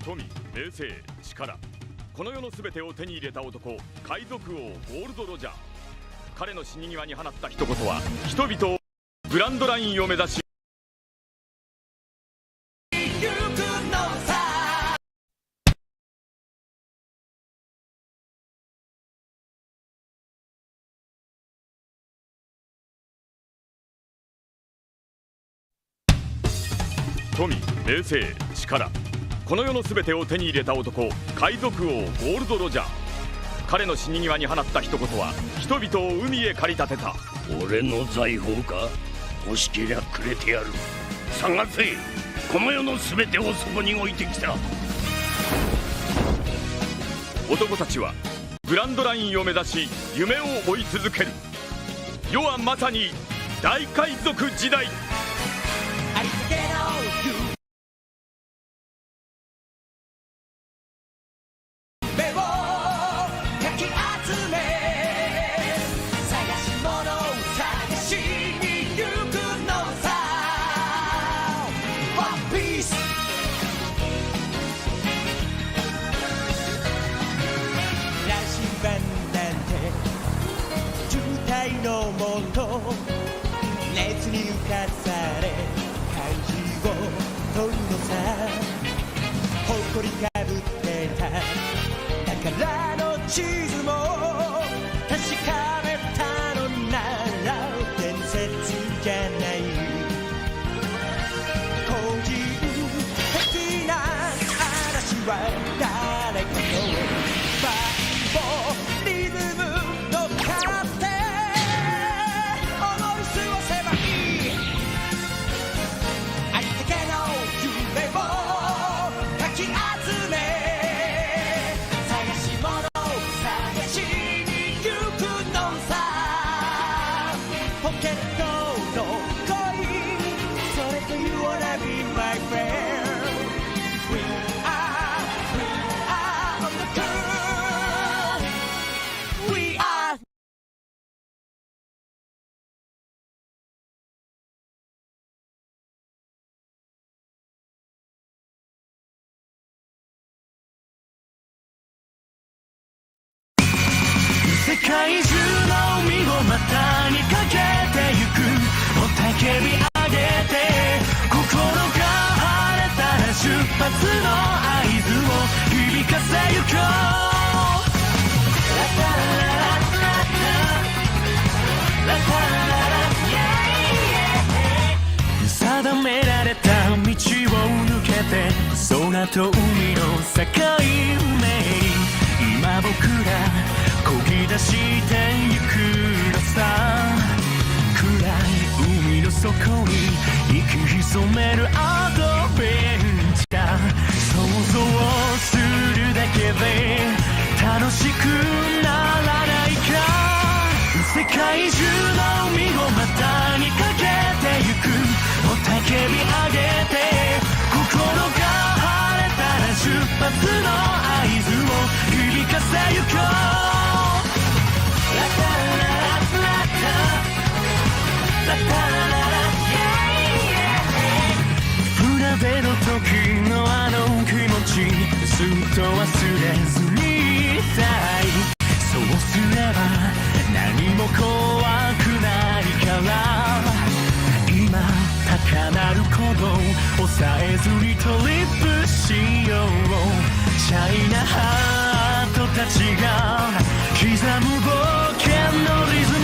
富、名声、力、この世の全てを手に入れた男、海賊王ゴールド・ロジャー。彼の死に際に放った一言は、人々をグランドラインを目指し富、名声、力、この世の全てを手に入れた男、海賊王ゴールド・ロジャー。彼の死に際に放った一言は、人々を海へ駆り立てた。俺の財宝か？欲しけりゃくれてやる。探せ、この世の全てをそこに置いてきた。男たちはグランドラインを目指し夢を追い続ける。世はまさに大海賊時代。のもと熱に浮かされ漢字を取るのさ。誇りかぶってた宝の地図も確かめたのなら伝説じゃない。個人的な嵐は誰かのバンボリズムの勝手世界中の海を股にかけてゆく。雄たけび上げて心が晴れたら出発の合図を響かせゆこう。ラタラララララタラララ定められた道を抜けて空と海の境目。今僕ら漕ぎ出してゆくのさ。暗い海の底に息潜めるアドベンチャー。想像するだけで楽しくならないか。世界中の海を股にかけてゆく。雄たけび上げて心が晴れたら出発の合図を響かせゆこう。船出の時のあの気持ちずっと忘れずにいたい。そうすれば何も怖くないから。今高鳴る鼓動抑えずにトリップしよう。シャイなハートたちが刻む冒険のリズム。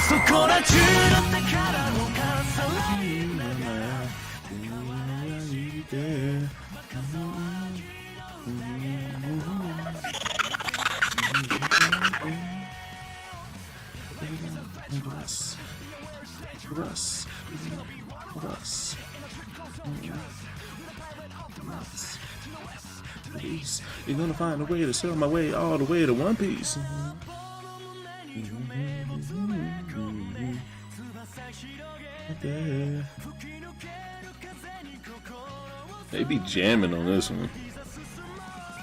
そこら中の宝の傘にYou're gonna find a way to sell my way all the way to One Piece. Okay. They be jamming on this one.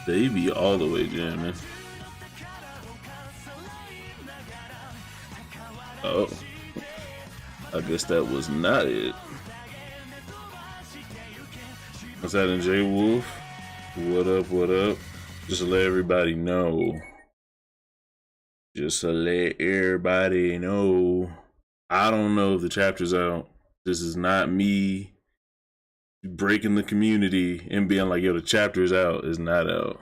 They be all the way jamming. Oh, I guess that was not it. Was that in J Wolf? What up, what up? Just to let everybody know. Just to let everybody know. I don't know if the chapter's out. This is not me breaking the community and being like, yo, the chapter's out. It's not out.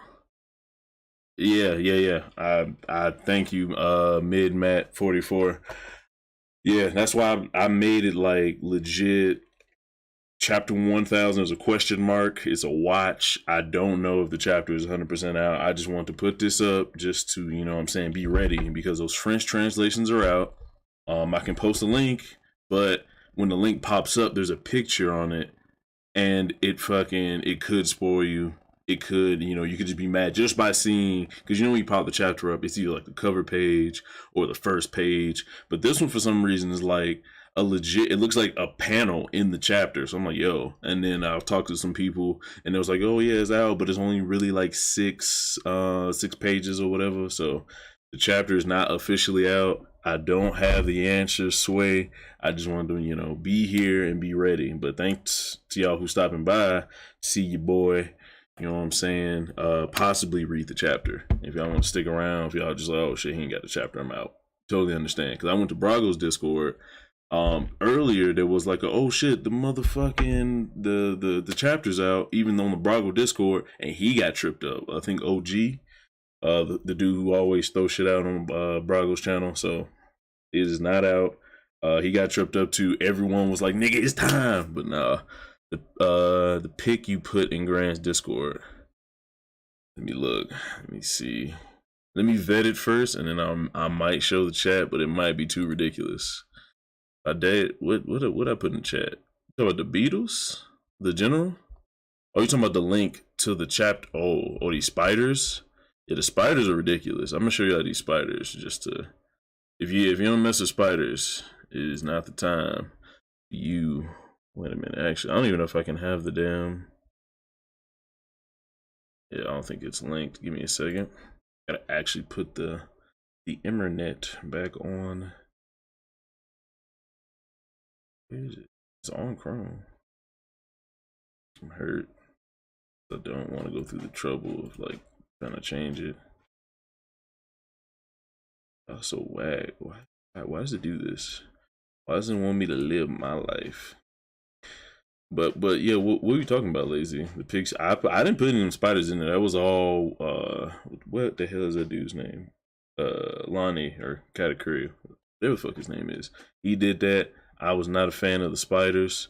Yeah. I thank you, Mid-Mat 44. Yeah, that's why I made it like legit. Chapter 1000 is a question mark. It's a watch. I don't know if the chapter is 100% out. I just want to put this up just to, you know what I'm saying, be ready, because those French translations are out. I can post a link, but when the link pops up, there's a picture on it, and it could spoil you. It could, you could just be mad just by seeing, because when you pop the chapter up, it's either like the cover page or the first page. But this one, for some reason, is like it looks like a panel in the chapter. So I'm like, yo. And then I've talked to some people, and it was like, oh yeah, it's out, but it's only really like six pages or whatever. So the chapter is not officially out. I don't have the answer, Sway. I just wanted to, be here and be ready. But thanks to y'all who stopping by. See you, boy. You know what I'm saying? Possibly read the chapter. If y'all want to stick around, if y'all just like, oh shit, he ain't got the chapter, I'm out. Totally understand. Because I went to Brago's Discord. Earlier there was like oh shit, the motherfucking the chapter's out, even on the Brago Discord, and he got tripped up. I think OG, the dude who always throws shit out on Brago's channel. So it is not out. He got tripped up too. Everyone was like, nigga, it's time. But nah. The pic you put in Grant's Discord. Let me look. Let me see. Let me vet it first, and then I might show the chat, but it might be too ridiculous. I did. What I put in the chat? You talking about the Beatles? The general? Oh, you talking about the link to the chapter? Oh, these spiders? Yeah, the spiders are ridiculous. I'm gonna show you all these spiders just to. If you don't mess with spiders, it is not the time. Wait a minute, actually, I don't even know if I can have the damn. Yeah, I don't think it's linked. Give me a second. Gotta actually put the internet back on. Where is it? It's on Chrome. I'm hurt. I don't want to go through the trouble of like trying to change it. Oh, so whack. Why does it do this? Why doesn't it want me to live my life? But yeah, what were you talking about, Lazy? The pics. I didn't put any spiders in there. That was all. What the hell is that dude's name? Lonnie or Katakuri, whatever the fuck his name is. He did that. I was not a fan of the spiders,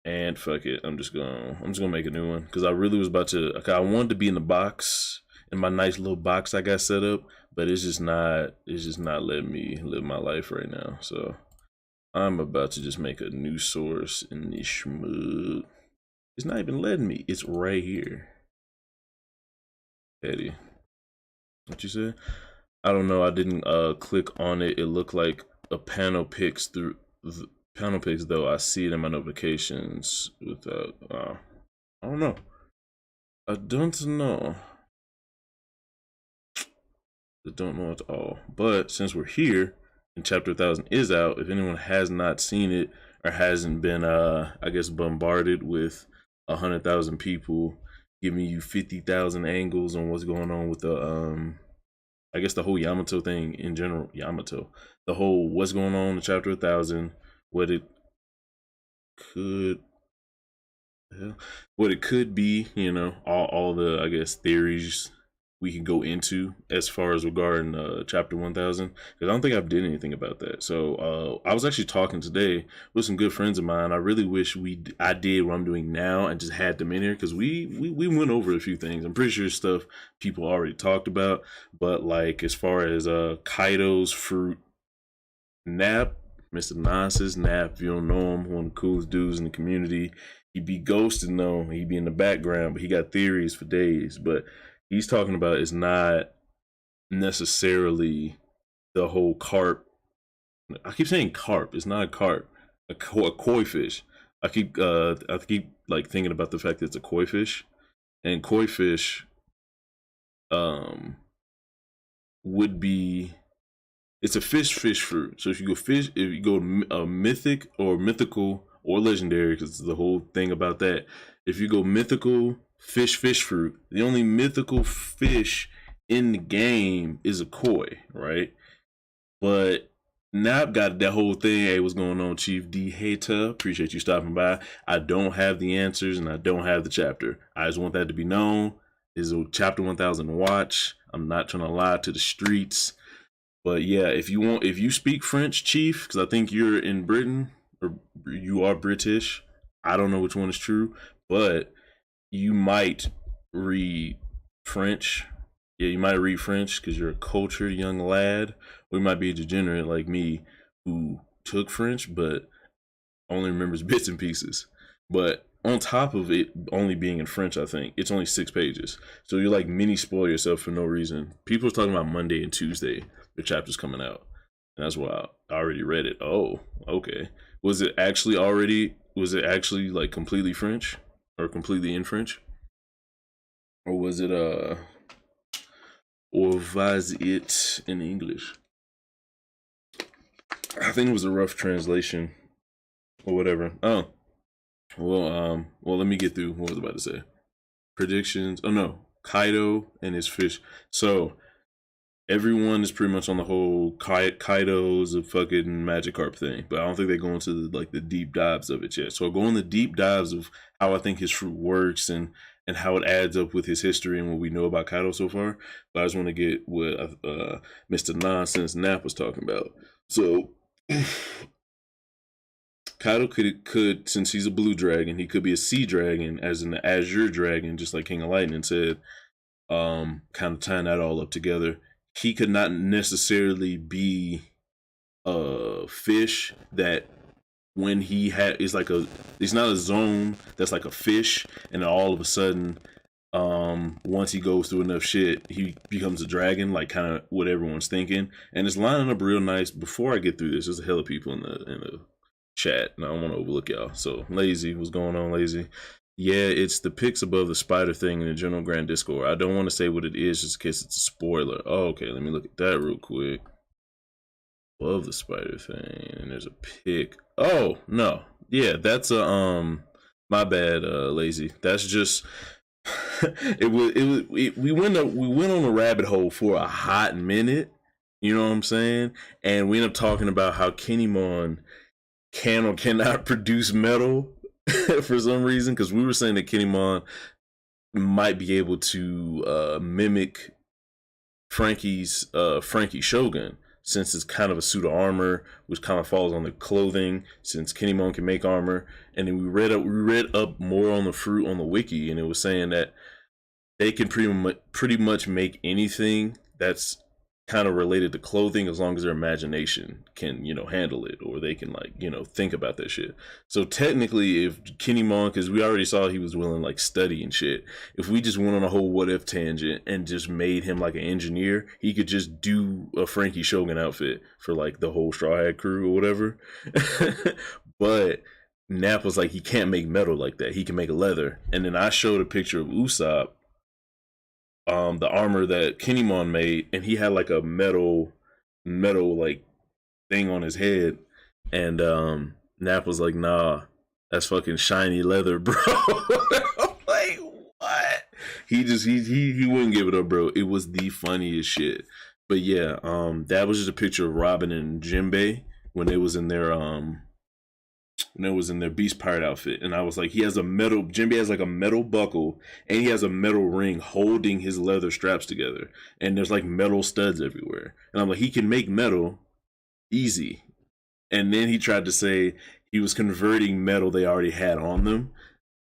and fuck it. I'm just gonna make a new one, because I really was about to. I wanted to be in the box, in my nice little box I got set up, but it's just not letting me live my life right now. So I'm about to just make a new source in this schmug. It's not even letting me. It's right here. Eddie, what you said? I don't know. I didn't click on it. It looked like a panel pics through the panel pics, though. I see it in my notifications without. I don't know. I don't know. I don't know at all. But since we're here, and chapter 1000 is out, if anyone has not seen it or hasn't been I guess bombarded with 100,000 people giving you 50,000 angles on what's going on with the I guess the whole Yamato thing in general. The whole what's going on in chapter 1000, what it could be, all the, I guess, theories we can go into as far as regarding chapter 1000, because I don't think I've did anything about that. So I was actually talking today with some good friends of mine. I really wish I did what I'm doing now and just had them in here, because we went over a few things. I'm pretty sure stuff people already talked about, but like as far as Kaido's fruit, Nap, Mr. Nonsense Nap, if you don't know him, one of the coolest dudes in the community. He be ghosting though, he be in the background, but he got theories for days. But he's talking about is not necessarily the whole carp. I keep saying carp. It's not a carp. A koi fish. I keep like thinking about the fact that it's a koi fish, and koi fish would be, it's a fish fruit. So if you go mythic or mythical or legendary, because the whole thing about that, if you go mythical fish fruit. The only mythical fish in the game is a koi, right? But Nap got that whole thing. Hey, what's going on, Chief D Hater? Appreciate you stopping by. I don't have the answers and I don't have the chapter. I just want that to be known. Is a chapter 1000 watch. I'm not trying to lie to the streets. But yeah, if you speak French, Chief, because I think you're in Britain or you are British. I don't know which one is true, but you might read French. Yeah, you might read French because you're a cultured young lad. Or you might be a degenerate like me who took French but only remembers bits and pieces. But on top of it only being in French, I think it's only 6 pages. So you're like mini spoil yourself for no reason. People are talking about Monday and Tuesday, the chapter's coming out. And that's why I already read it. Oh, okay. Was it actually like completely French? Or completely in French? Or was it or was it in English? I think it was a rough translation or whatever. Oh, well, let me get through what I was about to say. Predictions. Oh no, Kaido and his fish. So everyone is pretty much on the whole Kaido's a fucking Magikarp thing, but I don't think they go into the deep dives of it yet. So I'll go in the deep dives of how I think his fruit works and how it adds up with his history and what we know about Kaido so far. But I just want to get what Mr. Nonsense Nap was talking about. So Kaido could, since he's a blue dragon, he could be a sea dragon, as in the azure dragon, just like King of Lightning said. Kind of tying that all up together. He could not necessarily be a fish that when it's not a zone that's like a fish, and then all of a sudden, once he goes through enough shit, he becomes a dragon, like kind of what everyone's thinking. And it's lining up real nice. Before I get through this, there's a hell of people in the chat, and I don't want to overlook y'all. So Lazy, what's going on, Lazy? Yeah, it's the pics above the spider thing in the general Grand Discord. I don't want to say what it is just in case it's a spoiler. Oh, okay, let me look at that real quick. Above the spider thing, and there's a pic. Oh no, yeah, that's a my bad, Lazy. That's just we went on a rabbit hole for a hot minute. You know what I'm saying? And we end up talking about how Kinemon can or cannot produce metal for some reason, because we were saying that Kinemon might be able to mimic Frankie Shogun, since it's kind of a suit of armor, which kind of falls on the clothing, since Kinemon can make armor. And then we read up more on the fruit on the wiki, and it was saying that they can pretty much make anything that's kind of related to clothing, as long as their imagination can, handle it, or they can think about that shit. So technically, if Kinemon, because we already saw he was willing study and shit, if we just went on a whole what if tangent and just made him like an engineer, he could just do a Frankie Shogun outfit for the whole Straw Hat crew or whatever. But Nap was like, he can't make metal like that, he can make leather. And then I showed a picture of Usopp, the armor that Kinemon made, and he had a metal thing on his head, and Nap was like, nah, that's fucking shiny leather, bro. I'm like, what? He wouldn't give it up, bro. It was the funniest shit. But yeah, that was just a picture of Robin and Jinbei when they was in their Beast Pirate outfit, and I was like, Jinbei has a metal buckle, and he has a metal ring holding his leather straps together, and there's metal studs everywhere, and I'm like, he can make metal easy. And then he tried to say he was converting metal they already had on them,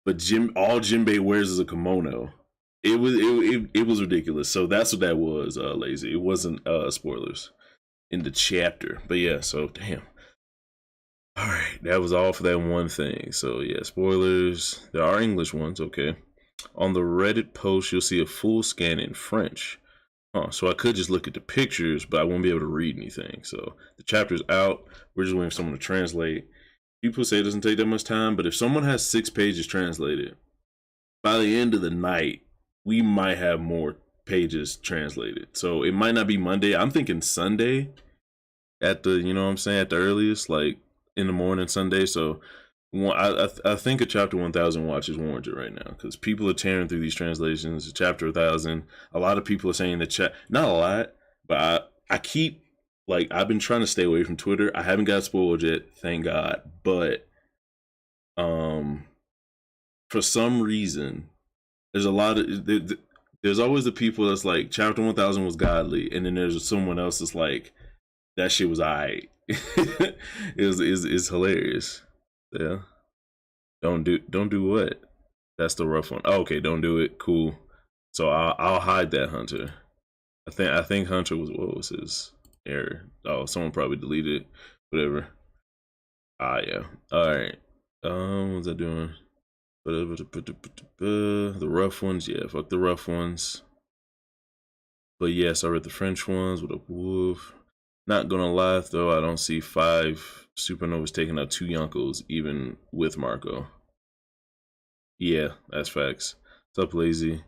but all Jinbei wears is a kimono. It was ridiculous. So that's what that was, Lazy. It wasn't spoilers in the chapter, but yeah. So damn. All right, that was all for that one thing. So yeah, spoilers. There are English ones, okay. On the Reddit post, you'll see a full scan in French. So I could just look at the pictures, but I won't be able to read anything. So the chapter's out. We're just waiting for someone to translate. People say it doesn't take that much time, but if someone has 6 pages translated, by the end of the night, we might have more pages translated. So it might not be Monday. I'm thinking Sunday at the, at the earliest, in the morning Sunday. So I think a chapter 1000 watch is warranted right now because people are tearing through these translations. Chapter 1000, a lot of people are saying that not a lot, but I keep like I've been trying to stay away from Twitter. I haven't got spoiled yet, thank God. But for some reason, there's a lot of there's always the people that's like chapter 1000 was godly, and then there's someone else that's like that shit was alright. It's hilarious. Yeah. Don't do what? That's the rough one. Oh, okay, don't do it. Cool. So I'll hide that Hunter. I think Hunter was, what was his error? Oh, someone probably deleted it. Whatever. Yeah. Alright. What was I doing? The rough ones, yeah, fuck the rough ones. But yes, I read the French ones with a wolf. Not gonna lie though, I don't see 5 supernovas taking out 2 Yonkos, even with Marco. Yeah, that's facts. What's up, Lazy?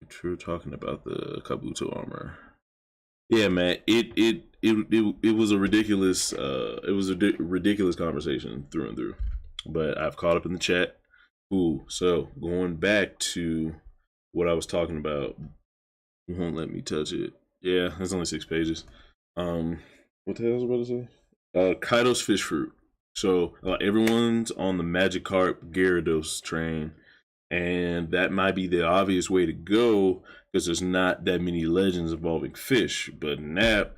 True, talking about the Kabuto armor. Yeah, man, it was a ridiculous ridiculous conversation through and through. But I've caught up in the chat. Cool. So going back to what I was talking about, you won't let me touch it. Yeah, it's only 6 pages. What the hell was I about to say? Kaido's fish fruit. So everyone's on the Magikarp Gyarados train, and that might be the obvious way to go because there's not that many legends involving fish. But Nap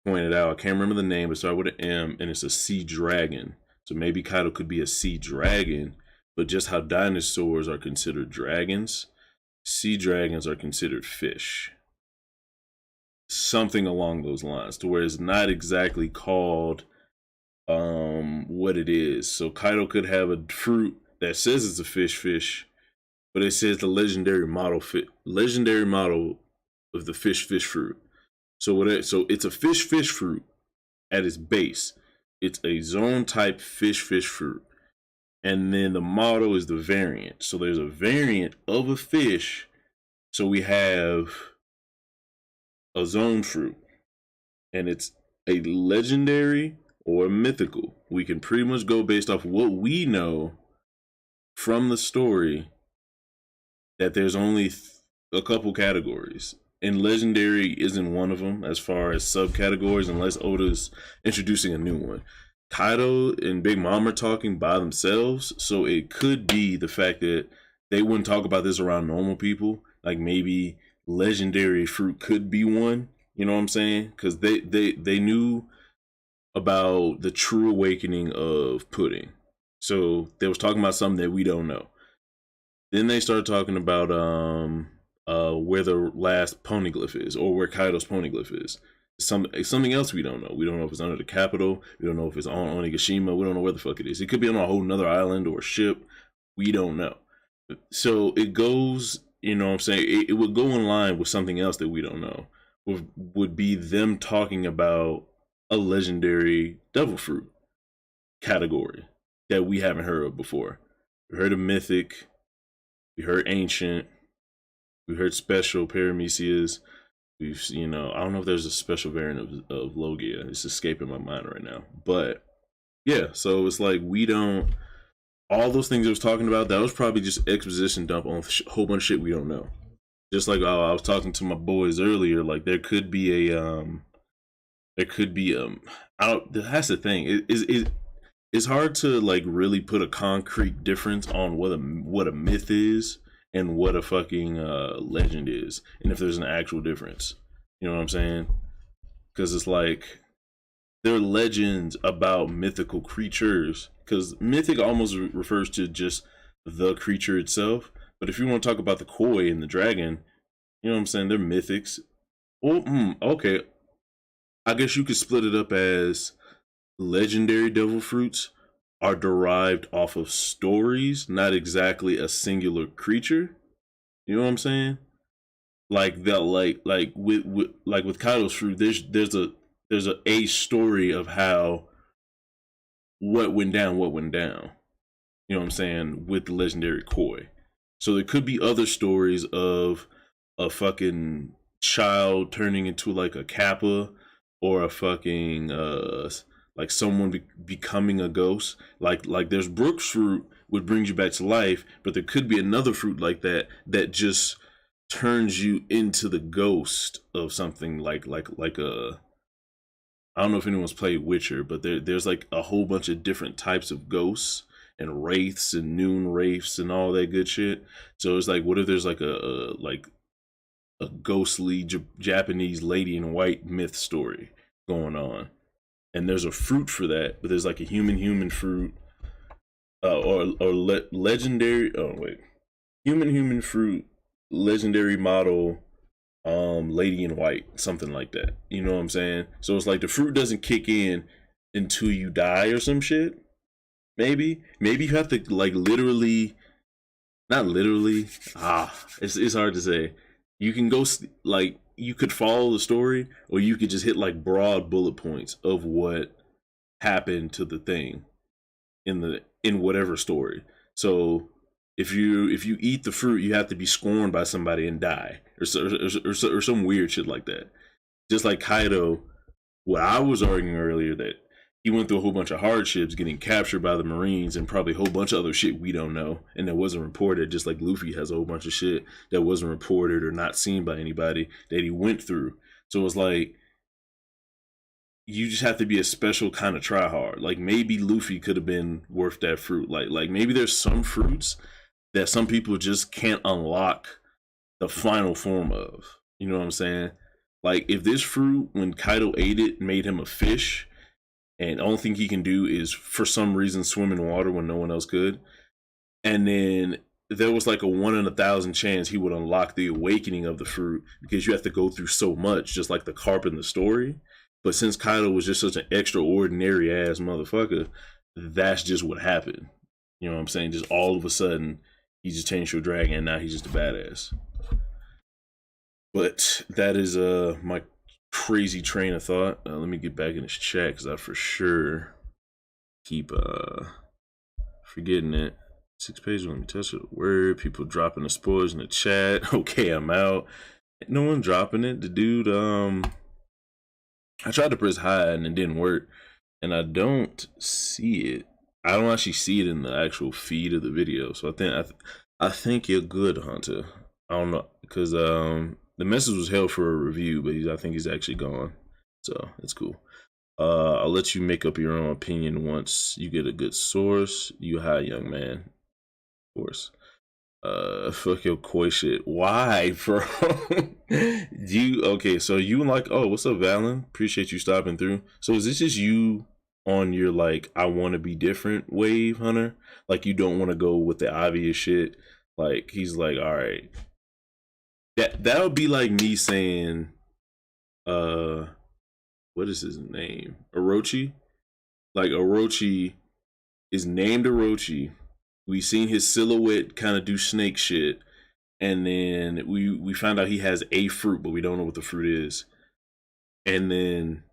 pointed out, I can't remember the name, but started with an M, and it's a sea dragon. So maybe Kaido could be a sea dragon, but just how dinosaurs are considered dragons, sea dragons are considered fish. Something along those lines, to where it's not exactly called what it is. So Kaido could have a fruit that says it's a fish, but it says the legendary model of the fish fruit. So it's a fish fruit at its base. It's a zone type fish fruit. And then the model is the variant. So there's a variant of a fish. So we have a zone fruit, and it's a legendary or mythical. We can pretty much go based off what we know from the story that there's only a couple categories, and legendary isn't one of them as far as subcategories unless Oda's introducing a new one. Kaido and Big Mom are talking by themselves, so it could be the fact that they wouldn't talk about this around normal people. Like maybe legendary fruit could be one, you know what I'm saying? Because they knew about the true awakening of pudding, so they was talking about something that we don't know. Then they started talking about where the last poneglyph is, or where Kaido's poneglyph is. Something else we don't know. We don't know if it's under the capital. We don't know if it's on Onigashima. We don't know where the fuck it is. It could be on a whole nother island or a ship. We don't know. So it goes, you know what I'm saying? It would go in line with something else that we don't know. Would be them talking about a legendary devil fruit category that we haven't heard of before. We heard of mythic. We heard ancient. We heard special Paramecias. We've, I don't know if there's a special variant of Logia. It's escaping my mind right now. But yeah, so it's like we don't. All those things I was talking about, that was probably just exposition dump on a whole bunch of shit we don't know. Just like I was talking to my boys earlier, like there could be that's the thing. It's hard to like really put a concrete difference on what a myth is and what a fucking legend is, and if there's an actual difference. You know what I'm saying? Because it's like there are legends about mythical creatures, because mythic almost refers to just the creature itself. But if you want to talk about the koi and the dragon, you know what I'm saying, they're mythics. Well, okay, I guess you could split it up as legendary devil fruits are derived off of stories, not exactly a singular creature. You know what I'm saying? Like that, like with Kaido's fruit, there's a story of how what went down. You know what I'm saying, with the legendary koi. So there could be other stories of a fucking child turning into like a kappa, or a fucking like someone becoming a ghost. Like there's Brooks fruit, which brings you back to life, but there could be another fruit like that that just turns you into the ghost of something like a. I don't know if anyone's played Witcher, but there's like a whole bunch of different types of ghosts and wraiths and noon wraiths and all that good shit. So it's like, what if there's like a ghostly Japanese lady in white myth story going on, and there's a fruit for that, but there's like a human fruit, legendary. Oh wait, human fruit, legendary model, lady in white, something like that. You know what I'm saying? So it's like the fruit doesn't kick in until you die or some shit. Maybe you have to like literally, not literally. It's hard to say. You can go like you could follow the story, or you could just hit like broad bullet points of what happened to the thing in whatever story. So if you eat the fruit, you have to be scorned by somebody and die, or some weird shit like that. Just like Kaido, what I was arguing earlier, that he went through a whole bunch of hardships, getting captured by the Marines, and probably a whole bunch of other shit we don't know and that wasn't reported. Just like Luffy has a whole bunch of shit that wasn't reported or not seen by anybody that he went through. So it's like, you just have to be a special kind of tryhard. Like maybe Luffy could have been worth that fruit. Like maybe there's some fruits that some people just can't unlock the final form of. You know what I'm saying? Like if this fruit, when Kaido ate it, made him a fish, and the only thing he can do is for some reason swim in water when no one else could, and then there was like a 1 in 1,000 chance he would unlock the awakening of the fruit, because you have to go through so much, just like the carp in the story. But since Kaido was just such an extraordinary ass motherfucker, that's just what happened. You know what I'm saying? Just all of a sudden, he just changed to a dragon, and now he's just a badass. But that is my crazy train of thought. Let me get back in this chat, because I for sure keep forgetting it. 6 pages, let me touch a word. People dropping the spoilers in the chat. Okay, I'm out. No one dropping it. The dude, I tried to press hide and it didn't work, and I don't see it. I don't actually see it in the actual feed of the video. So I think you're good, Hunter. I don't know, because the message was held for a review, but I think he's actually gone. So it's cool. I'll let you make up your own opinion once you get a good source. You high, young man. Of course. Fuck your koi shit. Why, bro? Okay, so you like, oh, what's up, Valen? Appreciate you stopping through. So is this just you on your like I want to be different wave, Hunter? Like you don't want to go with the obvious shit? Like he's like, all right. That would be like me saying, what is his name? Orochi? Like Orochi is named Orochi. We seen his silhouette kind of do snake shit, and then we found out he has a fruit, but we don't know what the fruit is. And then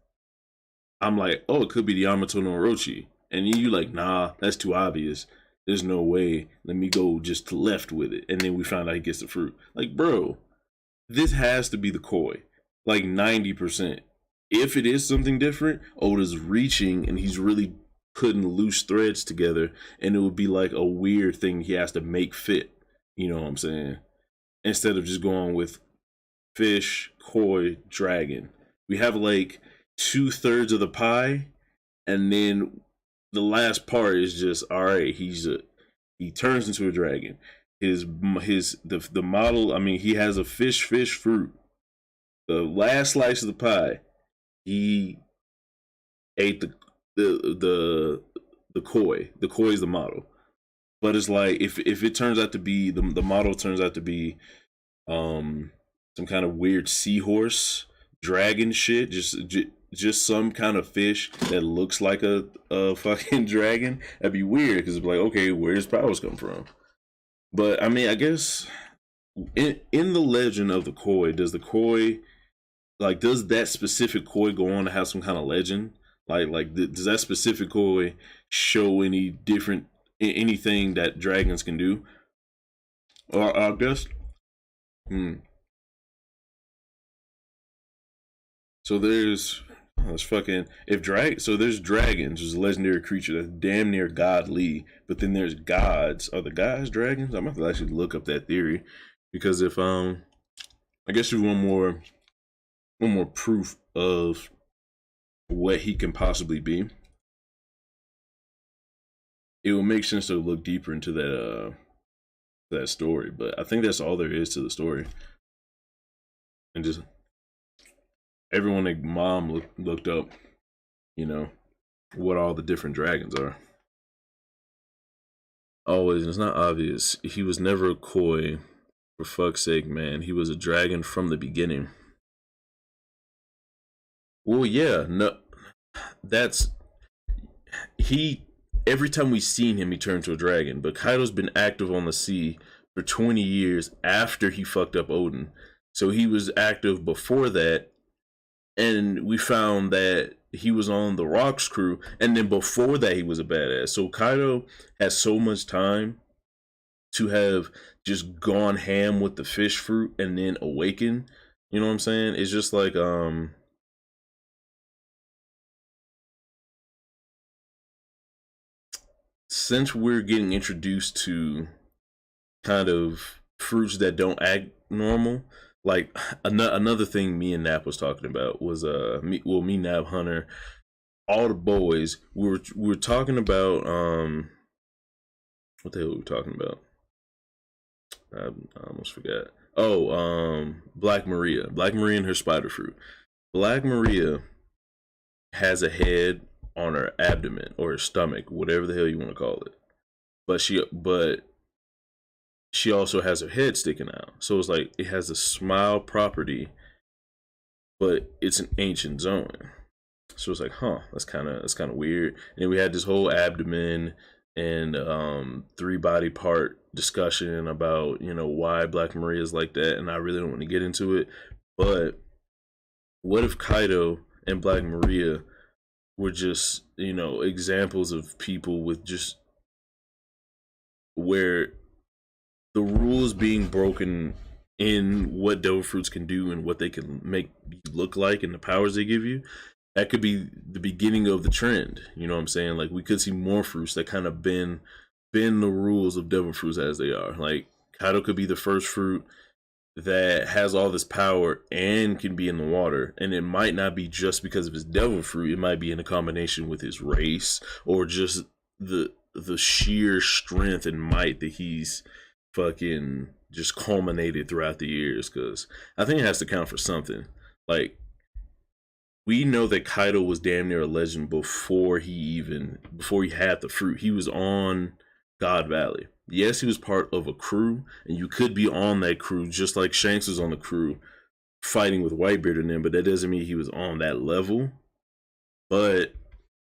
I'm like, oh, it could be the Yamato no Orochi. And you like, nah, that's too obvious. There's no way. Let me go just to left with it. And then we found out he gets the fruit. Like, bro, this has to be the koi. Like 90%. If it is something different, Oda's reaching and he's really putting loose threads together, and it would be like a weird thing he has to make fit. You know what I'm saying? Instead of just going with fish, koi, dragon. We have like 2/3 of the pie, and then the last part is just, all right, he turns into a dragon. The model, I mean, he has a fish fruit. The last slice of the pie, he ate the koi. The koi is the model. But it's like if it turns out to be the model turns out to be some kind of weird seahorse dragon shit, just some kind of fish that looks like a fucking dragon, that'd be weird, because it's like, okay, where does powers come from? But I mean, I guess in the legend of the koi, does that specific koi go on to have some kind of legend? Does that specific koi show anything that dragons can do? Or I guess, So there's, Let's fucking so there's dragons, there's a legendary creature that's damn near godly, but then there's gods. Are the gods dragons? I'm gonna have to actually look up that theory, because if I guess there's one more proof of what he can possibly be. It will make sense to look deeper into that story, but I think that's all there is to the story. And just everyone like mom looked up, you know, what all the different dragons are. Always, it's not obvious. He was never a koi. For fuck's sake, man. He was a dragon from the beginning. Well, yeah, no, that's every time we've seen him, he turned to a dragon. But Kaido's been active on the sea for 20 years after he fucked up Odin. So he was active before that. And we found that he was on the Rocks crew. And then before that, he was a badass. So Kaido has so much time to have just gone ham with the fish fruit and then awaken. You know what I'm saying? It's just like, since we're getting introduced to kind of fruits that don't act normal, like another thing me and Nap was talking about was me, Nap, Hunter, all the boys, we were talking about what the hell were we talking about? I almost forgot. Black Maria and her spider fruit. Black Maria has a head on her abdomen or her stomach, whatever the hell you want to call it. But she also has her head sticking out. So it's like it has a smile property, but it's an ancient zone. So it's like, that's kind of weird. And then we had this whole abdomen and 3 body part discussion about, you know, why Black Maria is like that, and I really don't want to get into it. But what if Kaido and Black Maria were just, you know, examples of people with just where the rules being broken in what devil fruits can do and what they can make you look like and the powers they give you? That could be the beginning of the trend. You know what I'm saying? Like, we could see more fruits that kind of bend the rules of devil fruits as they are. Like, Kaido could be the first fruit that has all this power and can be in the water. And it might not be just because of his devil fruit. It might be in a combination with his race or just the sheer strength and might that he's fucking just culminated throughout the years. Because I think it has to count for something. Like, we know that Kaido was damn near a legend before he had the fruit. He was on God Valley. Yes, he was part of a crew, and you could be on that crew just like Shanks was on the crew fighting with Whitebeard and them, but that doesn't mean he was on that level. But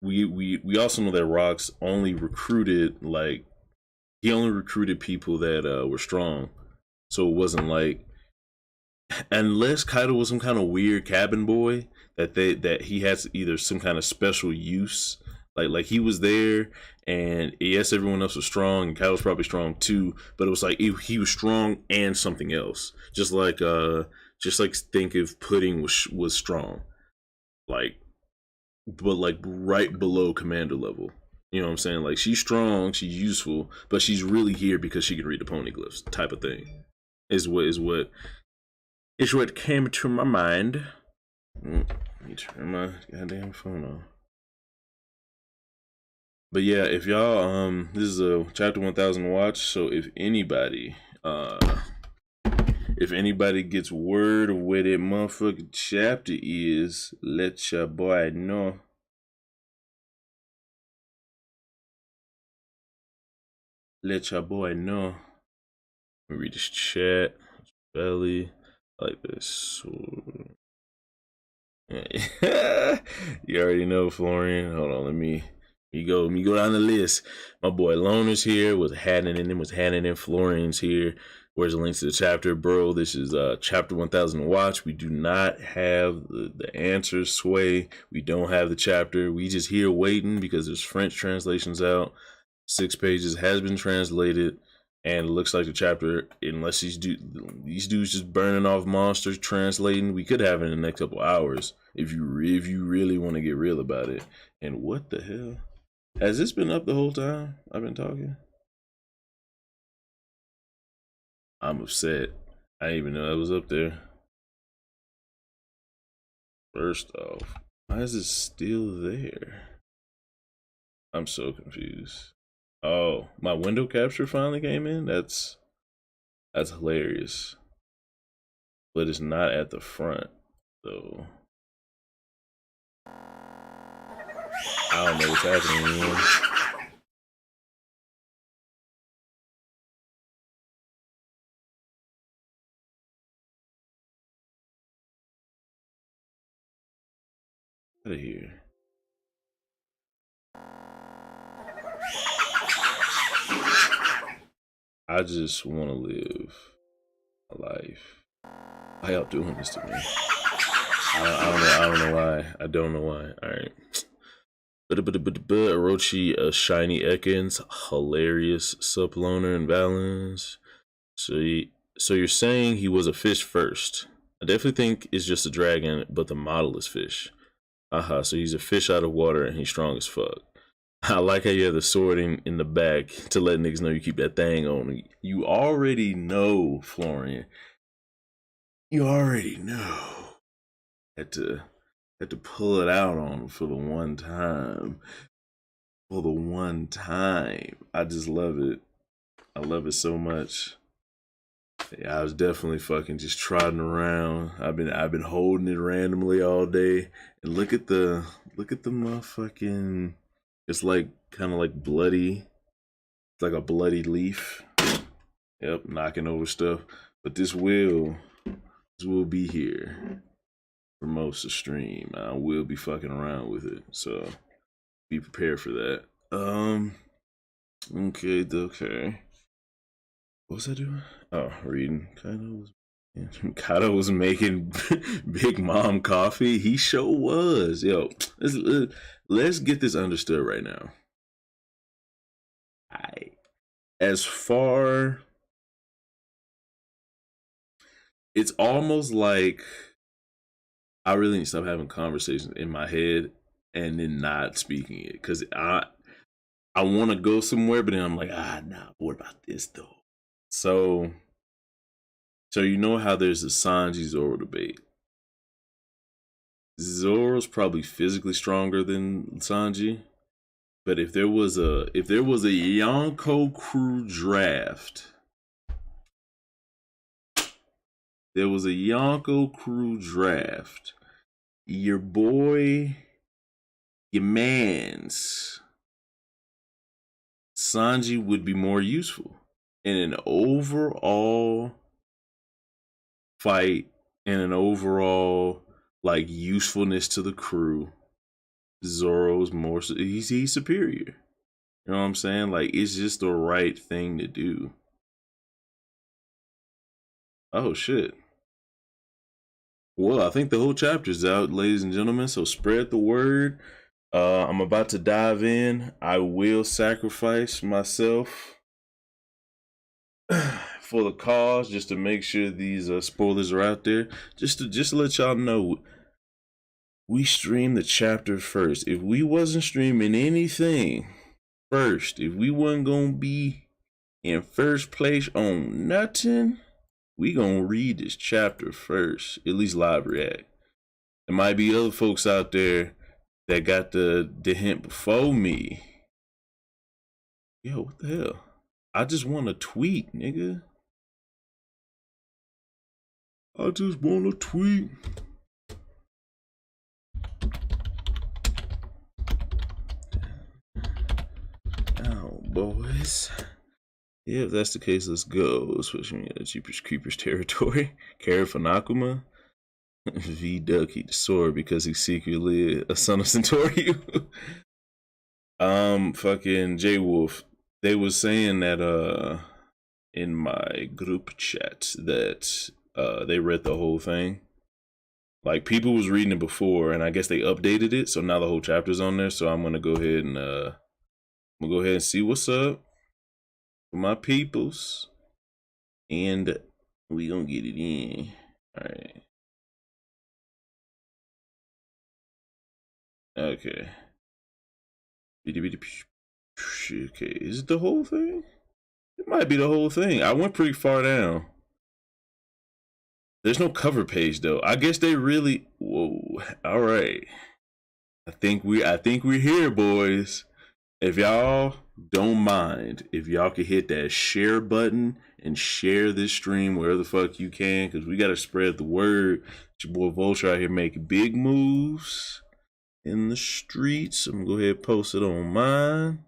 we also know that Rocks only recruited people that were strong. So it wasn't like, unless Kaido was some kind of weird cabin boy that he has either some kind of special use, like he was there, and yes, everyone else was strong, and Kaido was probably strong too, but it was like he was strong and something else, just like think if Pudding was strong, but like right below commander level. You know what I'm saying? Like, she's strong, she's useful, but she's really here because she can read the poneglyphs, type of thing. Is what came to my mind. Let me turn my goddamn phone on. But yeah, if y'all this is a chapter 1000 watch, so if anybody gets word of where that motherfucking chapter is, let your boy know. Let your boy know. Let me read this chat. Belly like this. You already know, Florian. Hold on, let me go down the list. My boy Loner's here with Hannon and Florian's here. Where's the links to the chapter, bro? This is chapter 1000 watch. We do not have the answers, Sway. We don't have the chapter. We just here waiting because there's French translations out. 6 pages has been translated, And it looks like the chapter, unless these dudes just burning off monsters, translating, we could have it in the next couple hours if you really want to get real about it. And what the hell? Has this been up the whole time I've been talking? I'm upset. I didn't even know that was up there. First off, why is it still there? I'm so confused. Oh, my window capture finally came in? That's hilarious. But it's not at the front, though. I don't know what's happening anymore. Out of here. I just want to live a life. Why y'all doing this to me? I don't know why. I don't know why. All right. Orochi, Shiny Ekans, hilarious subloner and balance. So you're saying he was a fish first? I definitely think it's just a dragon, but the model is fish. Aha, so he's a fish out of water and he's strong as fuck. I like how you have the sword in the back to let niggas know you keep that thing on. You already know, Florian. You already know. Had to pull it out on him for the one time. For the one time. I just love it. I love it so much. Yeah, I was definitely fucking just trotting around. I've been holding it randomly all day. And look at the motherfucking, it's like kind of like bloody. It's like a bloody leaf. Yep, knocking over stuff. But this will be here for most of the stream. I will be fucking around with it. So be prepared for that. Okay. What was I doing? Oh, reading. Kaido was making Big Mom coffee. He sure was. Yo, let's get this understood right now. As far, it's almost like I really need to stop having conversations in my head and then not speaking it, because I want to go somewhere, but then I'm like, nah, what about this though? So you know how there's the Sanji Zoro debate. Zoro's probably physically stronger than Sanji, but if there was a Yonko crew draft, your boy, your man's Sanji would be more useful in an overall fight and an overall like usefulness to the crew. Zoro's more, he's superior. You know what I'm saying? Like, it's just the right thing to do. Oh shit. Well, I think the whole chapter's out, ladies and gentlemen, so spread the word. I'm about to dive in. I will sacrifice myself for the cause, just to make sure these spoilers are out there. Just to let y'all know, we streamed the chapter first. If we wasn't streaming anything first, if we wasn't gonna be in first place on nothing, we gonna read this chapter first. At least live react. There might be other folks out there that got the hint before me. Yo, what the hell? I just want to tweet, nigga. I just want to tweet. Oh, boys. Yeah, if that's the case, let's go. Switching to Jeepers Creepers territory. Carrot for Nakuma. V Ducky the sword because he's secretly a son of Centauri. Fucking J Wolf. They was saying that in my group chat that they read the whole thing. Like, people was reading it before, and I guess they updated it, so now the whole chapter's on there. So I'm gonna go ahead and see what's up. for my peoples, and we gonna get it in. All right. Okay. Okay, is it the whole thing? It might be the whole thing. I went pretty far down. There's no cover page though. I guess they really. Whoa. All right. I think we're here, boys. If y'all don't mind, if y'all could hit that share button and share this stream wherever the fuck you can, because we gotta spread the word. It's your boy Vulture out here making big moves in the streets. I'm gonna go ahead and post it on mine.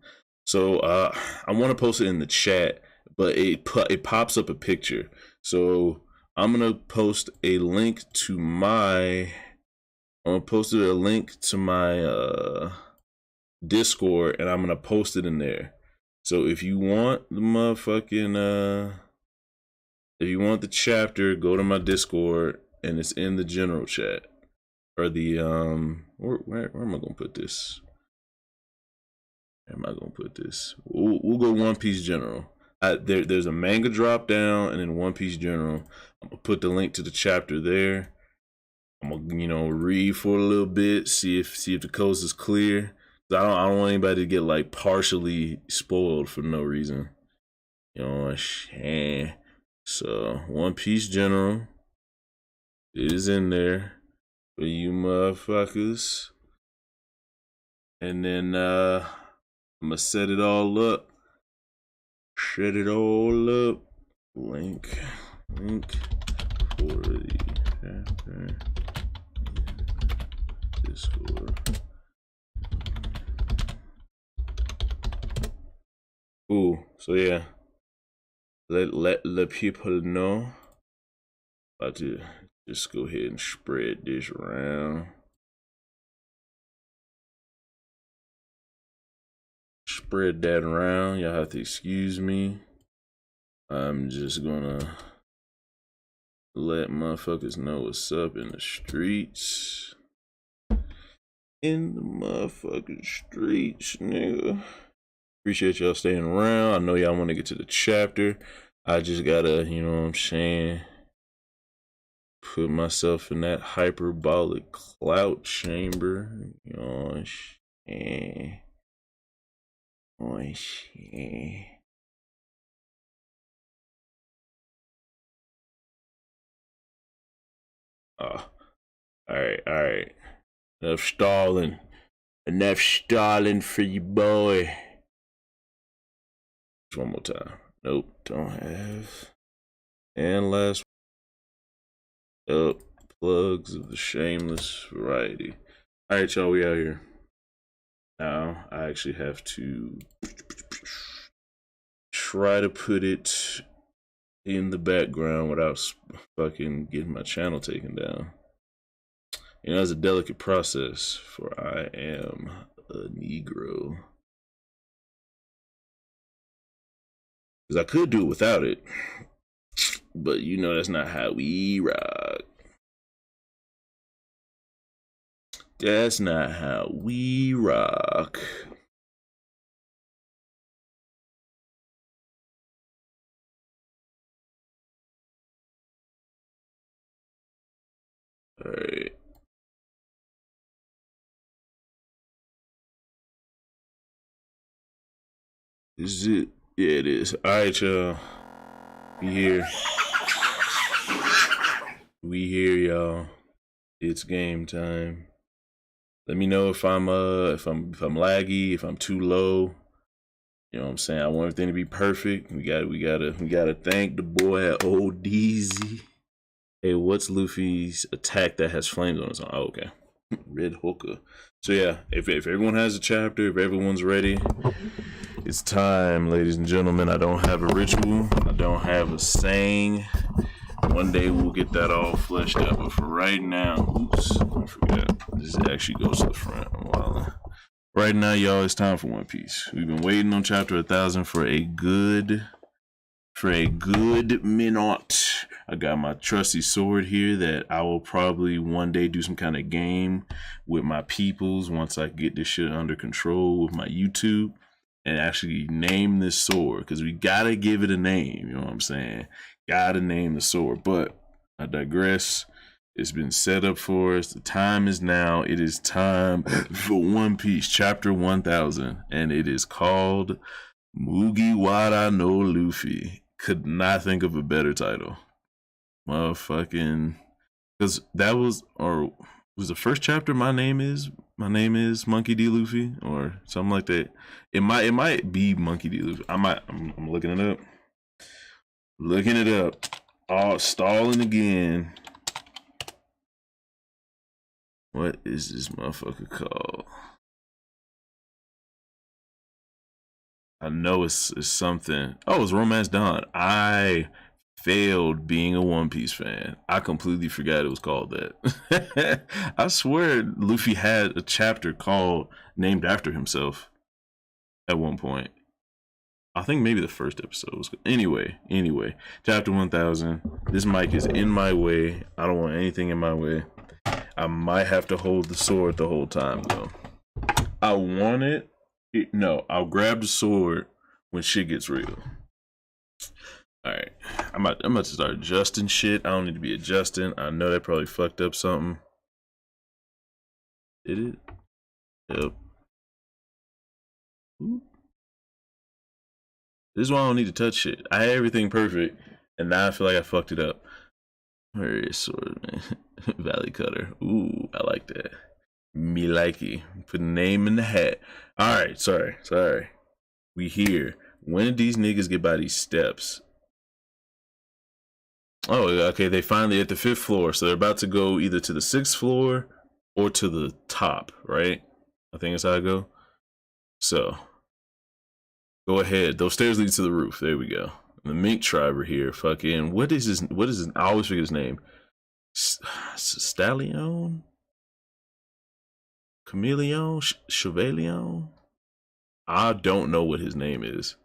So I want to post it in the chat, but it pops up a picture. So I'm gonna post a link to my. I'm gonna post a link to my Discord, and I'm gonna post it in there. So if you want the motherfucking if you want the chapter, go to my Discord, and it's in the general chat. Or the where am I gonna put this? Where am I gonna put this? We'll go One Piece General. There's a manga drop down, and then One Piece General. I'm gonna put the link to the chapter there. I'm gonna read for a little bit, see if the coast is clear. I don't want anybody to get like partially spoiled for no reason. You know what I'm saying? So One Piece General is in there for you motherfuckers. And then I'm gonna set it all up. Set it all up. Link for the chapter. Discord. Ooh, so yeah. Let the people know. About to just go ahead and spread this around. Spread that around. Y'all have to excuse me. I'm just gonna let motherfuckers know what's up in the streets. In the motherfucking streets, nigga. Appreciate y'all staying around. I know y'all want to get to the chapter. I just gotta, you know what I'm saying, put myself in that hyperbolic clout chamber. You know what I'm saying? Oh, all right. Enough stalling for you, boy. Just one more time. Nope, don't have. And last. Plugs of the shameless variety. All right, y'all, we out here. Now I actually have to try to put it in the background without fucking getting my channel taken down. You know, it's a delicate process, for I am a Negro. Because I could do it without it, but you know that's not how we rock. That's not how we rock. All right. Is it? Yeah, it is. All right, y'all. We here. We here, y'all. It's game time. Let me know if I'm laggy, if I'm too low. You know what I'm saying? I want everything to be perfect. We gotta thank the boy at Old DZ. Hey, what's Luffy's attack that has flames on its arm? Oh, okay. Red hooker. So yeah, if everyone has a chapter, if everyone's ready, it's time, ladies and gentlemen. I don't have a ritual. I don't have a saying. One day we'll get that all fleshed out, but for right now, oops, I forgot. This actually goes to the front. I'm wilding. Right now, y'all, it's time for One Piece. We've been waiting on chapter 1000 for a good minute. I got my trusty sword here that I will probably one day do some kind of game with my peoples once I get this shit under control with my YouTube. and actually name this sword, because we gotta give it a name. You know what I'm saying? Gotta name the sword. But I digress. It's been set up for us. The time is now. It is time for One Piece chapter 1000, and it is called Mugiwara no Luffy. Could not think of a better title. Motherfucking, because that was, or was the first chapter my name is Monkey D. Luffy or something like that. It might be Monkey D. Luffy. I'm looking it up. Looking it up. Oh, stalling again. What is this motherfucker called? I know it's something. Oh, it's Romance Dawn. I failed being a One Piece fan. I completely forgot it was called that. I swear Luffy had a chapter named after himself at one point. I think maybe the first episode was good. Anyway, chapter 1000. This mic is in my way. I don't want anything in my way. I might have to hold the sword the whole time though. I want it. No, I'll grab the sword when shit gets real. Alright. I'm about to start adjusting shit. I don't need to be adjusting. I know that probably fucked up something. Did it? Yep. Ooh. This is why I don't need to touch shit. I had everything perfect, and now I feel like I fucked it up. Where is sword, man? Valley Cutter. Ooh, I like that. Me likey. Put a name in the hat. Alright, sorry. We here. When did these niggas get by these steps? Oh, okay, they finally at the 5th floor, so they're about to go either to the 6th floor or to the top, right? I think that's how I go. So, go ahead. Those stairs lead to the roof. There we go. The mink tribe are here. Fucking, what is his? I always forget his name. Stallion? Chameleon? Chevalion? I don't know what his name is,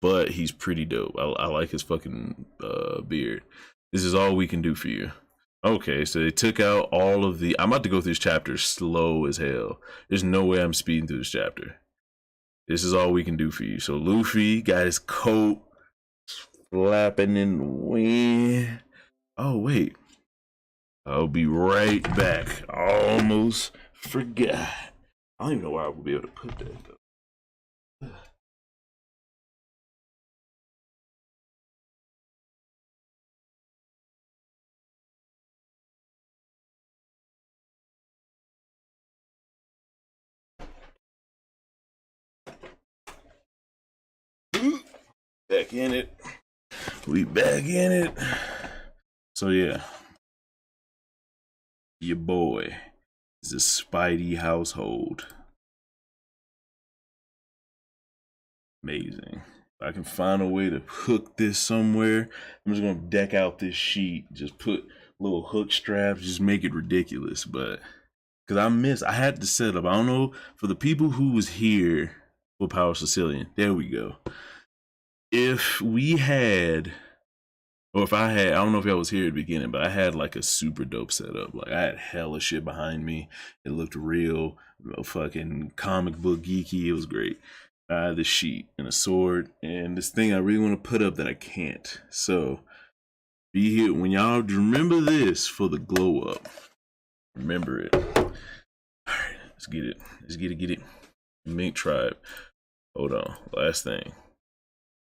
but he's pretty dope. I like his fucking beard. This is all we can do for you. Okay, so they took out all of the... I'm about to go through this chapter slow as hell. There's no way I'm speeding through this chapter. This is all we can do for you. So Luffy got his coat flapping in the wind. Oh, wait. I'll be right back. Almost forgot. I don't even know where I will be able to put that, though. Back in it. We back in it. So yeah. Your boy is a Spidey household. Amazing. If I can find a way to hook this somewhere, I'm just gonna deck out this sheet, just put little hook straps, just make it ridiculous. But because I had to set up. I don't know, for the people who was here for Power Sicilian, there we go. If we had, or if I had, I don't know if y'all was here at the beginning, but I had like a super dope setup. Like I had hella shit behind me. It looked real, fucking comic book geeky. It was great. I had the sheet and a sword and this thing I really want to put up that I can't. So be here when y'all remember this for the glow up. Remember it. All right, let's get it. Get it. Mink tribe. Hold on. Last thing.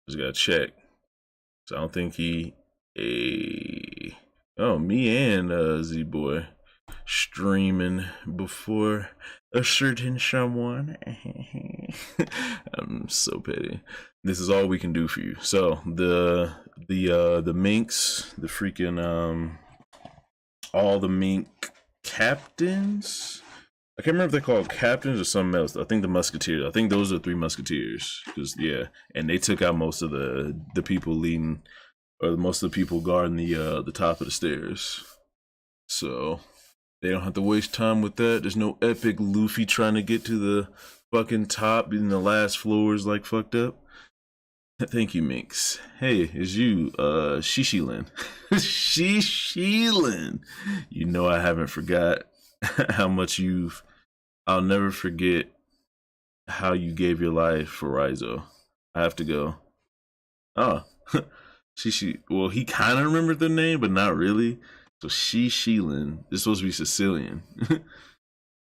Just gotta check. So I don't think he me and Z Boy streaming before a certain someone. I'm so petty. This is all we can do for you. So the minks, the freaking all the mink captains. I can't remember if they're called captains or something else. I think the musketeers. I think those are 3 musketeers. Cause yeah, and they took out most of the people leading, or most of the people guarding the top of the stairs. So they don't have to waste time with that. There's no epic Luffy trying to get to the fucking top in the last floors like fucked up. Thank you, Minx. Hey, it's you, Shishilin. Shishilin. You know I haven't forgot how much I'll never forget how you gave your life for Raizo. I have to go. Oh, well, he kind of remembered the name, but not really. So Shilin is supposed to be Sicilian.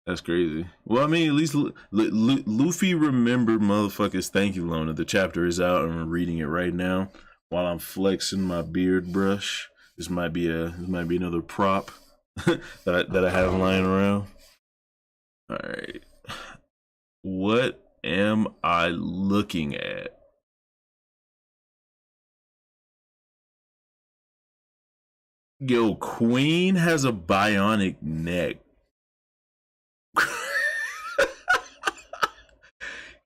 That's crazy. Well, I mean, at least Luffy remembered motherfuckers thank you Lona. The chapter is out and I'm reading it right now while I'm flexing my beard brush. This might be another prop that I have lying around. All right. What am I looking at? Yo, Queen has a bionic neck.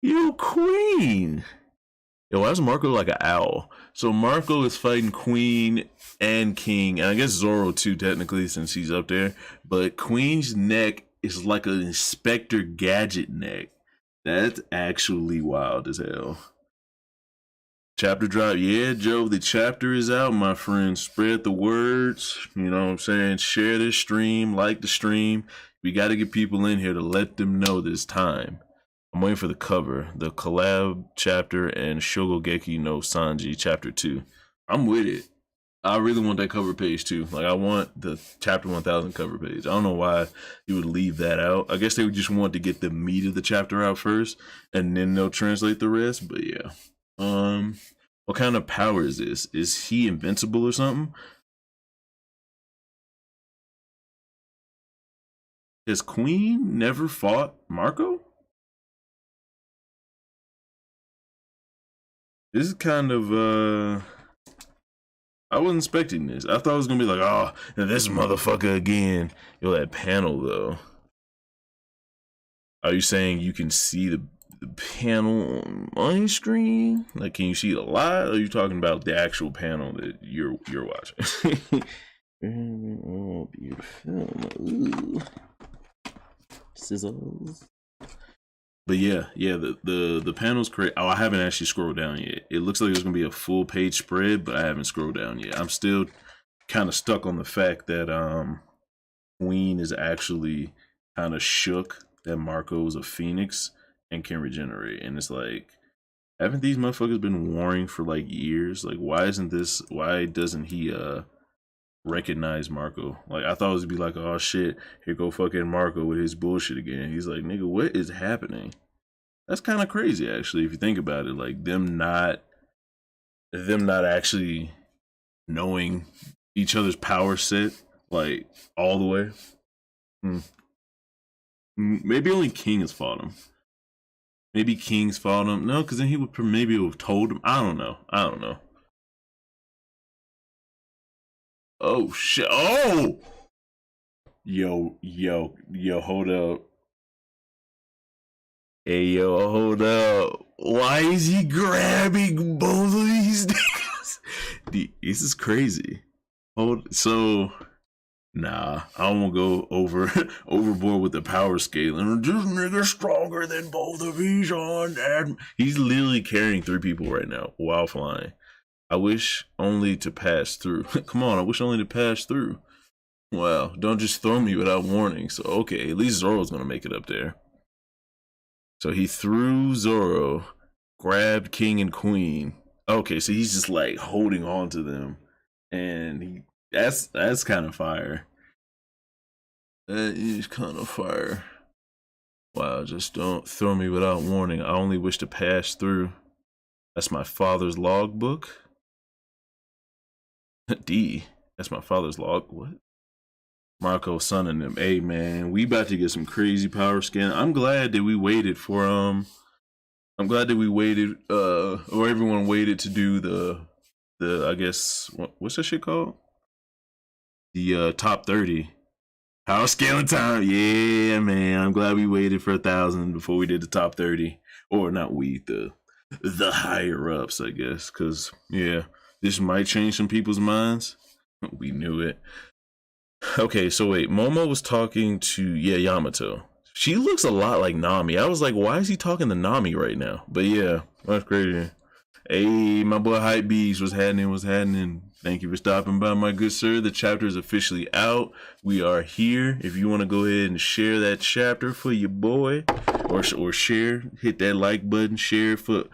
Yo, Queen. Yo, why is Marco like an owl? So Marco is fighting Queen and King, and I guess Zoro too, technically, since he's up there. But Queen's neck is like an Inspector Gadget neck. That's actually wild as hell. Chapter drop. Yeah, Joe, the chapter is out, my friend. Spread the words. You know what I'm saying? Share this stream, like the stream. We got to get people in here to let them know this time. I'm waiting for the cover. The collab chapter and Shogugeki no Sanji chapter 2. I'm with it. I really want that cover page too. Like, I want the chapter 1000 cover page. I don't know why you would leave that out. I guess they would just want to get the meat of the chapter out first, and then they'll translate the rest. But yeah. What kind of power is this? Is he invincible or something? Has Queen never fought Marco? This is kind of I wasn't expecting this. I thought it was gonna be like, oh, this motherfucker again. Yo, that panel though. Are you saying you can see the panel on my screen? Like, can you see it a lot? Or are you talking about the actual panel that you're watching? Oh, beautiful. Ooh. Sizzles. But yeah, the panel's great. Oh, I haven't actually scrolled down yet. It looks like there's gonna be a full page spread, but I haven't scrolled down yet. I'm still kind of stuck on the fact that Queen is actually kind of shook that Marco is a phoenix and can regenerate. And it's like, haven't these motherfuckers been warring for like years? Like, why doesn't he recognize Marco? Like, I thought it would be like, oh shit, here go fucking Marco with his bullshit again. He's like, nigga, what is happening? That's kind of crazy, actually, if you think about it. Like, them not actually knowing each other's power set, like, all the way. Maybe only King has fought him. Maybe King's fought him. No, because then he would maybe have told him. I don't know. Oh shit! Oh, yo, hold up. Hey, yo, hold up. Why is he grabbing both of these niggas? This is crazy. Nah, I don't want to go overboard with the power scale. And this nigga's stronger than both of these on that. He's literally carrying 3 people right now while flying. I wish only to pass through. Come on, I wish only to pass through. Wow, don't just throw me without warning. So, okay, at least Zoro's gonna make it up there. So he threw Zoro, grabbed King and Queen. Okay, so he's just like holding on to them. And that's kind of fire. That is kind of fire. Wow, just don't throw me without warning. I only wish to pass through. That's my father's logbook. D. That's my father's log. What? Marco, son and them. Hey man, we about to get some crazy power scan. I'm glad that we waited for or everyone waited to do the I guess what's that shit called? The top 30. Power scaling time. Yeah, man. I'm glad we waited for 1,000 before we did the top 30. Or not we, the higher ups, I guess. Cause yeah. This might change some people's minds. We knew it. Okay, so wait. Momo was talking to Yamato. She looks a lot like Nami. I was like, why is he talking to Nami right now? But yeah, that's crazy. Hey, my boy Hype Beast, what's happening? Thank you for stopping by, my good sir. The chapter is officially out. We are here. If you want to go ahead and share that chapter for your boy, or or share. Hit that like button, share for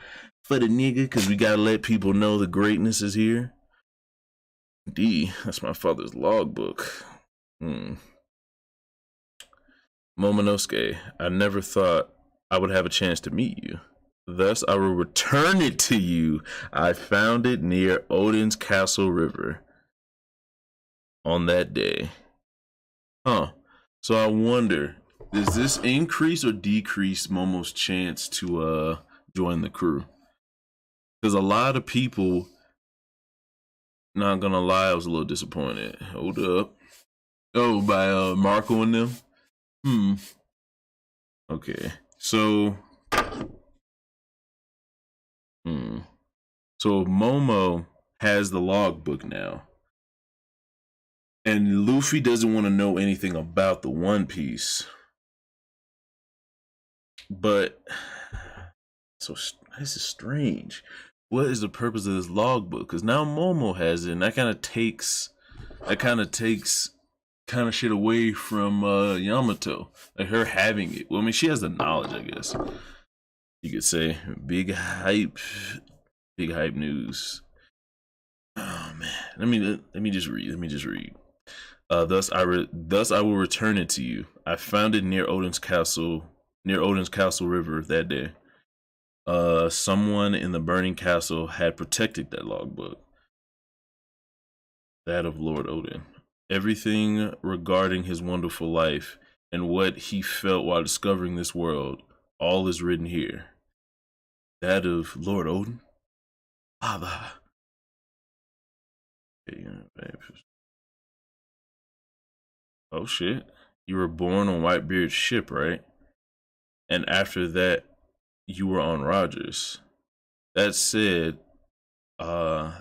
the nigga, because we gotta let people know the greatness is here. D, that's my father's logbook. Momonosuke, I never thought I would have a chance to meet you. Thus, I will return it to you. I found it near Odin's Castle River on that day. Huh. So I wonder, does this increase or decrease Momo's chance to join the crew? Because a lot of people, not gonna lie, I was a little disappointed. Hold up. Oh, by Marco and them? Okay. So So Momo has the logbook now. And Luffy doesn't want to know anything about the One Piece. But so this is strange. What is the purpose of this logbook? Because now Momo has it, and that kind of takes shit away from Yamato. Like her having it. Well, I mean, she has the knowledge, I guess. You could say big hype news. Oh man, let me just read. Thus I will return it to you. I found it near Odin's Castle River that day. Someone in the burning castle had protected that logbook. That of Lord Odin. Everything regarding his wonderful life and what he felt while discovering this world, all is written here. That of Lord Odin? Father. Oh shit. You were born on Whitebeard's ship, right? And after that, you were on Rogers. That said,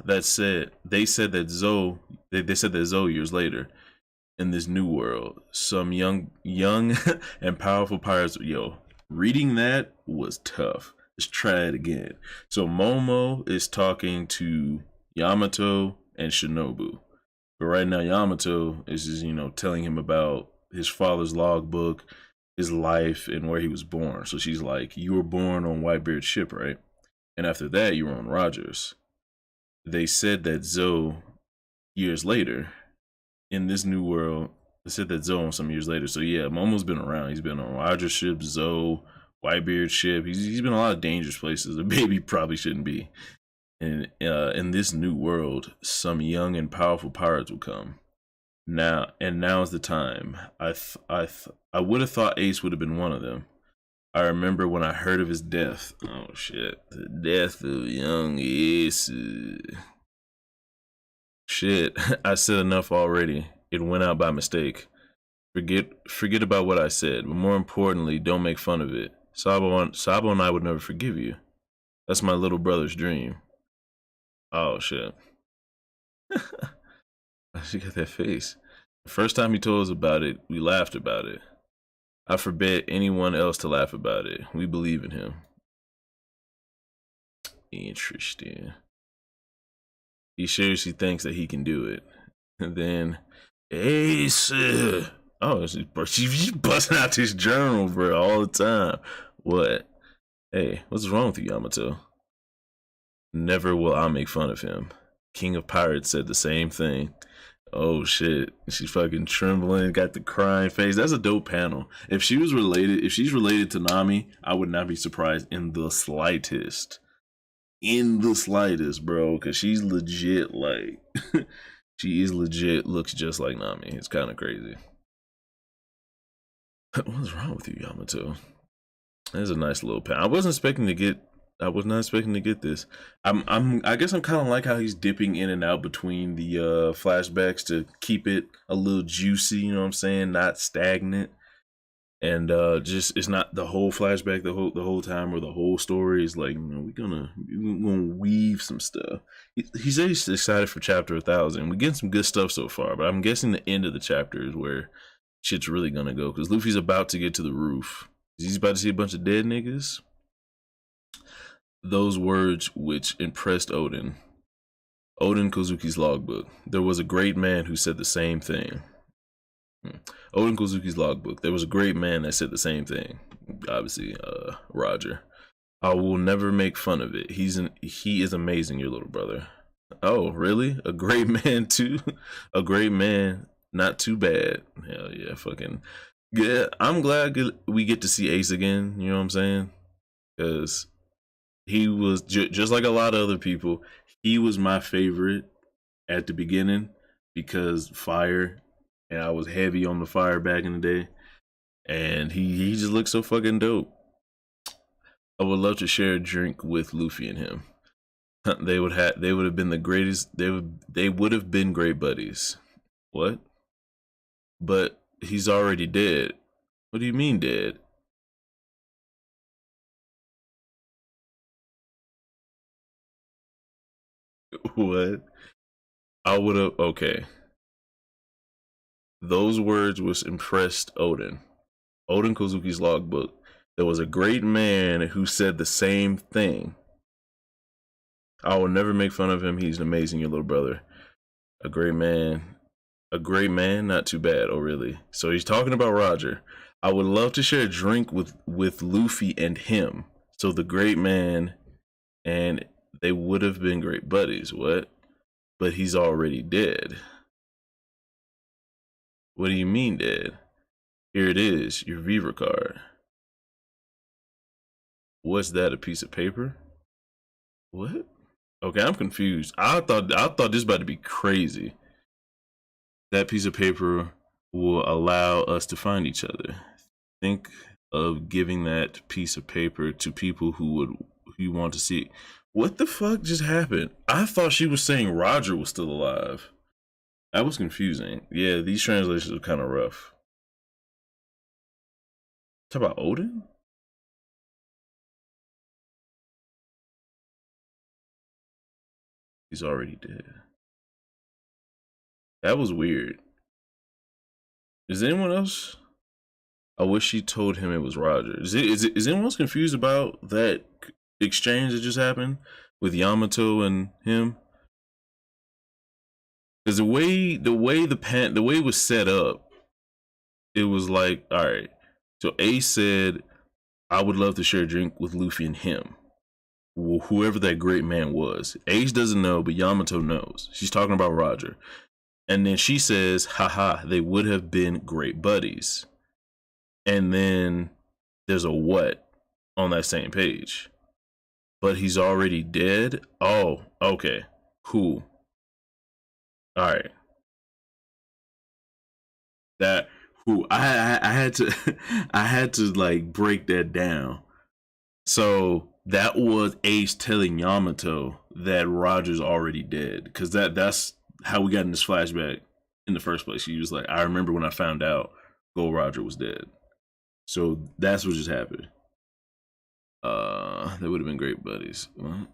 they said that Zoe years later, in this new world, some young and powerful pirates. Yo, reading that was tough. Let's try it again. So Momo is talking to Yamato and Shinobu, but right now Yamato is just telling him about his father's logbook, his life, and where he was born. So she's like, you were born on Whitebeard's ship, right? And after that, you were on Rogers. They said that Zoe years later, in this new world, they said that Zoe some years later. So yeah, Momo's been around. He's been on Rogers' ship, Zoe, Whitebeard's ship. He's been a lot of dangerous places. A baby probably shouldn't be. And in this new world, some young and powerful pirates will come. Now is the time. I would have thought Ace would have been one of them. I remember when I heard of his death. Oh shit. The death of young Ace. Shit. I said enough already. It went out by mistake. Forget about what I said, but more importantly, don't make fun of it. Sabo and I would never forgive you. That's my little brother's dream. Oh shit. She got that face. The first time he told us about it, we laughed about it. I forbid anyone else to laugh about it. We believe in him. Interesting. He seriously thinks that he can do it. And then, Ace. Oh, she's busting out this journal, bro, all the time. What? Hey, what's wrong with you, Yamato? Never will I make fun of him. King of Pirates said the same thing. Oh shit, she's fucking trembling, got the crying face. That's a dope panel. If she's related to Nami, I would not be surprised in the slightest. Bro, because she's legit, like, she is legit, looks just like Nami. It's kind of crazy. What's wrong with you, Yamato? That's a nice little panel. I was not expecting to get this. I guess I'm kind of like how he's dipping in and out between the flashbacks to keep it a little juicy, you know what I'm saying? Not stagnant. And just it's not the whole flashback the whole time or the whole story. Is like, we're gonna weave some stuff. He said he's excited for chapter 1000. We're getting some good stuff so far, but I'm guessing the end of the chapter is where shit's really gonna go, because Luffy's about to get to the roof. He's about to see a bunch of dead niggas. Those words which impressed Odin Kozuki's logbook. There was a great man who said the same thing. Oden Kozuki's logbook. There was a great man that said the same thing. Obviously, Roger. I will never make fun of it. He is amazing, your little brother. Oh, really? A great man too? A great man, not too bad. Hell yeah, fucking yeah. I'm glad we get to see Ace again. You know what I'm saying? Because he was just like a lot of other people. He was my favorite at the beginning because fire, and I was heavy on the fire back in the day. And he just looks so fucking dope. I would love to share a drink with Luffy and him. They would have been the greatest. They would have been great buddies. What? But he's already dead. What do you mean dead? What? I would have. Okay. Those words was impressed Oden. Oden Kozuki's logbook. There was a great man who said the same thing. I will never make fun of him. He's amazing, your little brother. A great man. A great man? Not too bad. Oh, really? So he's talking about Roger. I would love to share a drink with Luffy and him. So the great man, and they would have been great buddies. What? But he's already dead. What do you mean dead? Here it is, your Viva card. What's that, a piece of paper? What? Okay, I'm confused. I thought this was about to be crazy. That piece of paper will allow us to find each other. Think of giving that piece of paper to people who you want to see. What the fuck just happened? I thought she was saying Roger was still alive. That was confusing. Yeah, these translations are kind of rough. Talk about Oden? He's already dead. That was weird. Is anyone else? I wish she told him it was Roger. Is anyone else confused about that exchange that just happened with Yamato and him? Because the way it was set up, it was like, all right. So Ace said, "I would love to share a drink with Luffy and him." Whoever that great man was. Ace doesn't know, but Yamato knows. She's talking about Roger. And then she says, haha, they would have been great buddies. And then there's a what on that same page. But he's already dead? Oh, okay. Cool. Alright. That who I had to I had to like break that down. So that was Ace telling Yamato that Roger's already dead, because that's how we got in this flashback in the first place. She was like, I remember when I found out Gold Roger was dead. So that's what just happened. They would have been great buddies. What?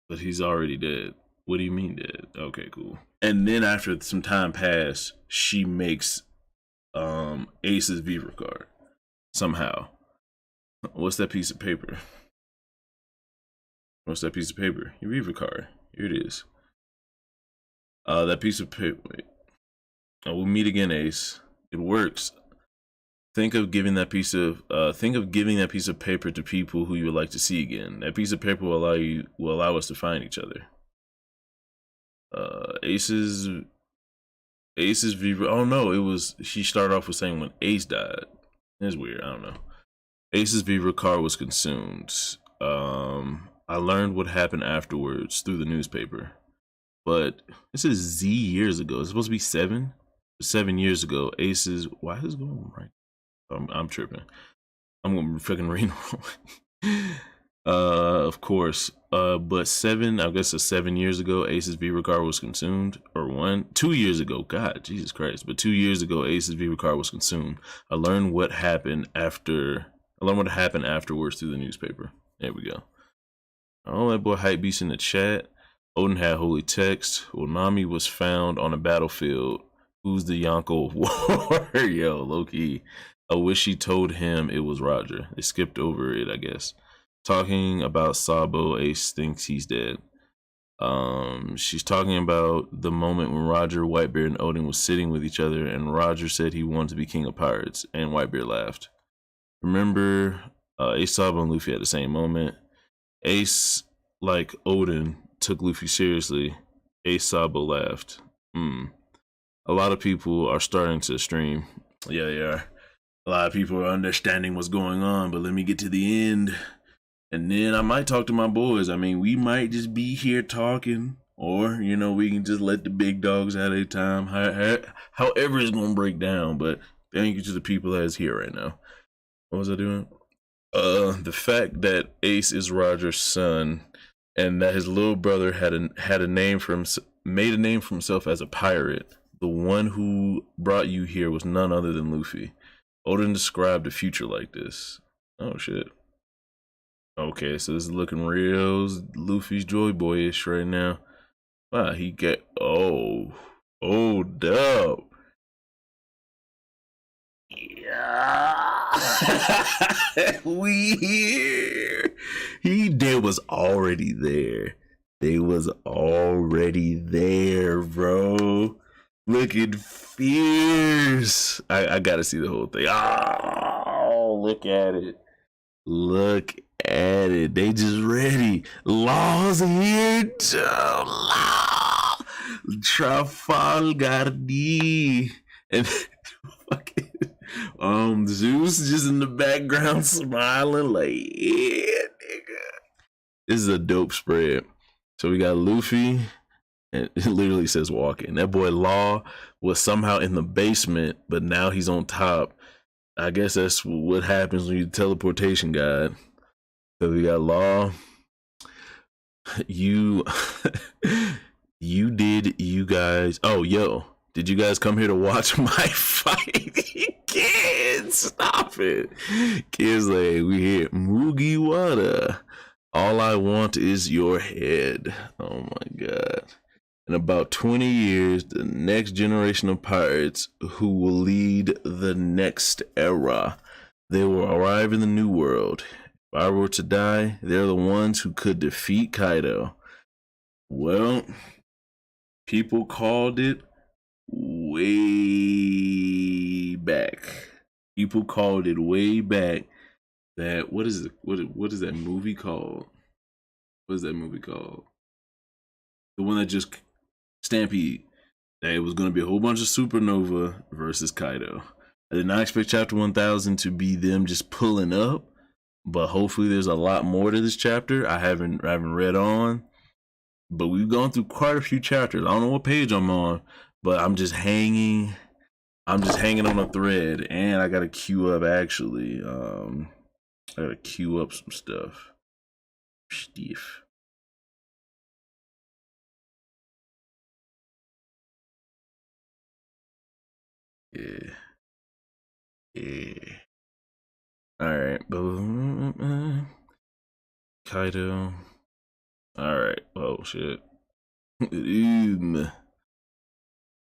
But he's already dead. What do you mean dead? Okay, cool. And then after some time passed, she makes Ace's Viva card somehow. What's that piece of paper? What's that piece of paper? Your Viva card. Here it is. That piece of paper. Wait. We'll meet again, Ace. It works. Think of giving that piece of paper to people who you would like to see again. That piece of paper will allow us to find each other. Ace's Viva. Oh no, it was. She started off with saying when Ace died. It's weird. I don't know. Ace's Viva card was consumed. I learned what happened afterwards through the newspaper. But this is Z years ago. It's supposed to be 7 years ago. Ace's. Why is this going right? I'm tripping. I'm gonna freaking read wrong. Of course. But 7. I guess it's 7 years ago. Ace's Viva card was consumed, or 2 years ago. God, Jesus Christ! But 2 years ago, Ace's Viva card was consumed. I learned what happened afterwards through the newspaper. There we go. Oh, that boy Hypebeast in the chat. Oden had holy text. Onami was found on a battlefield. Who's the Yonko of war? Yo, low key. I wish she told him it was Roger. They skipped over it, I guess. Talking about Sabo, Ace thinks he's dead. She's talking about the moment when Roger, Whitebeard, and Odin was sitting with each other, and Roger said he wanted to be king of pirates, and Whitebeard laughed. Remember, Ace Sabo and Luffy had the same moment. Ace, like Odin, took Luffy seriously. Ace Sabo laughed. A lot of people are starting to stream. Yeah, they are. A lot of people are understanding what's going on, but let me get to the end. And then I might talk to my boys. I mean, we might just be here talking. Or, you know, we can just let the big dogs have their time. However it's going to break down. But thank you to the people that's here right now. What was I doing? The fact that Ace is Roger's son and that his little brother had a name for himself, made a name for himself as a pirate. The one who brought you here was none other than Luffy. Odin described the future like this. Oh shit. Okay, so this is looking real Luffy's Joy Boyish right now. Wow, he got dope. Yeah. We here. They was already there. They was already there, bro. Looking fierce. I gotta see the whole thing. Oh, look at it. Look at it. They just ready. Law's here too. Law. Trafalgar D. And fucking Zeus just in the background smiling like, yeah, nigga. This is a dope spread. So we got Luffy. And it literally says walking. That boy Law was somehow in the basement, but now he's on top. I guess that's what happens when you teleportation guide. So we got Law. You guys. Oh, yo. Did you guys come here to watch my fight? Kids, stop it. Kids like, we here. Mugiwara. All I want is your head. Oh my god. In about 20 years, the next generation of pirates who will lead the next era, they will arrive in the new world. If I were to die, they're the ones who could defeat Kaido. Well, people called it way back. People called it way back that, what is that movie called? What is that movie called? The one that just Stampede, that it was going to be a whole bunch of Supernova versus Kaido. I did not expect chapter 1000 to be them just pulling up, but hopefully there's a lot more to this chapter. I haven't read on, but we've gone through quite a few chapters. I don't know what page I'm on, but I'm just hanging on a thread, and I gotta queue up actually. I gotta queue up some stuff. Stiff. Yeah. Alright. Kaido. Alright. Oh, shit.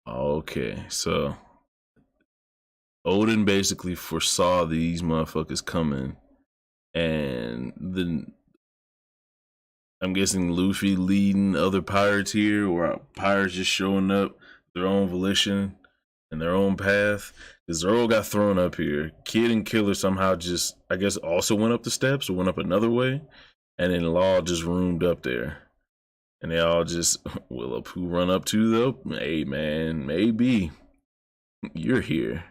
Okay, so Odin basically foresaw these motherfuckers coming, and then I'm guessing Luffy leading other pirates here, or pirates just showing up their own volition and their own path. Because Zoro got thrown up here. Kid and Killer somehow just, I guess, also went up the steps or went up another way, and then Law just roomed up there. And they all just, will up who run up to though? Hey man, maybe. You're here.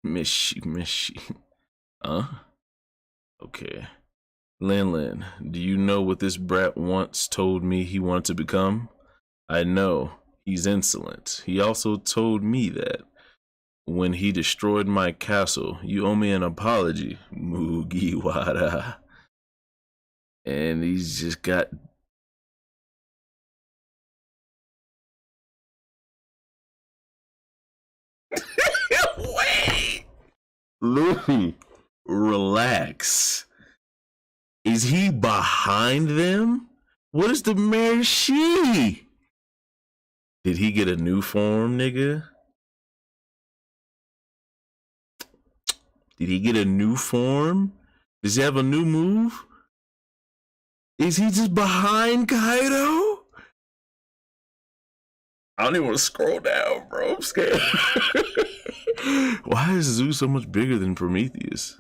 Miss you. Huh? Okay. Lin, do you know what this brat once told me he wanted to become? I know. He's insolent. He also told me that when he destroyed my castle, you owe me an apology, Mugiwara. And he's just got... Wait! Luffy, relax. Is he behind them? What is the mere she? Did he get a new form, nigga? Did he get a new form? Does he have a new move? Is he just behind Kaido? I don't even want to scroll down, bro. I'm scared. Why is Zeus so much bigger than Prometheus?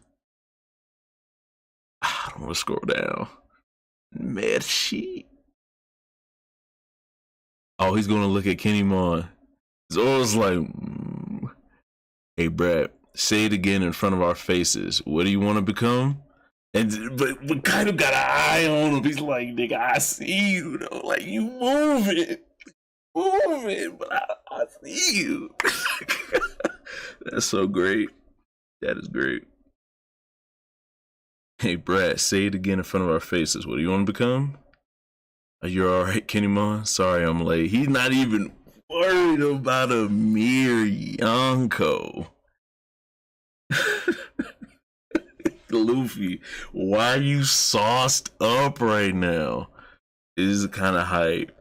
I don't want to scroll down. Merci. Oh, he's going to look at Kenny Mon. Zoro's like, hey, Brad, say it again in front of our faces. What do you want to become? And but kind of got an eye on him. He's like, nigga, I see you, though. Like, you moving, but I see you. That's so great. That is great. Hey, Brad, say it again in front of our faces. What do you want to become? Are you all right, Kenny Mon? Sorry I'm late. He's not even worried about a mere Yonko. Luffy, why are you sauced up right now? This is kind of hype.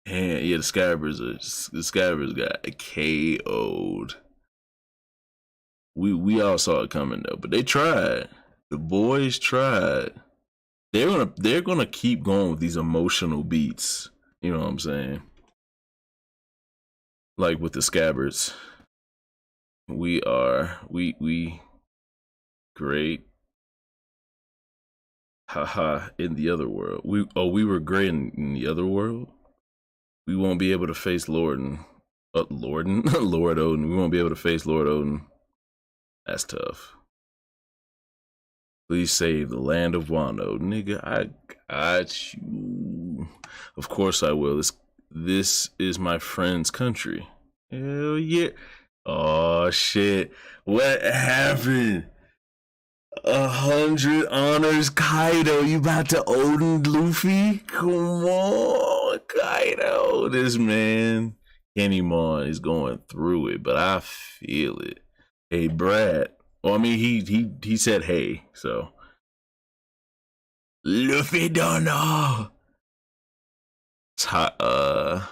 And yeah, the Scabbers got KO'd. We all saw it coming though, but they tried. The boys tried. They're gonna keep going with these emotional beats. You know what I'm saying? Like with the Scabbards. We great. Haha, in the other world. We were great in the other world. We won't be able to face Lord Odin. We won't be able to face Lord Odin. That's tough. Please save the land of Wano. Nigga, I got you. Of course I will. This is my friend's country. Hell yeah. Oh shit. What happened? 100 honors, Kaido. You about to Odin Luffy? Come on, Kaido. This man, Kenny Mon, is going through it, but I feel it. Hey, Brad. Well, I mean, he said hey, so. Luffy don't know. Tarayao.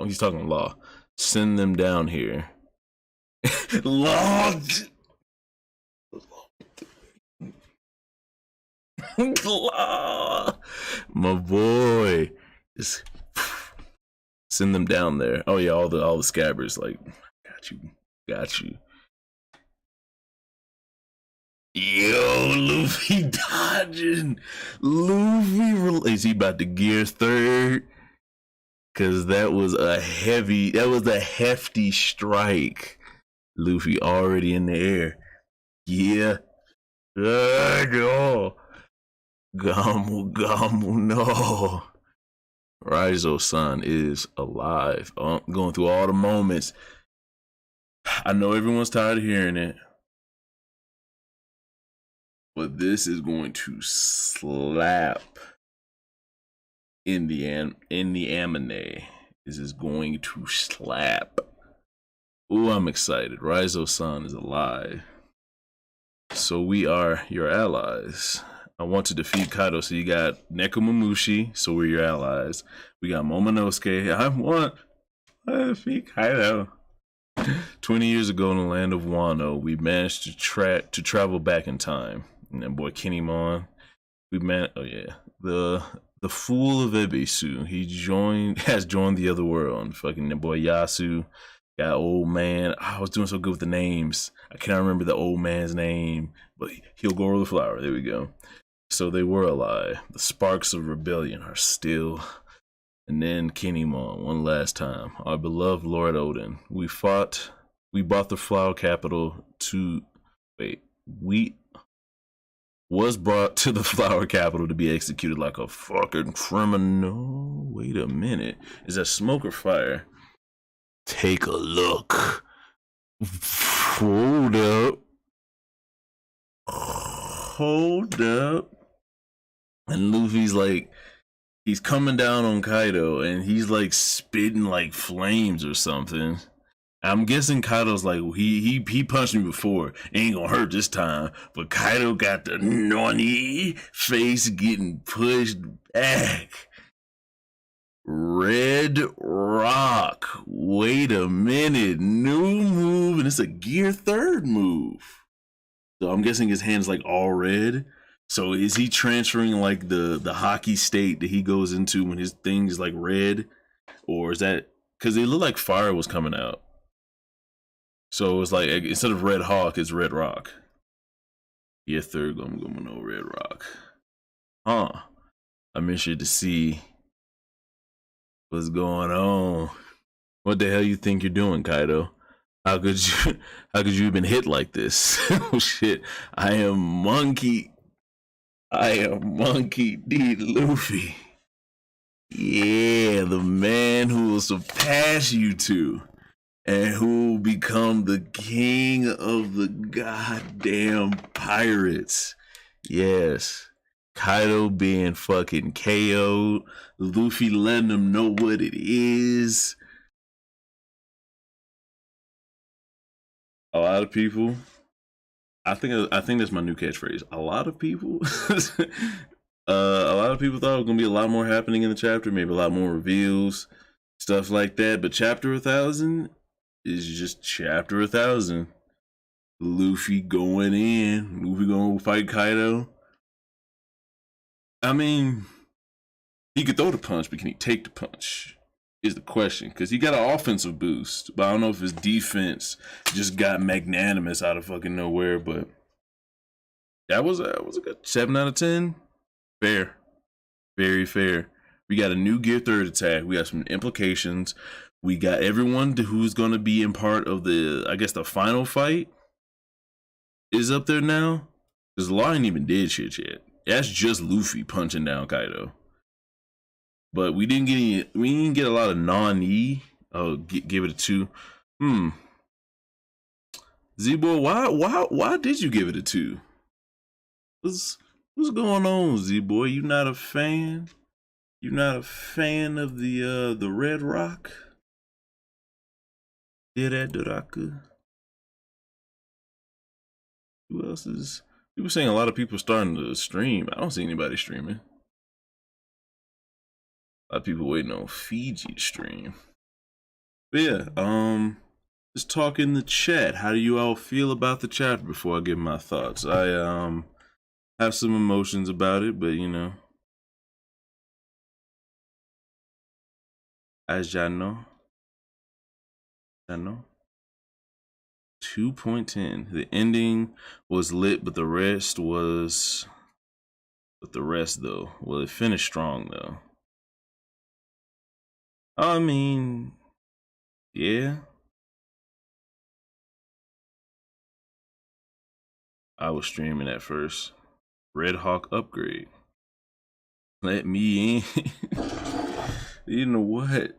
He's talking law. Send them down here. Law. Law. My boy. Just send them down there. Oh yeah, all the Scabbers. Like, got you. Yo, Luffy dodging. Luffy, is he about to gear third? Cause that was a hefty strike. Luffy already in the air. Yeah. No. Gamu, no. Raizo-san is alive. I'm going through all the moments. I know everyone's tired of hearing it. But this is going to slap in the anime. This is going to slap. Ooh, I'm excited. Raizo-san is alive. So we are your allies. I want to defeat Kaido. So you got Nekomamushi, so we're your allies. We got Momonosuke. I want to defeat Kaido. 20 years ago in the land of Wano, we managed to travel back in time. And then boy Kenny Mon, the fool of Ebisu, has joined the other world. And fucking boy Yasu, got old man. I was doing so good with the names. I cannot remember the old man's name, but he'll go over the flower. There we go. So they were alive. The sparks of rebellion are still. And then Kenny Mon, one last time. Our beloved Lord Odin. We bought the flower capital to. We was brought to the flower capital to be executed like a fucking criminal. Wait a minute. Is that smoke or fire? Take a look. Hold up. And Luffy's like, he's coming down on Kaido and he's like spitting like flames or something. I'm guessing Kaido's like, he punched me before. Ain't gonna hurt this time. But Kaido got the naughty face getting pushed back. Red Rock. Wait a minute. New move. And it's a gear third move. So I'm guessing his hand's like all red. So is he transferring like the hockey state that he goes into when his thing is like red, or is that because it looked like fire was coming out? So it's like instead of Red Hawk, it's Red Rock. Yeah, third I'm going no Red Rock. Huh? I'm interested to see what's going on. What the hell you think you're doing, Kaido? How could you have been hit like this? Oh shit! I am Monkey D. Luffy. Yeah, the man who will surpass you two and who will become the king of the goddamn pirates. Yes. Kaido being fucking KO'd. Luffy letting him know what it is. A lot of people, I think that's my new catchphrase. A lot of people, a lot of people thought it was gonna be a lot more happening in the chapter, maybe a lot more reveals, stuff like that. But chapter 1000 is just chapter 1000. Luffy going in. Luffy going to fight Kaido. I mean, he could throw the punch, but can he take the punch? Is the question, because he got an offensive boost, but I don't know if his defense just got magnanimous out of fucking nowhere. But that was a good 7 out of 10. Fair, very fair. We got a new Gear 3rd attack. We got some implications. We got everyone who's going to be in part of the, I guess, the final fight is up there now, because Law ain't even did shit yet. That's just Luffy punching down Kaido. But we didn't get a lot of non-E. Oh, give it a 2. Z-Boy, why did you give it a 2? What's going on, Z-Boy? You not a fan? You not a fan of the Red Rock? Doraka? Who else is? People saying a lot of people starting to stream. I don't see anybody streaming. A lot of people waiting on Fiji to stream. But yeah, just talk in the chat. How do you all feel about the chapter before I give my thoughts? I have some emotions about it, but you know, as y'all know, 2.10. The ending was lit, but the rest was. But the rest though, well, it finished strong though. I mean, yeah. I was streaming at first. Red Hawk upgrade. Let me in. You know what?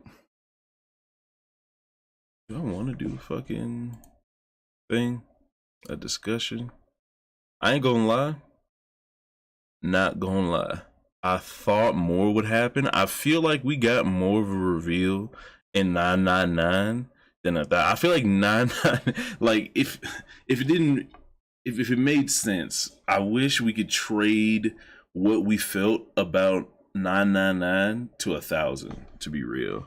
Do I want to do a fucking thing? A discussion? I ain't gonna lie. Not gonna lie. I thought more would happen. I feel like we got more of a reveal in 999 than I thought. I feel like 99, like if it made sense, I wish we could trade what we felt about 999 to 1000. To be real,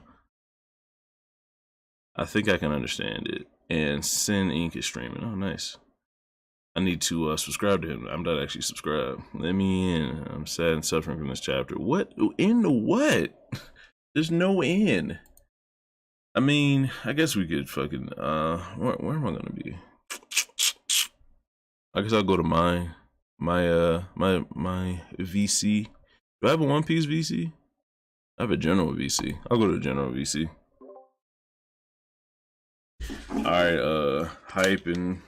I think I can understand it. And Sin Inc is streaming. Oh, nice. I need to subscribe to him. I'm not actually subscribed. Let me in. I'm sad and suffering from this chapter. What? In the what? There's no end. I mean, I guess we could fucking where am I gonna be? I guess I'll go to my VC. Do I have a One Piece VC? I have a general VC. I'll go to the general VC. Alright, hype and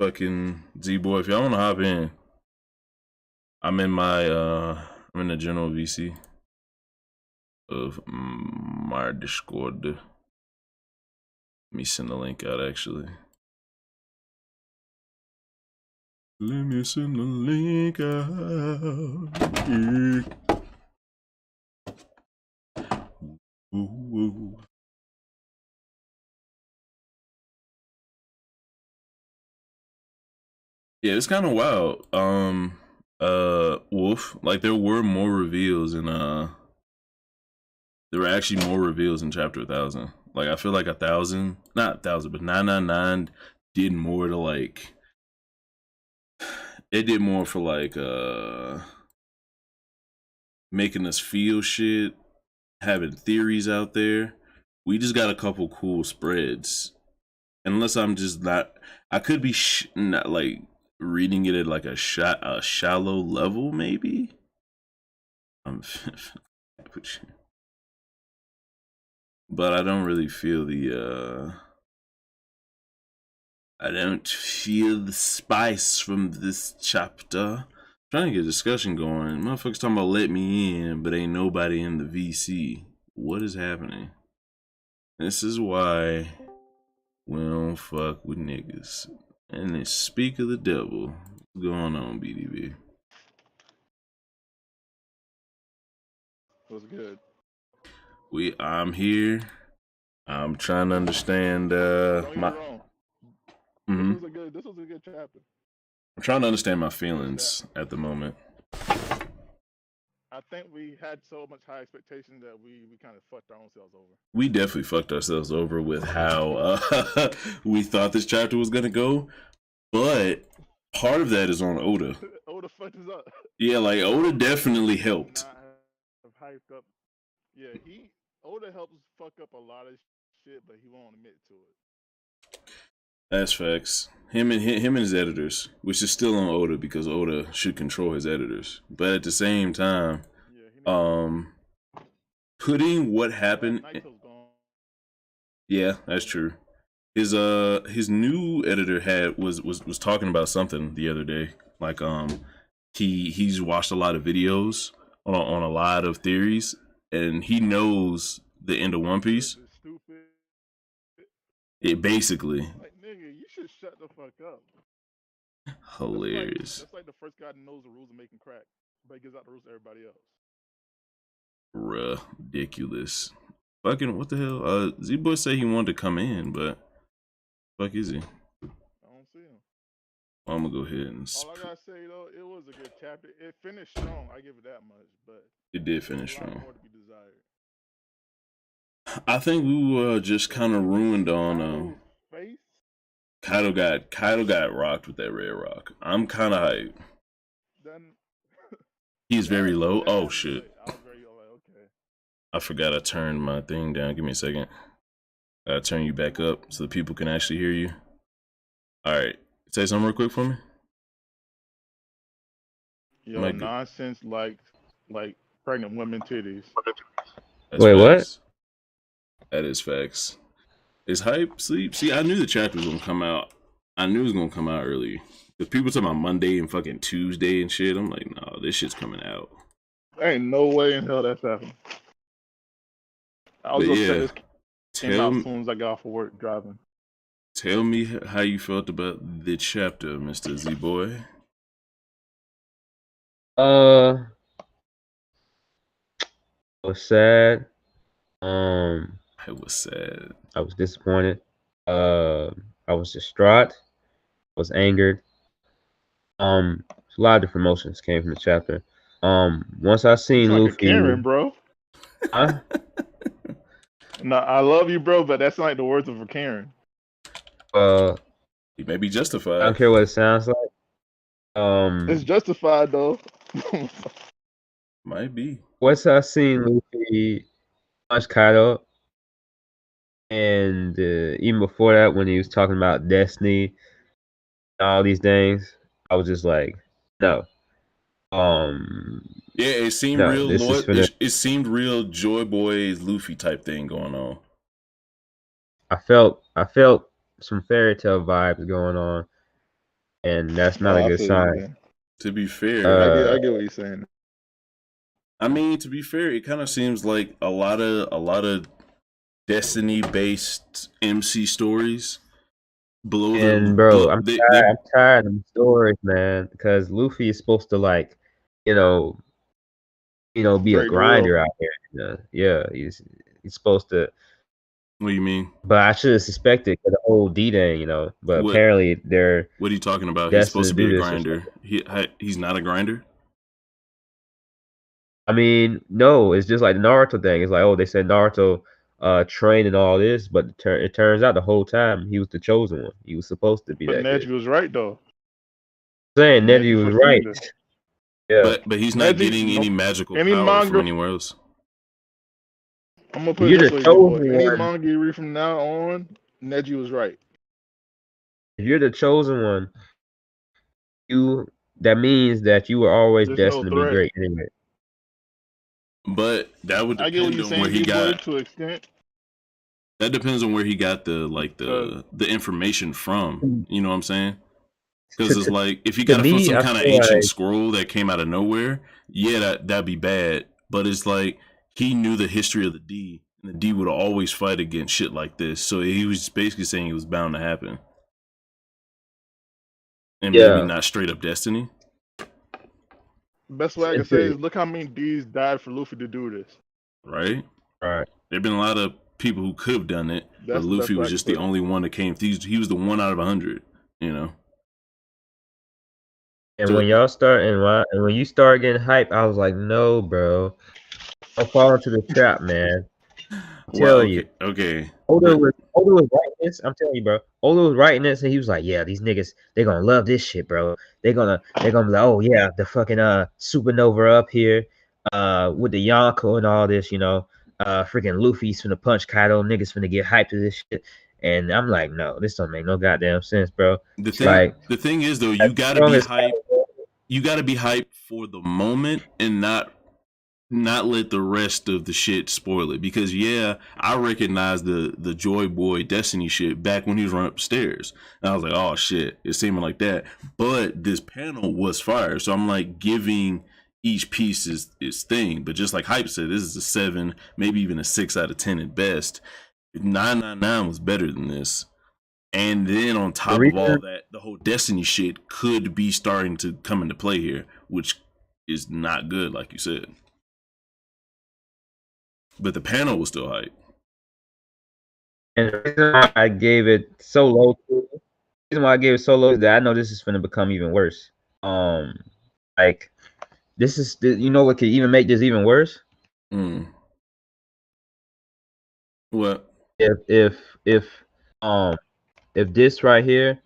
fucking Z-Boy, if y'all wanna hop in, I'm in the general VC of my Discord. Let me send the link out actually. Let me send the link out. Yeah. Ooh. Yeah, it's kind of wild. Wolf, like there were more reveals and there were actually more reveals in chapter 1000. Like I feel like 1000, not 1000, but 999 did more to like it did more for like making us feel shit, having theories out there. We just got a couple cool spreads. Unless I'm just not, I could be not like reading it at like a shallow level, maybe. But I don't really feel the I don't feel the spice from this chapter. Trying to get a discussion going. Motherfuckers talking about let me in, but ain't nobody in the VC. What is happening? This is why we don't fuck with niggas. And they speak of the devil. What's going on, BDB? What's good? I'm here. I'm trying to understand Don't get me my wrong. Mhm. This was a good chapter. I'm trying to understand my feelings at the moment. I think we had so much high expectations that we kind of fucked our own selves over. We definitely fucked ourselves over with how we thought this chapter was gonna go, but part of that is on Oda. Oda fucked us up. Yeah, like Oda definitely helped. Not have hyped up. Yeah, Oda helps fuck up a lot of shit, but he won't admit to it. That's facts. Him and his editors, which is still on Oda because Oda should control his editors. But at the same time, putting what happened. Yeah, that's true. His new editor was talking about something the other day. Like he's watched a lot of videos on a lot of theories, and he knows the end of One Piece. It basically. Like, nigga, you should shut the fuck up. Hilarious. That's like the first guy that knows the rules of making crack, but he gives out the rules to everybody else. Ridiculous. Fucking what the hell? Z-Boy said he wanted to come in, but fuck is he? I don't see him. I'm gonna go ahead and. All I gotta say though, it was a good chapter. It finished strong. I give it that much, but it did finish strong. More to be desired. I think we were just kind of ruined on. Kaido got rocked with that red rock. I'm kind of hyped. He's very low. Oh shit. I was very okay. I forgot I turned my thing down. Give me a second. I gotta turn you back up so the people can actually hear you. All right, say something real quick for me. Yo, nonsense like pregnant women titties. Wait, what? That is facts. Is hype sleep? See, I knew the chapter was gonna come out. I knew it was gonna come out early. Because people talking about Monday and fucking Tuesday and shit. I'm like, no, this shit's coming out. There ain't no way in hell that's happening. I was upset this came out as soon as I got off of work driving. Tell me how you felt about the chapter, Mr. Z-Boy. I was sad. I was sad. I was disappointed. I was distraught. I was angered. A lot of different emotions came from the chapter. Once I seen like Luffy, Karen, bro. Huh? No, I love you, bro, but that's like the words of a Karen. He may be justified. I don't care what it sounds like. It's justified though. Might be. Once I seen Luffy punch Kaido, and even before that, when he was talking about destiny, and all these things, I was just like, no. Yeah, it seemed real. It seemed real Joy Boy Luffy type thing going on. I felt some fairy tale vibes going on, and that's not a good sign. To be fair, I get what you're saying. I mean, to be fair, it kind of seems like a lot of Destiny-based MC stories blow. And bro, I'm tired of the stories, man, because Luffy is supposed to like, be a grinder out here. Yeah, he's supposed to. What do you mean? But I should have suspected the whole D-Day, But apparently they're. What are you talking about? He's supposed to be a grinder. He's not a grinder. I mean, no, it's just like the Naruto thing. It's like, oh, they said Naruto trained and all this, but it turns out the whole time he was the chosen one. He was supposed to be that. But Neji was right though. saying Neji Neji was for right. Fiender. Yeah, but he's not Neji, getting any magical any power manga. from anywhere else. I'm gonna put you're it this the way, boy. chosen Any one. manga you read from now on, Neji was right. If you're the chosen one, you that means that you were always There's no destined to be threat. great anyway. But that would I get what depend you're on where saying, he D-boy, got. to an extent. That depends on where he got the Because the information from. You know what I'm saying? Because To, it's to, like if he to got it from me, some I kind of feel ancient like scroll that came out of nowhere, yeah, that'd be bad. But it's like he knew the history of the D, and the D would always fight against shit like this. So he was basically saying it was bound to happen, and maybe yeah, not straight up destiny, best way I can say is look how many D's died for Luffy to do this. right? right. There've been a lot of people who could have done it, but That's the best Luffy way I was can just the put it. only one that came. He was the one out of 100, you know. And So when y'all start and when you start getting hype, I was like, no, bro, don't fall into the trap, man. I'm well, telling you. okay, Oda but was writing this. I'm telling you, bro. Oda was writing this, and he was like, "Yeah, these niggas, they gonna love this shit, bro. They gonna be like, oh yeah, the fucking supernova up here, with the Yonko and all this, freaking Luffy's finna punch Kaido, niggas finna get hyped to this shit." And I'm like, no, this don't make no goddamn sense, bro. the It's like the thing is though, as you gotta strong be as hyped. You gotta be hyped for the moment and not let the rest of the shit spoil it. Because yeah, I recognized the Joy Boy Destiny shit back when he was running upstairs. And I was like, oh shit, it's seeming like that. But this panel was fire. So I'm like giving each piece its thing. But just like Hype said, this is a 7, maybe even a 6 out of 10 at best. 999 was better than this. And then on the top of all reason. that, the whole Destiny shit could be starting to come into play here, which is not good, like you said. But the panel was still hype. And the reason why I gave it so low, is that I know this is gonna become even worse. Like this is, you know, what could even make this even worse? Mm. What? If um if this right here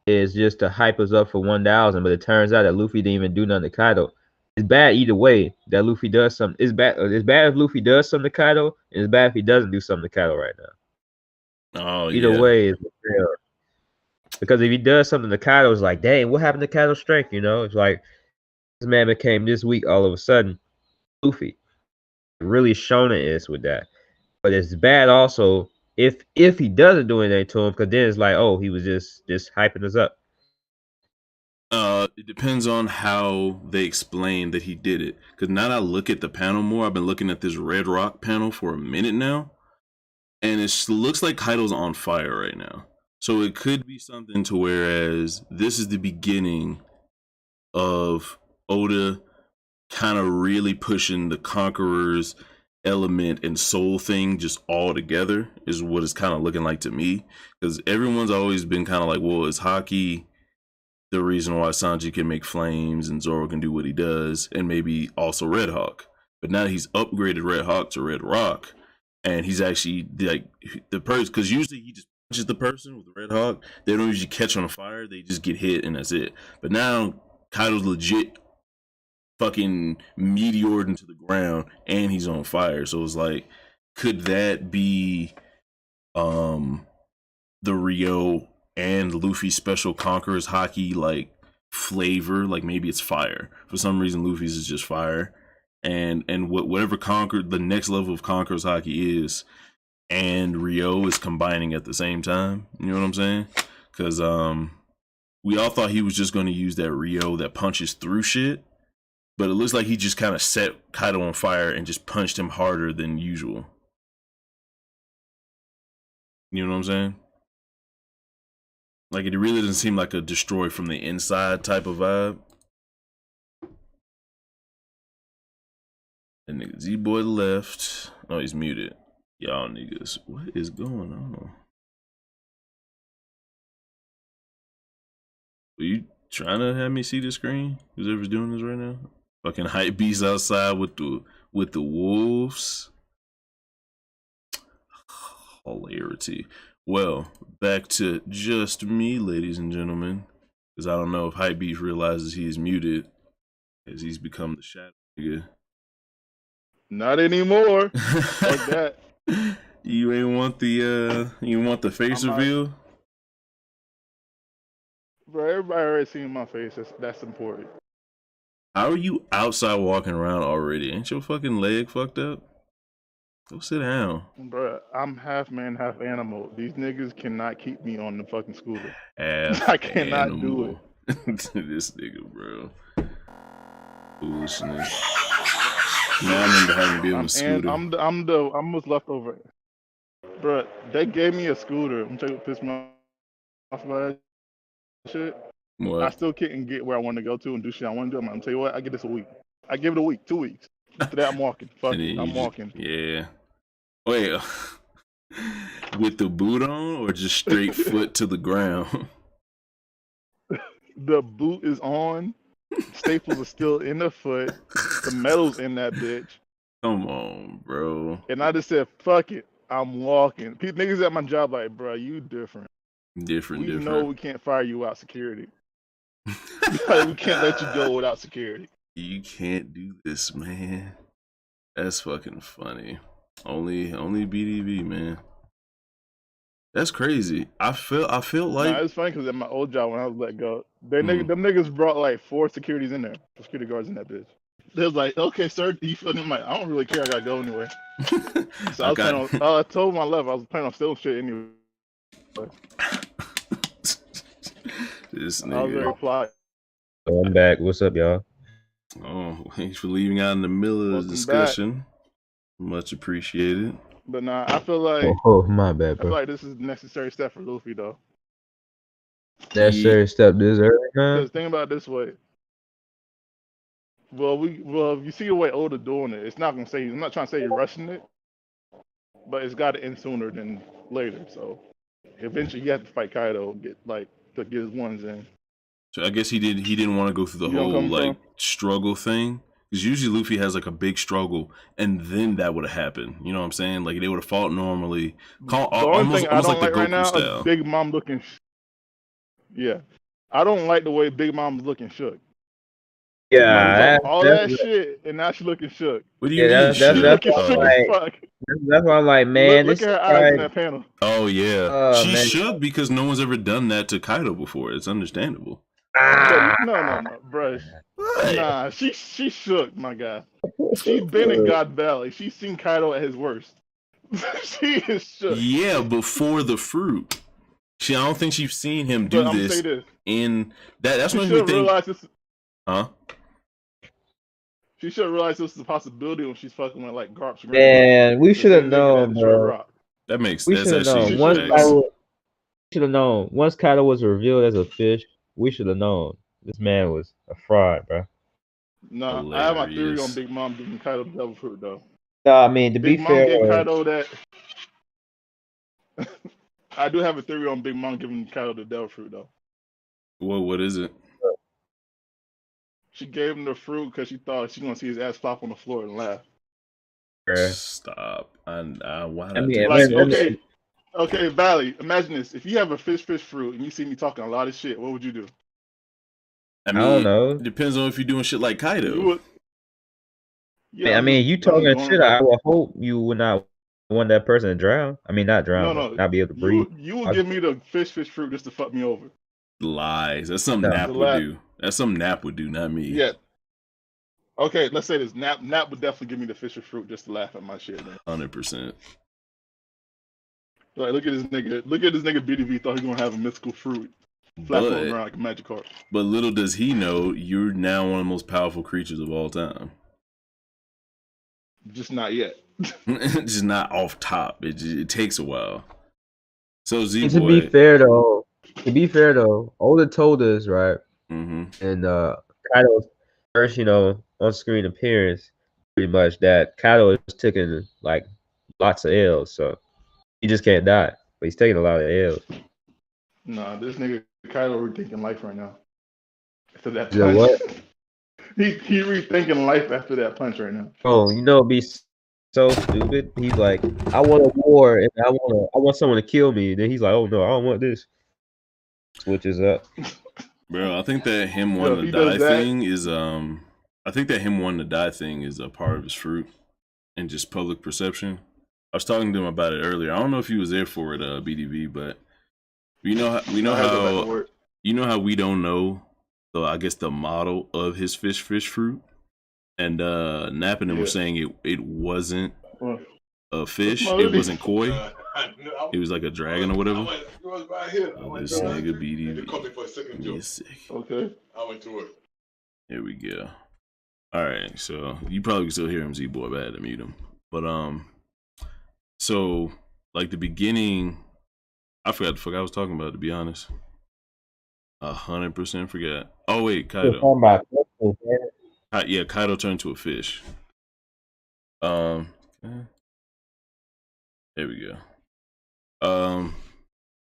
is just to hype us up for 1,000, but it turns out that Luffy didn't even do nothing to Kaido. It's bad either way that Luffy does something. It's bad. It's bad if Luffy does something to Kaido, and it's bad if he doesn't do something to Kaido right now. Oh Either yeah. way is real. Because if he does something to Kaido, it's like, dang, what happened to Kaido's strength? You know, it's like this man became this weak all of a sudden. Luffy really shown it is with that, but it's bad also if he doesn't do anything to him, because then it's like, oh, he was just hyping us up. It depends on how they explain that he did it. Because now that I look at the panel more, I've been looking at this Red Rock panel for a minute now, and it looks like Kaido's on fire right now. So it could be something to whereas this is the beginning of Oda kind of really pushing the Conqueror's element and soul thing just all together is what it's kind of looking like to me. Because everyone's always been kind of like, well, is Haki the reason why Sanji can make flames and Zoro can do what he does, and maybe also Red Hawk? But now he's upgraded Red Hawk to Red Rock, and he's actually like the person, because usually he just punches the person with the Red Hawk. They don't usually catch on fire; they just get hit and that's it. But now Kaido's legit fucking meteored into the ground and he's on fire. So it's like, could that be the Rio and Luffy special Conqueror's Haki like flavor? Like maybe it's fire. For some reason Luffy's is just fire. And whatever Conqueror the next level of Conqueror's Haki is, and Rio is combining at the same time. You know what I'm saying? Because we all thought he was just going to use that Rio that punches through shit. But it looks like he just kind of set Kaido on fire and just punched him harder than usual. You know what I'm saying? Like, it really doesn't seem like a destroy from the inside type of vibe. And nigga Z-Boy left. Oh, he's muted. Y'all niggas, what is going on? Are you trying to have me see the screen? Who's ever doing this right now? Fucking hype beast outside with the wolves. Hilarity. Well, back to just me, ladies and gentlemen. Because I don't know if Hypebeast realizes he is muted as he's become the shadow nigga. Not anymore. Like that. You ain't want the face reveal? Bro, everybody already seen my face. That's important. How are you outside walking around already? Ain't your fucking leg fucked up? Go sit down. Bro, I'm half man, half animal. These niggas cannot keep me on the fucking scooter. Half I cannot animal. do it. This nigga, bro. Foolishness. Now I remember having to be on the scooter. I'm what's left over. Bro, they gave me a scooter. I'm tell you what pissed me off about that shit. What? I still couldn't get where I want to go to and do shit I want to do. I'm gonna tell you what, I get this a week. I give it a week, 2 weeks. After that, I'm walking. Fuck it, I'm walking. Yeah. Wait, with the boot on or just straight foot to the ground? The boot is on. Staples are still in the foot. The metal's in that bitch. Come on, bro. And I just said, fuck it. I'm walking. Niggas at my job like, bro, you different. Different. We know we can't fire you without security. We can't let you go without security. You can't do this, man. That's fucking funny. Only BDV, man. That's crazy. I feel like it's funny because at my old job when I was let go, them niggas brought like 4 security guards in that bitch. They was like, okay, sir, do you feel? I'm like, I don't really care. I gotta go anyway. So I told him I left. I was planning on stealing shit anyway. This nigga. I was very fly. So I'm back. What's up, y'all? Oh, thanks for leaving out in the middle of the discussion. Back. Much appreciated. But nah, I feel like my bad, bro. I feel like this is a necessary step for Luffy though. Necessary step this early, man. Because think about it this way. Well, if you see the way Oda doing it, it's not gonna say. I'm not trying to say you're rushing it, but it's got to end sooner than later. So eventually, you have to fight Kaido to get his ones in. So I guess he didn't want to go through the whole struggle thing. Because usually Luffy has like a big struggle, and then that would have happened. You know what I'm saying? Like they would have fought normally. The only thing I don't like right now is Big Mom looking. Yeah, I don't like the way Big Mom's looking shook. Yeah, all that shit, and now she's looking shook. What do you mean? That's why I'm like, man, look at her eyes in that panel. Oh yeah, she shook because no one's ever done that to Kaido before. It's understandable. No, bro. Nah, she shook, my guy. She's been in God Valley. She's seen Kaido at his worst. She is shook. Yeah, before the fruit. I don't think she's seen him do this. In that's when we think. Huh? She should realize this is a possibility when she's fucking with like Garp's. Man, we should have known, bro. That makes sense. We should have known. Once Kaido was revealed as a fish, we should have known. This man was a fraud, bro. No, I have my theory on Big Mom giving Kaido the devil fruit, though. No, I mean, to be fair, Big Mom gave Kaido that. I do have a theory on Big Mom giving Kaido the devil fruit, though. What is it? She gave him the fruit because she thought she's gonna see his ass flop on the floor and laugh. Stop! Why? Okay, Valley. Imagine this: if you have a fish fruit and you see me talking a lot of shit, what would you do? I don't know. It depends on if you're doing shit like Kaido. Yeah, I mean, you talking shit. I would hope you would not want that person to drown. I mean, not drown. No, not be able to breathe. You would give me the fish fruit just to fuck me over. Lies. That's something Nap would do. That's something Nap would do, not me. Yeah. Okay, let's say this. Nap would definitely give me the fish fruit just to laugh at my shit. 100%. Like, look at this nigga. Look at this nigga BDV thought he was gonna have a mythical fruit flapping around like a magic carp. But little does he know, you're now one of the most powerful creatures of all time. Just not yet. Just not off top. It takes a while. So Z-Boy. To be fair though, Oda told us, right? Mm-hmm. And Kaido's first, on-screen appearance, pretty much that Kaido is taking like lots of L's, so he just can't die. But he's taking a lot of L's. Nah, this nigga Kaido rethinking life right now. After that punch. Yeah, what? he rethinking life after that punch right now. Oh, it'd be so stupid. He's like, I want a war and I want someone to kill me. And then he's like, oh no, I don't want this. Switches up. Bro, I think that him Yo, wanting if to he does die that, thing is I think that him wanting to die thing is a part of his fruit and just public perception. I was talking to him about it earlier. I don't know if he was there for it, BDB, but we know I had to go back to how work. you know how we don't know I guess the model of his fish fruit. And Nap and them were Yeah. saying it wasn't Well, a fish. my It hoodie? wasn't koi. It was like a dragon or whatever. This Yeah. nigga BDB. Give me a sec. Okay. Here we go. All right, so you probably can still hear him, Z-Boy, but I had to mute him. But so like the beginning, I forgot the fuck I was talking about, to be honest. 100% forgot. Oh wait, Kaido. Yeah, Kaido turned to a fish. There we go.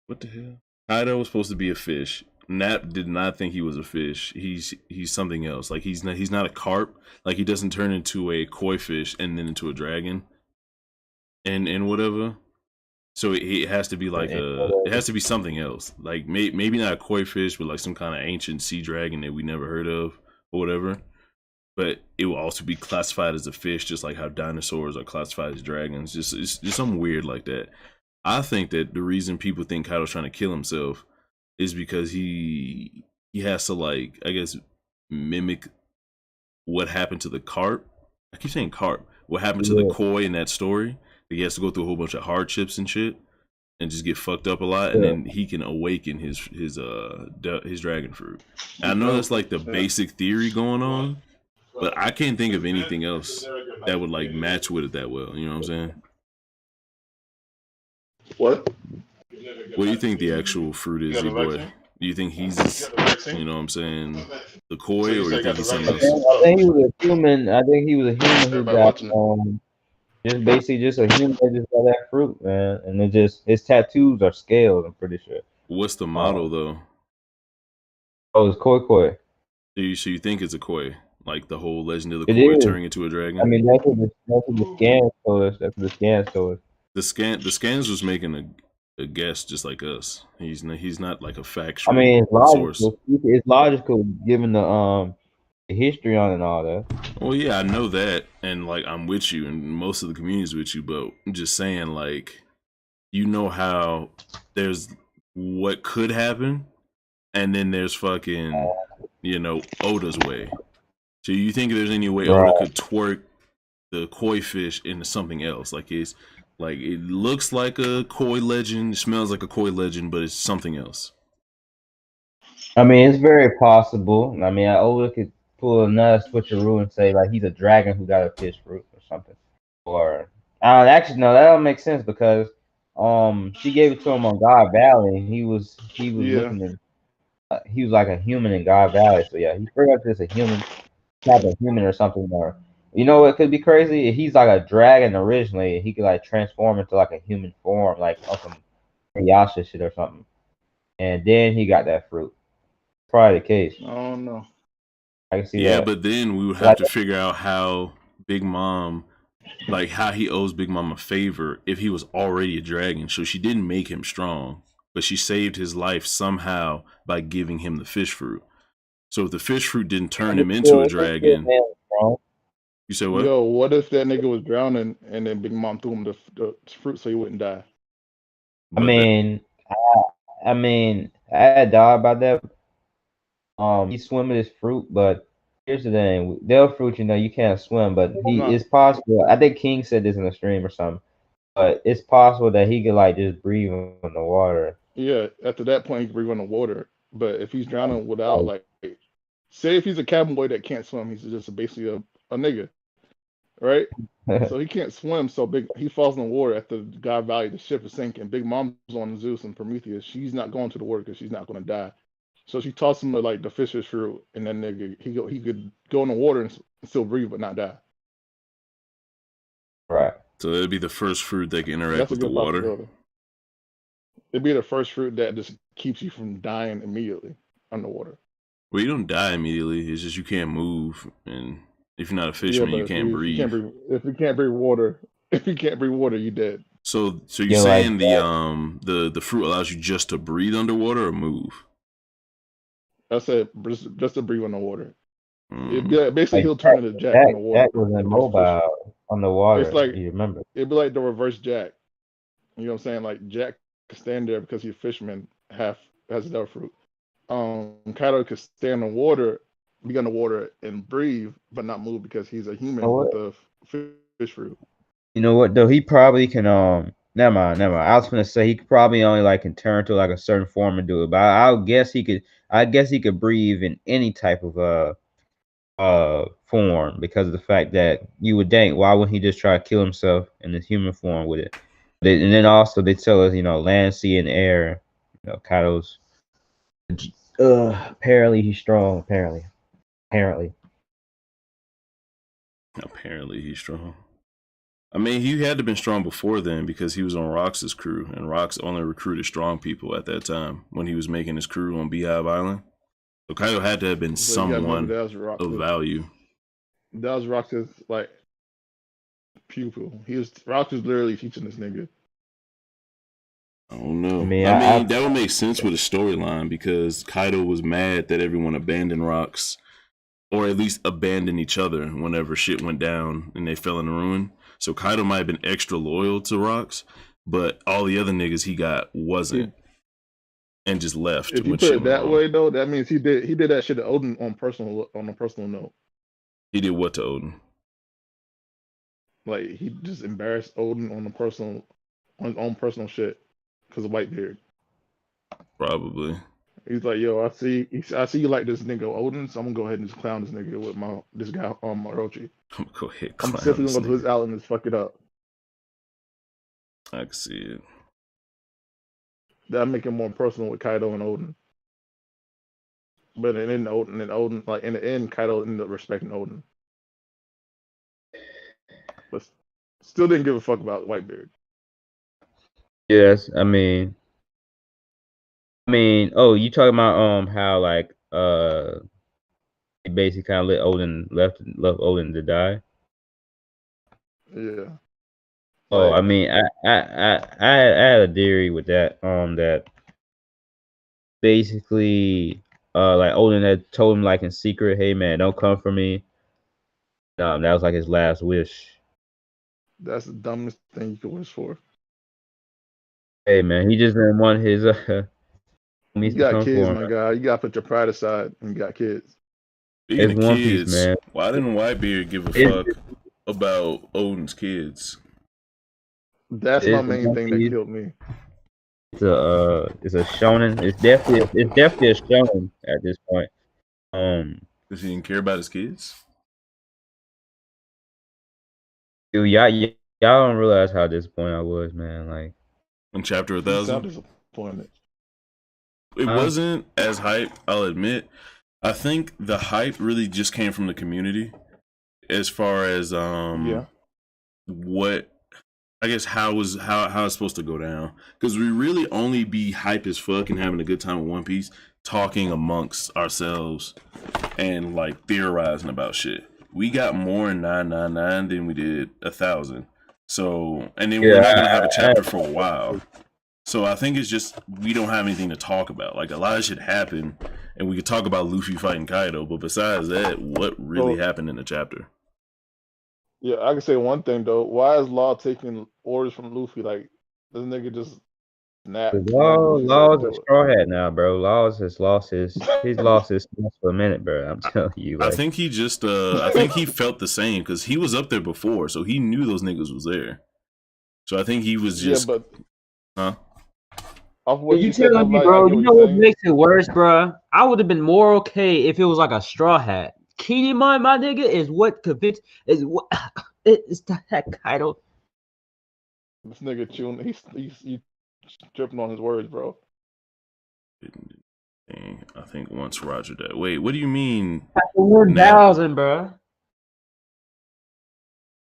What the hell? Kaido was supposed to be a fish. Nap did not think he was a fish. He's something else. Like he's not a carp. Like he doesn't turn into a koi fish and then into a dragon. And whatever. So it has to be like it has to be something else. Like maybe not a koi fish, but like some kind of ancient sea dragon that we never heard of or whatever. But it will also be classified as a fish, just like how dinosaurs are classified as dragons. It's just something weird like that. I think that the reason people think Kaido's trying to kill himself is because he has to, like, I guess, mimic what happened to the carp. I keep saying carp. What happened to the koi in that story? He has to go through a whole bunch of hardships and shit, and just get fucked up a lot, and then he can awaken his dragon fruit. And I know that's like the basic theory going on, but I can't think of anything else that would like match with it that well. You know what I'm saying? What? What do you think the actual fruit is, Z-Boy? Do you think he's, you know what I'm saying, the koi, or do you think he's something else? I think he was a human. I think he was a human who got just basically just a human that just got that fruit, man. And it just his tattoos are scaled. I'm pretty sure. What's the model though? Oh, it's koi. So you think it's a koi? Like the whole legend of the koi turning into a dragon? I mean, that's what the scan told us. That's what the scan told us. The scans was making a guess, just like us. He's not like a factual. I mean, source. It's logical given the history on it and all that. Well, yeah, I know that, and like I'm with you, and most of the community's with you. But I'm just saying, like, you know how there's what could happen, and then there's fucking, you know, Oda's way. So you think there's any way Oda could twerk the koi fish into something else? Like it's like it looks like a koi legend, it smells like a koi legend, but it's something else. I mean, it's very possible. I mean, Oda could pull another switcheroo and say like he's a dragon who got a fish fruit or something. Or actually no, that don't make sense because she gave it to him on God Valley. And he was looking at, he was like a human in God Valley. So yeah, he figured out this a human. Type of human or something, or you know what could be crazy? If he's like a dragon originally, he could like transform into like a human form, like on some Yasha shit or something, and then he got that fruit. Probably the case. I don't know. I can see that. Yeah, but then we would have to figure out how Big Mom, like how he owes Big Mom a favor if he was already a dragon. So she didn't make him strong, but she saved his life somehow by giving him the fish fruit. So if the fish fruit didn't turn him into a dragon, you said what? Yo, what if that nigga was drowning and then Big Mom threw him the fruit so he wouldn't die? I mean, I had thought about that. He's swimming his fruit, but here's the thing: their fruit, you know, you can't swim, but it's possible. I think King said this in a stream or something, but it's possible that he could like just breathe on the water. Yeah, after that point, he can breathe on the water. But if he's drowning without, like, say if he's a cabin boy that can't swim, he's just basically a nigga, right? So he can't swim, so he falls in the water after God Valley, the ship is sinking. Big Mom's on Zeus and Prometheus. She's not going to the water because she's not going to die. So she tossed him like the fisher's fruit, and then nigga, he could go in the water and still breathe but not die. Right. So it'd be the first fruit that can interact with the water. It'd be the first fruit that just keeps you from dying immediately underwater. Well, you don't die immediately. It's just you can't move, and if you're not a fisherman, you can't breathe. If you can't breathe water, you're dead. So you're saying the fruit allows you just to breathe underwater or move? I said just to breathe underwater. Mm. Basically Like he'll turn into Jack underwater. Jack was Like there's fish. immobile on the It's water. like You remember? it'd be like the reverse Jack. You know what I'm saying? Like Jack could stand there because he's a fisherman, half has a devil fruit. Kaido could stand in water, be underwater and breathe, but not move because he's a You know human with what? the fish fruit. You know what though? He probably can. Never mind. Never mind. I was gonna say he could probably only like can turn to like a certain form and do it, but I'll guess he could. I guess he could breathe in any type of form because of the fact that you would think why wouldn't he just try to kill himself in his human form with it? And then also they tell us land, sea, and air. Kaido's apparently he's strong. Apparently. Apparently he's strong. I mean, he had to have been strong before then because he was on Rox's crew, and Rox only recruited strong people at that time when he was making his crew on Beehive Island. So Kaido had to have been But you gotta remember someone that was of value. Rox's like pupil. Rox was literally teaching this nigga. I don't know. I mean, That would make sense with a storyline because Kaido was mad that everyone abandoned Rox, or at least abandoned each other whenever shit went down and they fell in ruin. So Kaido might have been extra loyal to Rox, but all the other niggas he got wasn't, and just left. If you put it that way, though, that means he did that shit to Odin on a personal note. He did what to Odin? Like he just embarrassed Odin on his own personal shit because of Whitebeard. Probably. He's like, yo, I see you like this nigga Odin, so I'm gonna go ahead and just clown this nigga with this guy Orochi. I'm gonna go ahead. I'm simply gonna go to his island and fuck it up. I can see it. That make it more personal with Kaido and Odin. But in Odin, like in the end, Kaido ended up respecting Odin, but still didn't give a fuck about Whitebeard. Yes, I mean, oh, you talking about how like he basically kind of let Odin left Odin to die. Yeah. Oh, I mean, I had a theory with that. That basically, like Odin had told him like in secret, "Hey man, don't come for me." That was like his last wish. That's the dumbest thing you could wish for. Hey man, he just didn't want his You got kids, my guy. You gotta put your pride aside and you got kids. Speaking of One kids, Piece, man. Why didn't Whitebeard give a fuck about Odin's kids? That's my main thing that killed me. It's a shonen. It's definitely a shonen at this point. Does he didn't care about his kids? Dude, y'all don't realize how disappointed I was, man. Like in chapter 1000. Disappointed. It wasn't as hype, I'll admit. I think the hype really just came from the community, as far as what I guess how it's supposed to go down. Because we really only be hype as fuck and having a good time with One Piece, talking amongst ourselves and like theorizing about shit. We got more in 999 than we did 1000. So, and then we're not gonna have a chapter for a while. So I think it's just we don't have anything to talk about. Like a lot of shit happened, and we could talk about Luffy fighting Kaido, but besides that, what really happened in the chapter? Yeah, I can say one thing though. Why is Law taking orders from Luffy? Like this nigga just snap. Law's a straw hat now, bro. Law's has lost his for a minute, bro. I'm telling you. Like, I think he just I think he felt the same because he was up there before, so he knew those niggas was there. So I think he was just You telling me, bro? You know what makes it worse, bro? I would have been more okay if it was like a straw hat. Kinemon, my nigga, is what convinced is what it's the heck Kaido. This nigga chewing, he's tripping on his words, bro. I think once Roger died. Wait, what do you mean? 1,000, bro.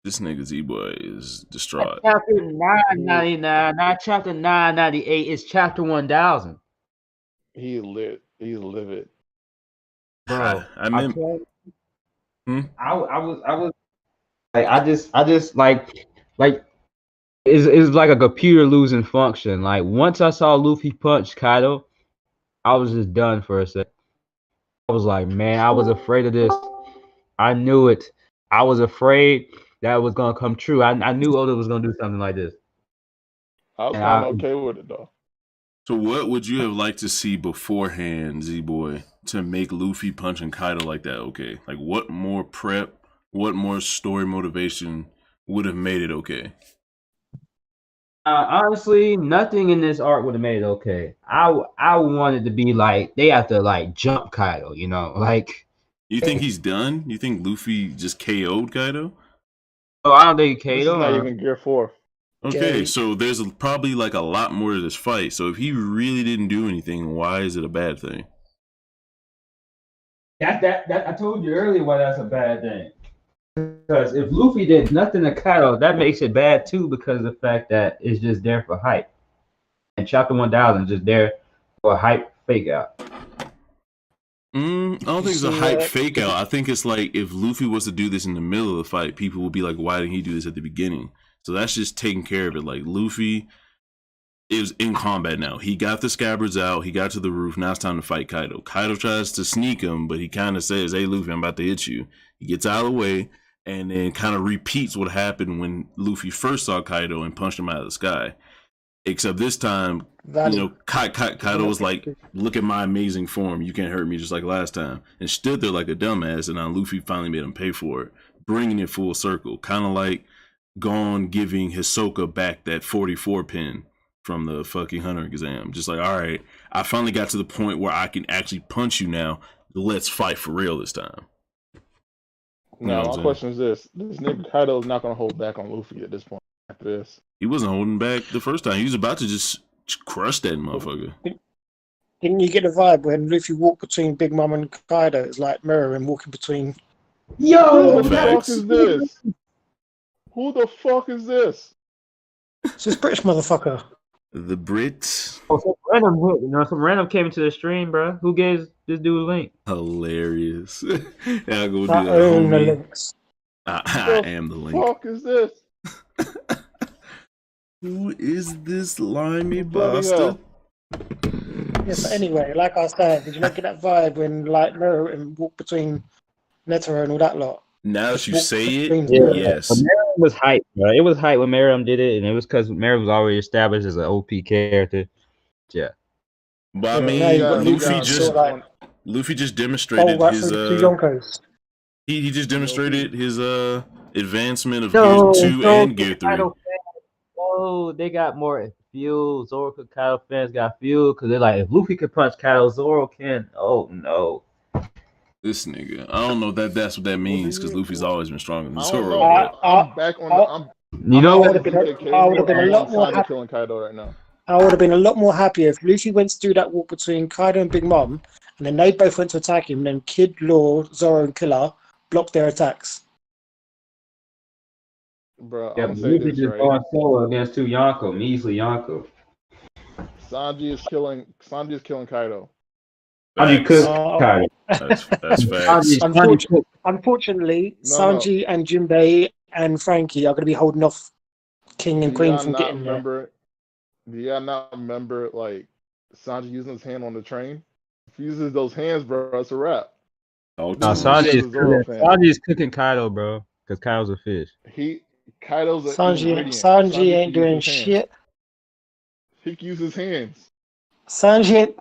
This nigga's E-boy is distraught. Chapter 999, not chapter 998. It's chapter 1,000. He's lit. He's livid. Bro, I mean, I was like, I just like it's like a computer losing function. Like once I saw Luffy punch Kaido, I was just done for a sec. I was like, man, I was afraid of this. I knew it. I was afraid that was gonna come true. I knew Oda was gonna do something like this. I was And kind of okay with it though. So what would you have liked to see beforehand, Z-Boy, to make Luffy punching Kaido like that okay? Like what more prep, what more story motivation would have made it okay? Honestly, nothing in this arc would have made it okay. I wanted to be like they have to like jump Kaido, you know, like. You think he's done? You think Luffy just KO'd Kaido? Oh, I don't think This is Kaido. not even Gear 4. Okay, so there's probably like a lot more to this fight. So if he really didn't do anything, why is it a bad thing? That I told you earlier why that's a bad thing. Because if Luffy did nothing to Kaido, that makes it bad too because of the fact that it's just there for hype. And Chapter 1000 is just there for a hype fake out. I don't think it's a hype fake out. I think it's like if Luffy was to do this in the middle of the fight, people would be like, why didn't he do this at the beginning? So that's just taking care of it. Like Luffy is in combat now. He got the scabbards out. He got to the roof. Now it's time to fight Kaido. Kaido tries to sneak him, but he kind of says, hey, Luffy, I'm about to hit you. He gets out of the way and then kind of repeats what happened when Luffy first saw Kaido and punched him out of the sky. Except this time, Kaido was like, look at my amazing form. You can't hurt me just like last time. And stood there like a dumbass. And now Luffy finally made him pay for it, bringing it full circle. Kind of like Gon giving Hisoka back that 44 pin from the fucking Hunter exam. Just like, all right, I finally got to the point where I can actually punch you now. Let's fight for real this time. No, my question is this. This nigga Kaido is not going to hold back on Luffy at this point after this. He wasn't holding back the first time. He was about to just crush that motherfucker. Didn't you get a vibe when Luffy walked between Big Mom and Kaido? It's like mirroring walking between. Who the fuck is this? Who the fuck is this? It's this British motherfucker. The Brits. Oh, some random came into the stream, bro. Who gave this dude a link? Hilarious. Yeah, I'll go do I that. own the Homie. links. I am the link. Who the fuck is this? Who is this limey Bloody bastard? Yes. Anyway, like I was saying, did you not get that vibe when like mirror and walk between Netero and all that lot? Now that you say it, Yeah. yes. But Miriam was hype, bro. It was hype when Miriam did it, and it was because Miriam was already established as an OP character. Yeah. But I Yeah, now you got mean, Luffy Luffy just demonstrated right his through the two Yonkos. he just demonstrated his advancement of Gear 2 and Gear 3. Oh, they got more fuel. Zoro Kaido fans got fuel because they're like, if Luffy could punch Kaido, Zoro can. Oh no. This nigga, I don't know that that's what that means because Luffy's always been stronger than I don't Zoro. know. but- I'm back on the. You know what? I would have been a lot more happy happy. killing Kaido right now. I would have been a lot more happier if Luffy went to do that walk between Kaido and Big Mom, and then they both went to attack him, and then Kid, Law, Zoro, and Killer blocked their attacks. Bro, Yeah, I'm but gonna say Luffy this just right. going solo against two Yonko, measly Yonko. Sanji is killing Kaido. Sanji cooked Oh. Kaido. That's facts. Unfortunately, No, Sanji and Jinbei and Frankie are going to be holding off King and Do Queen y'all from not getting there. remember? Do y'all not remember like Sanji using his hand on the train? If he uses those hands, bro, it's a wrap. Oh, No, Sanji Sanji is is a Zoro cooking, fan. Sanji is cooking Kaido, bro, because Kaido's a fish. Kaido's an Sanji ingredient. ain't can doing use his hands. shit. He can use his hands. Sanji,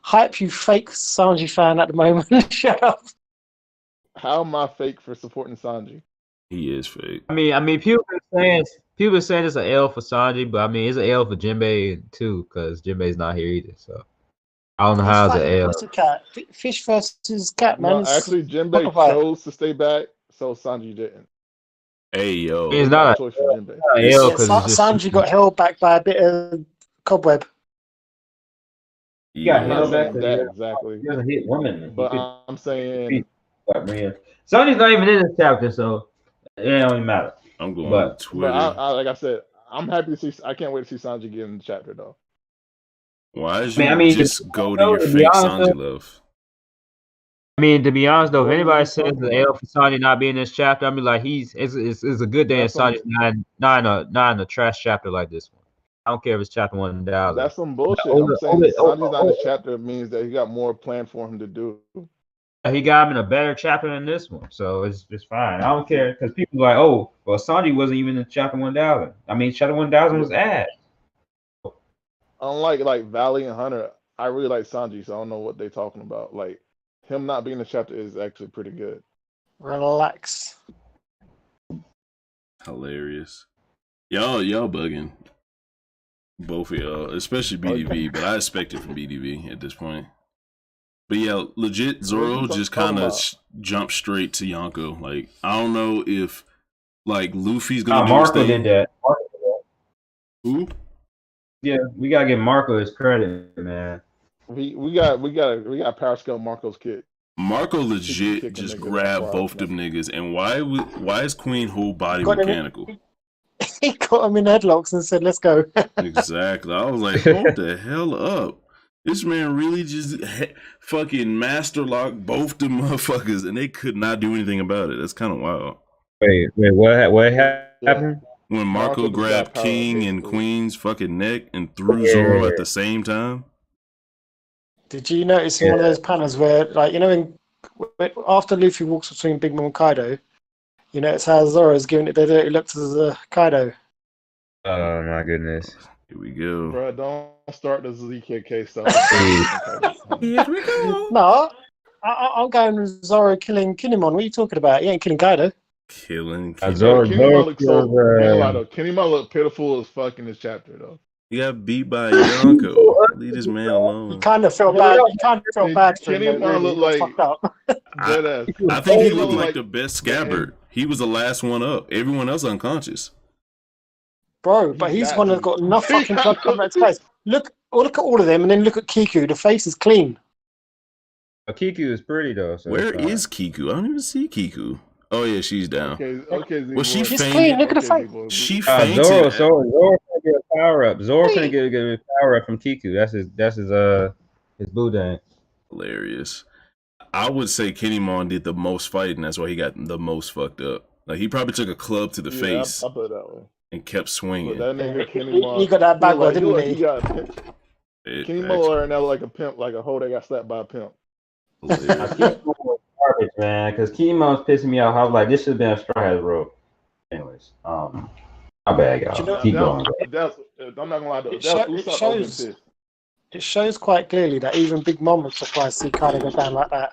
hype you fake Sanji fan at the moment. Shut up. How am I fake for supporting Sanji? he is fake. I mean, people been saying it's an L for Sanji, but I mean, it's an L for Jinbei too, because Jinbei's not here either. So I don't know how it's an L. It's a cat. Fish versus cat, man. No, It's- actually, Jinbei not a fight. chose to stay back, so Sanji didn't. Hey yo, It's not a choice for Jinbei. L Yeah, because it's just Sanji got held back by a bit of cobweb. Yeah, I'm held not back saying to- that exactly, he doesn't hit women. but I'm saying Sanji's not even in this chapter, so it don't even matter. I'm going But- to Twitter. But I like I said, I'm happy to see. I can't wait to see Sanji get in the chapter though. Why did I you mean, just go to to your be fake honest, Sanji love? I mean, to be honest though, if What anybody was he says talking the L for Sanji not being in this chapter, I mean, like it's a good day, and That's some- Sanji's not in a trash chapter like this one. I don't care if it's chapter 1000. That's some bullshit. Oda- I'm saying Oda- Sanji's not in Oda- this chapter means that he got more planned for him to do. He got him in a better chapter than this one, so it's fine. I don't care because people are like, oh, well, Sanji wasn't even in chapter 1000. I mean, chapter 1000 was ass. Unlike like Valley and Hunter, I really like Sanji, so I don't know what they're talking about. Like him not being in the chapter is actually pretty good. Relax. Hilarious. Y'all bugging. Both of y'all, especially BDV, but I expect it from BDV at this point. But yeah, legit, Zoro just kind of jumped straight to Yonko. Like, I don't know if, like, Luffy's gonna do Marco his thing. did that. Who? Yeah, we gotta give Marco his credit, man. We got Power Scale Marco's kid. Marco legit just grabbed both them niggas. And why is Queen whole body mechanical? He caught him in headlocks and said, "Let's go." Exactly. I was like, hold the hell up. This man really just fucking master locked both the motherfuckers, and they could not do anything about it. That's kind of wild. Wait, what happened? When Marco grabbed King and Queen's fucking neck and threw Zoro at the same time. Did you notice in one of those panels where, like, you know, after Luffy walks between Big Mom and Kaido, you notice how Zoro's giving it the dirty look to Kaido? Oh my goodness. Here we go. Bro, don't start the ZKK stuff. Here we go. No, I'm going with Zoro killing Kinemon. What are you talking about? He ain't killing Kaido. Killing Kinemon looked pitiful as fuck in this chapter, though. He got beat by Yonko. Leave this man alone. You kind of felt bad. You kind of felt bad for him. Kinemon looked like fucked up. I think he looked like the best scabbard. He was the last one up. Everyone else unconscious. Bro, but he's one that's got enough fucking blood coming out his face. Look at all of them, and then look at Kiku. The face is clean. Kiku is pretty though. So where is Kiku? I don't even see Kiku. Oh yeah, she's down. Okay. Well, she's clean. Look at the face. She fainted. Zoro can get a power up. Zoro can get a power up from Kiku. That's his Buddha. Hilarious. I would say Kinemon did the most fighting. That's why he got the most fucked up. Like he probably took a club to the face. I'll put it that way. And kept swinging. That nigga Kinemon, he got that backward, didn't he? Kinemon learned that like a pimp, like a hoe that got slapped by a pimp. Garbage, man, because Keemon's pissing me off. I was like, this should have been a Straw Hat rope. Anyways, my bad, y'all. Keep going. I'm not gonna lie though. It shows quite clearly that even Big Mom was surprised to see Kaido go down like that.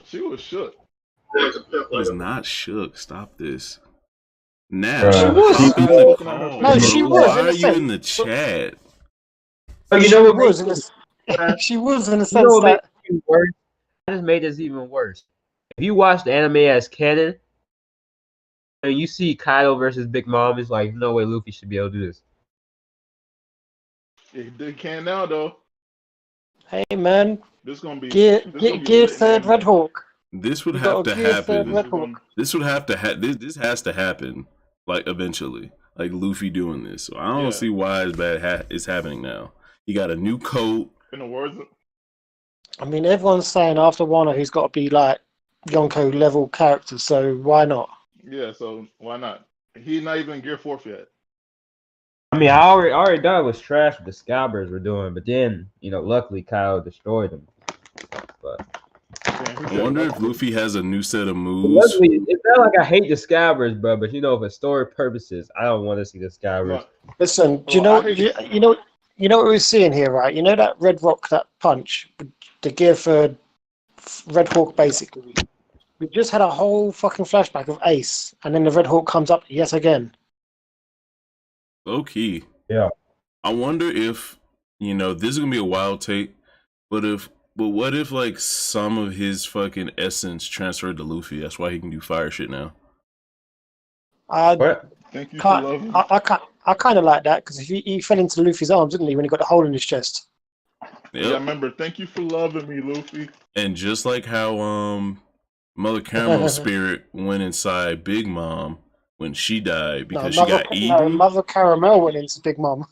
She was shook. I was not shook. Stop this. Now, she was. No, she was. Why are you in the chat? Oh, you know what was in the she was in the sense that. I just made this even worse. If you watch the anime as canon, and you see Kaido versus Big Mom, it's like no way Luffy should be able to do this. They can now though. Hey man, this gonna be gear third Red Hawk. This would have to happen. This would have to this has to happen. Like eventually, like Luffy doing this. So I don't see why it's happening now. He got a new coat. In the words. I mean, everyone's saying after Wano he's got to be like Yonko level character. So why not? Yeah, so why not? He's not even Gear 4 yet. I mean, I already thought it was trash what the Scalpers were doing, but then luckily Kyle destroyed them. But I wonder if Luffy has a new set of moves. It's not like I hate the Scalpers, bro, but for story purposes, I don't want to see the Scalpers. Listen, do you know what we're seeing here, right? You know that Red Rock, that punch, the gear for Red Hawk, basically. We just had a whole fucking flashback of Ace, and then the Red Hawk comes up yet again. Low key. Yeah. I wonder if this is gonna be a wild take, but what if like some of his fucking essence transferred to Luffy? That's why he can do fire shit now. Thank you for loving. I kind of like that because he fell into Luffy's arms, didn't he, when he got the hole in his chest? Yep. Yeah, I remember. Thank you for loving me, Luffy. And just like how Mother Caramel's spirit went inside Big Mom when she died because she got eaten. No, Mother Caramel went into Big Mom.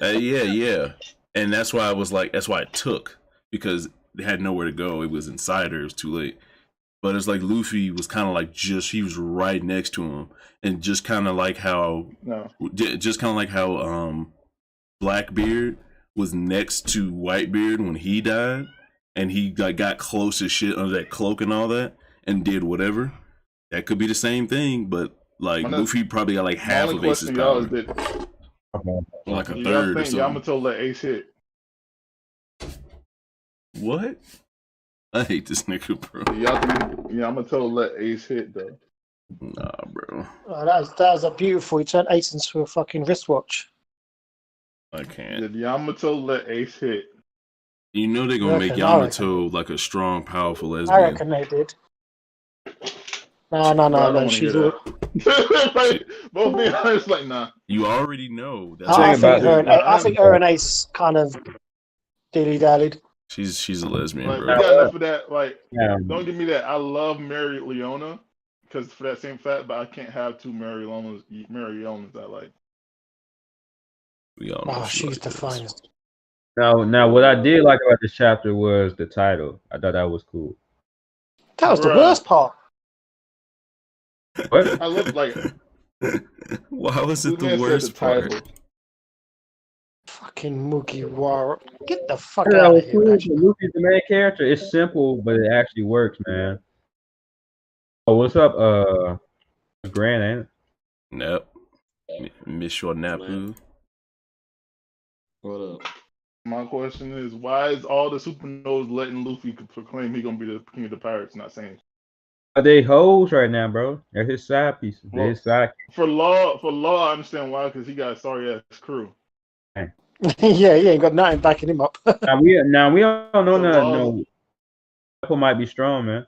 Yeah. And that's why it took, because they had nowhere to go. It was inside her. It was too late. But it's like Luffy was kind of like he was right next to him, and just kind of like how Blackbeard was next to Whitebeard when he died. and he like got close as shit under that cloak and all that, and did whatever. That could be the same thing, but like Luffy probably got like half of Ace's power, like a third or something. Yamato let Ace hit. What? I hate this nigga, bro. Yamato let Ace hit though. Nah, bro. Oh, that was a beautiful. He turned Ace into a fucking wristwatch. I can't. Did Yamato let Ace hit? You know they're gonna make Yamato like a strong, powerful lesbian. I reckon they did. No. She's all. Both being honest, like nah. You already know. That's I think her and Ace kind of dilly-dallied. She's a lesbian, like, bro. We got enough of that. Like, don't give me that. I love Mary Leona because for that same fact, but I can't have two Mary Leonas I like. We all know she's the finest. Now, what I did like about this chapter was the title. I thought that was cool. That was the worst part. What? I love like. Why was it the worst part? Fucking Mugiwara. Get the fuck out of here. Cool. Luffy's the main character. It's simple, but it actually works, man. Oh, what's up? Grant, ain't it? Nope. Miss your Napu. What up? My question is, why is all the supernovas letting Luffy proclaim he gonna be the king of the pirates, not saying? Are they hoes right now, bro? They're his side pieces. They're his side. For law, I understand why, because he got a sorry ass crew. Yeah, he ain't got nothing backing him up. now we don't know nothing. No, Apple might be strong, man.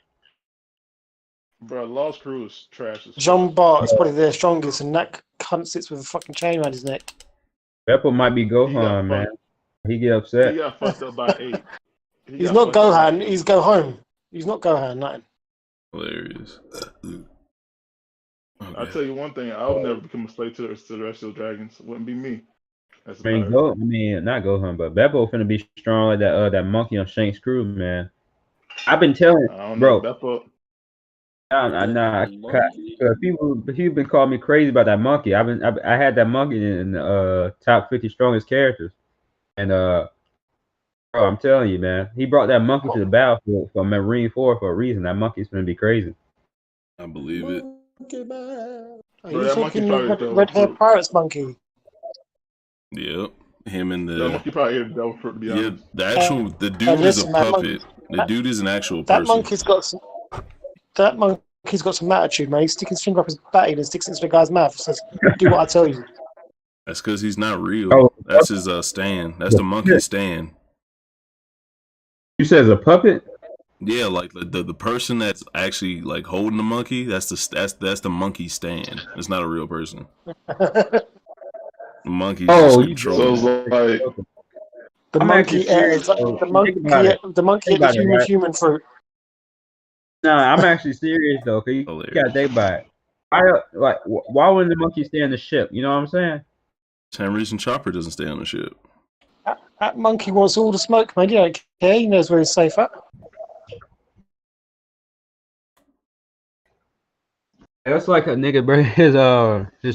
Bro, Law's crew is trash. John Bart is probably their strongest, and that cunt sits with a fucking chain around his neck. Apple might be Gohan, man. He get upset. He got fucked up by 8. He's not Gohan. He's Go Home. He's not Gohan. Nothing. Hilarious. Okay. I'll tell you one thing. I would never become a slave to the Celestial Dragons. It wouldn't be me. Not Gohan, but Beppo finna be strong like that monkey on Shank's crew, man. I've been telling, bro. Beppo. People been calling me crazy about that monkey. I had that monkey in the top 50 strongest characters, and bro, I'm telling you, man, he brought that monkey to the battlefield for Marine 4 for a reason. That monkey's gonna be crazy. I believe it. Are you talking red hair pirates monkey? Yep, him and the. That monkey probably ate a devil fruit, to be honest. The dude is a puppet. The dude is an actual person. That monkey's got some attitude, man. He's sticking his finger up his batty and sticks it into the guy's mouth. Says, "Do what I tell you." That's because he's not real. That's his stand. That's the monkey stand. You said it's a puppet? Yeah, like the person that's actually like holding the monkey. That's the monkey stand. It's not a real person. The monkey's just controlling. The monkey ate human fruit. Nah, I'm actually serious though. Cause you gotta think about it. Why wouldn't the monkey stay on the ship? You know what I'm saying? Same reason Chopper doesn't stay on the ship. That monkey wants all the smoke, man. You don't care. He knows where he's safe at. That's like a nigga bring his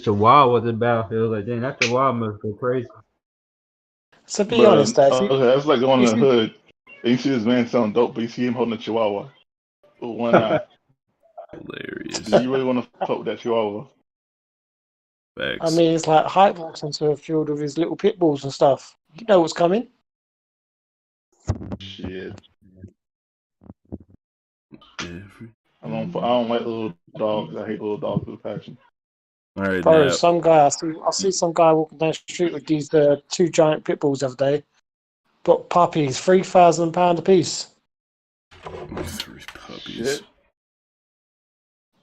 chihuahua was about. It was like, dang, that chihuahua must go crazy. So be honest, that's like going in the hood. And you see this man selling dope, but you see him holding a chihuahua with one eye. Hilarious. Do you really want to fuck with that chihuahua? Facts. I mean, it's like Hype walks into a field with his little pit bulls and stuff. You know what's coming. Shit. I don't like little dogs. I hate little dogs with a passion. All right, bro. Some guy I see some guy walking down the street with these 2 giant pit bulls the other day. Got puppies, £3,000 a piece. 3 puppies. Shit.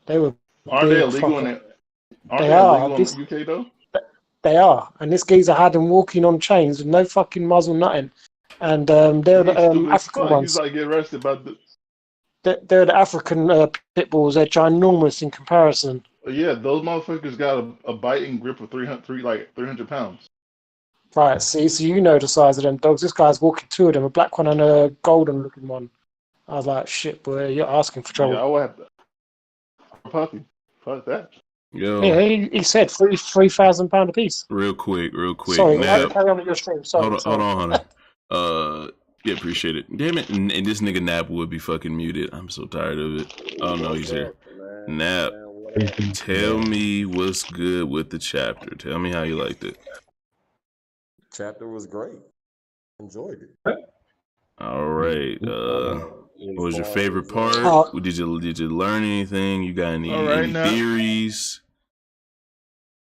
They were. Aren't they illegal in it? They are. In the UK though? They are, and this geezer had them walking on chains with no fucking muzzle, nothing. And they're the African ones. He's like get arrested by the. They're the African pit bulls. They're ginormous in comparison. Yeah, those motherfuckers got a biting grip of 300 pounds. Right, see, so you know the size of them dogs. This guy's walking 2 of them, a black one and a golden looking one. I was like, shit, boy, you're asking for trouble. Yeah, I would have to. A puppy. Fuck that. Yo. Yeah, he said £3,000 a piece. Real quick. Sorry, now, carry on with your stream. Sorry, hold on, Hunter. Yeah, appreciate it. Damn it. And this nigga Nap would be fucking muted. I'm so tired of it. Oh no, he's here. Nap, tell me what's good with the chapter. Tell me how you liked it. Chapter was great. Enjoyed it. All right. What was your favorite part? Did you learn anything? You got any theories?